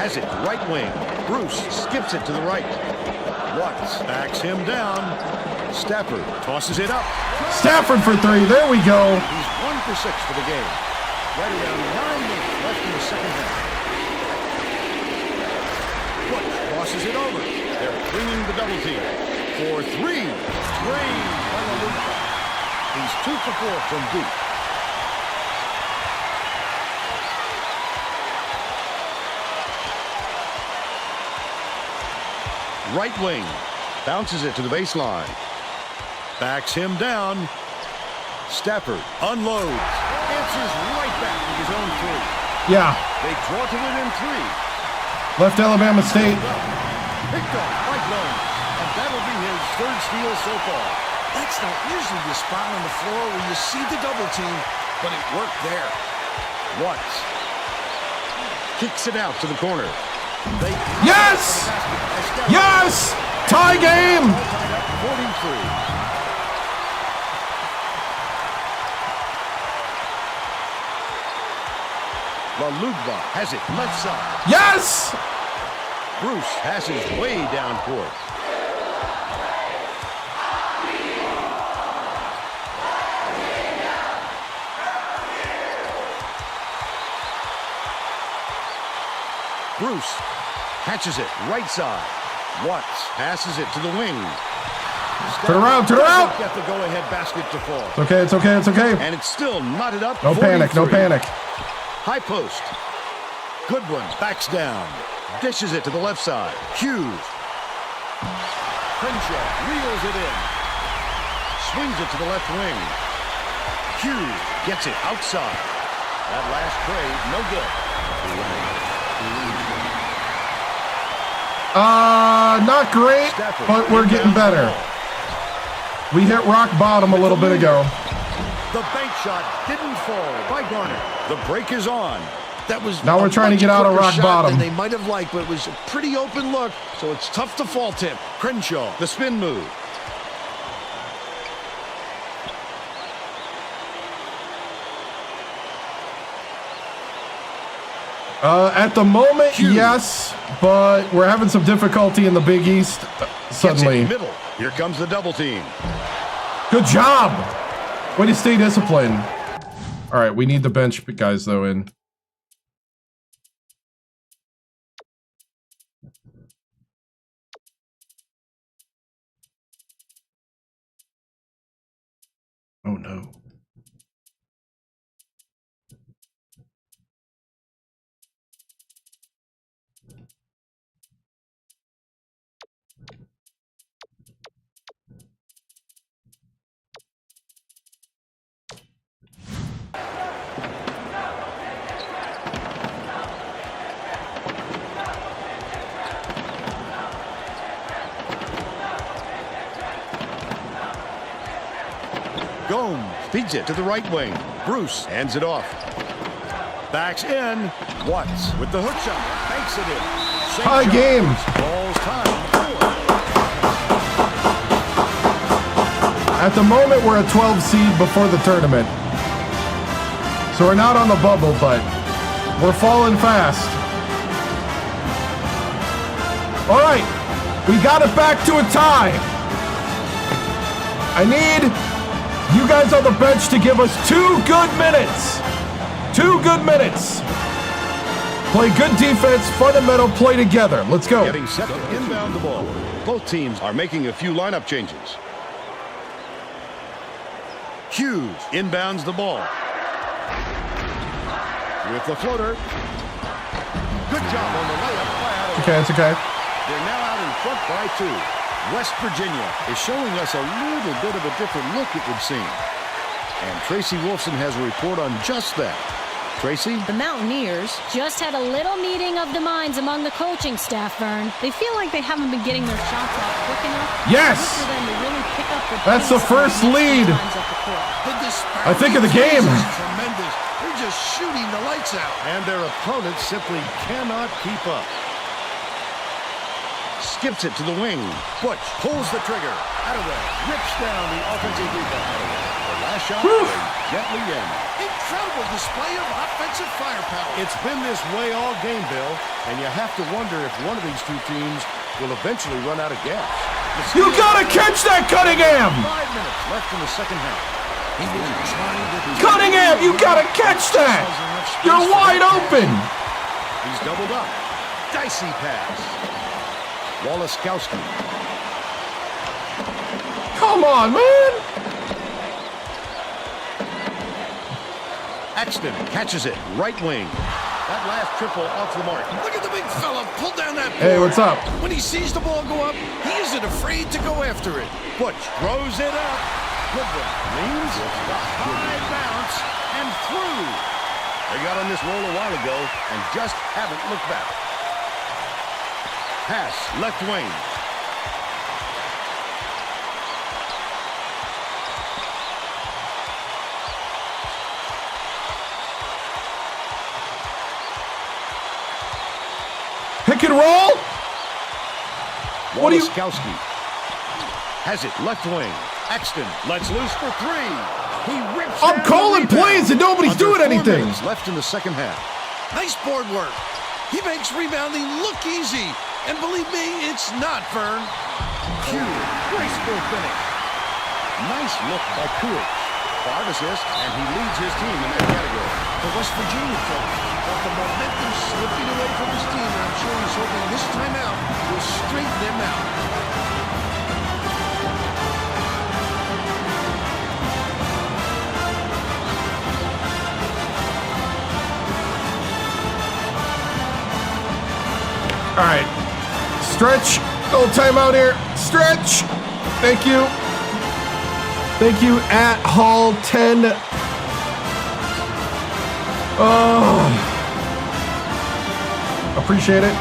Has it right wing. Bruce skips it to the right. Watts backs him down. Stafford tosses it up. Stafford for 3. There we go. He's 1 for 6 for the game. Right around 9 minutes left in the second half. Butch crosses it over. They're bringing the double team. For 3. Drained by the loop. He's 2 for 4 from deep. Right wing. Bounces it to the baseline. Backs him down. Stafford unloads. Answers right back with his own 3. Yeah. They draw to within 3. Left Alabama State. Picked up by Gomes. And that'll be his 3rd steal so far. That's not usually the spot on the floor where you see the double team, but it worked there. Watts kicks it out to the corner. They Yes! Yes! Tie game! 43. Villanova has it left side. Yes! Bruce passes way down court. Bruce catches it right side. Watts passes it to the wing. Turn around, turn around! Get the go-ahead basket to fall. It's okay, it's okay, it's okay. And it's still knotted up. No panic, no 43. panic. High post. Goodwin backs down. Dishes it to the left side. Hughes. Crenshaw reels it in. Swings it to the left wing. Hughes gets it outside. That last trade, no good. Not great, but we're getting better. We hit rock bottom a little bit ago. The bank shot didn't fall by Garner. The break is on. That was Now we're trying to get out of rock bottom. They might have liked, but it was a pretty open look, so it's tough to fault him. Crenshaw, the spin move. At the moment, yes, but we're having some difficulty in the Big East suddenly. Gets it middle. Here comes the double team. Good job. Way to stay disciplined. All right, we need the bench guys, though, in. Oh, no. Gomes feeds it to the right wing. Bruce hands it off. Backs in. Watts with the hook shot. Banks it in. Tie game. Ball's time. At the moment, we're a 12 seed before the tournament. So we're not on the bubble, but we're falling fast. All right, we got it back to a tie. I need you guys on the bench to give us 2 good minutes. 2 good minutes. Play good defense, fundamental, play together. Let's go. Getting set to inbound the ball. Both teams are making a few lineup changes. Hughes inbounds the ball. With the floater. Good job on the layup by Adams. Okay, it's okay. They're now out in front by 2. West Virginia is showing us a little bit of a different look, it would seem. And Tracy Wolfson has a report on just that. Tracy? The Mountaineers just had a little meeting of the minds among the coaching staff, Vern. They feel like they haven't been getting their shots off quick enough. Yes! For them to really pick up the That's the pace first on lead. times up the court. I think of the game. Tremendous. They're just shooting the lights out. And their opponents simply cannot keep up. Skips it to the wing. Butch pulls the trigger. Attaway rips down the offensive rebound. The last shot goes gently in. Incredible display of offensive firepower. It's been this way all game, Bill, and you have to wonder if one of these two teams will eventually run out of gas. You gotta catch that, Cunningham! 5 minutes left in the second half. He was trying to... Cunningham, you gotta catch that! You're wide open! He's doubled up. Dicey pass. Walaskowski. Come on, man! Axton catches it. Right wing. That last triple off the mark. Look at the big fella pull down that board. Hey, what's up? When he sees the ball go up, he isn't afraid to go after it. Butch throws it up. Goodwin leans. High bounce and through. They got on this roll a while ago and just haven't looked back. Pass left wing. Pick and roll. What do you... Walaskowski has it left wing. Exton lets loose for three. He rips I'm calling plays and nobody's doing anything. Left in the second half. Nice board work. He makes rebounding look easy. And believe me, it's not, Fern. Q, graceful finish. Nice look by Coolidge. 5 assists, and he leads his team in that category. The West Virginia coach got the momentum slipping away from his team, and I'm sure he's hoping this time out will straighten them out. All right. Stretch. Little timeout here. Stretch. Thank you. Thank you, at Hall 10. Oh. Appreciate it.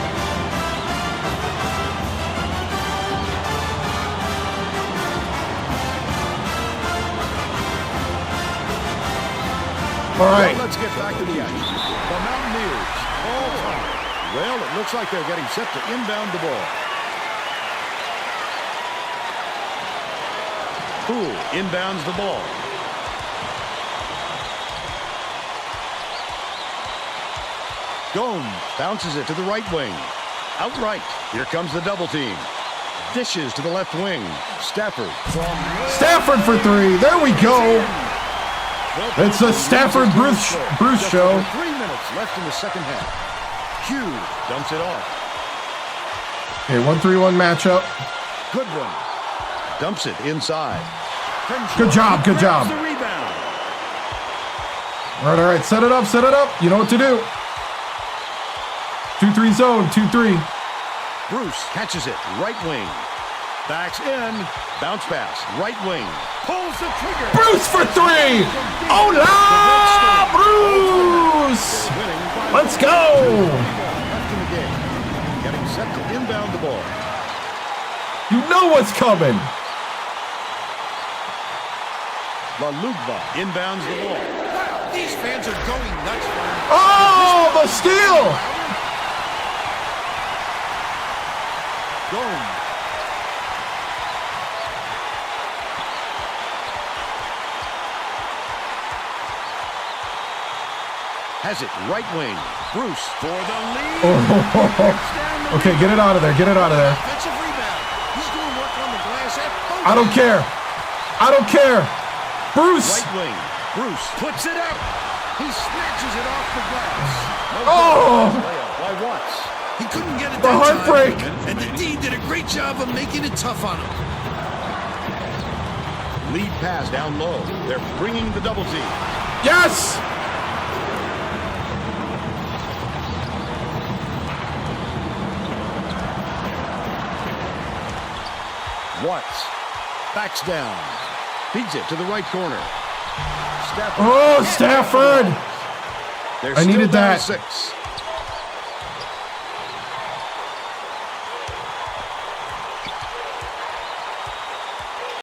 All right. Well, let's get back to the action. The Mountaineers, all time. Well, it looks like they're getting set to inbound the ball. Poole inbounds the ball. Gomes bounces it to the right wing. Outright. Here comes the double team. Dishes to the left wing. Stafford. Stafford for three. There we go. It's the Stafford Bruce show. 3 minutes left in the second half. Hughes dumps it off. Okay, 1-3-1 matchup. Goodwin dumps it inside. Good job, good job. The rebound. All right, set it up, set it up. You know what to do. 2-3 zone, 2-3. Bruce catches it, right wing. Backs in, bounce pass, right wing. Pulls the trigger. Bruce for three. Hola, Bruce. Let's go. Left in the game. Getting set to inbound the ball. You know what's coming. LaLugba inbounds the ball. Wow, these fans are going nuts. Oh, the steal. Gomes. Has it right wing. Bruce for the lead. Oh. Okay, get it out of there. Get it out of there. Offensive rebound. He's doing work on the glass. I don't care. I don't care. Bruce. Right wing. Bruce puts it up. He snatches it off the glass. Oh. By Watts. He couldn't get it The that heartbreak. time, and the D did a great job of making it tough on him. Lead pass down low. They're bringing the double team. Yes. Watts backs down. Feeds it to the right corner. Stafford. Oh, Stafford. They're I still needed down that. 6.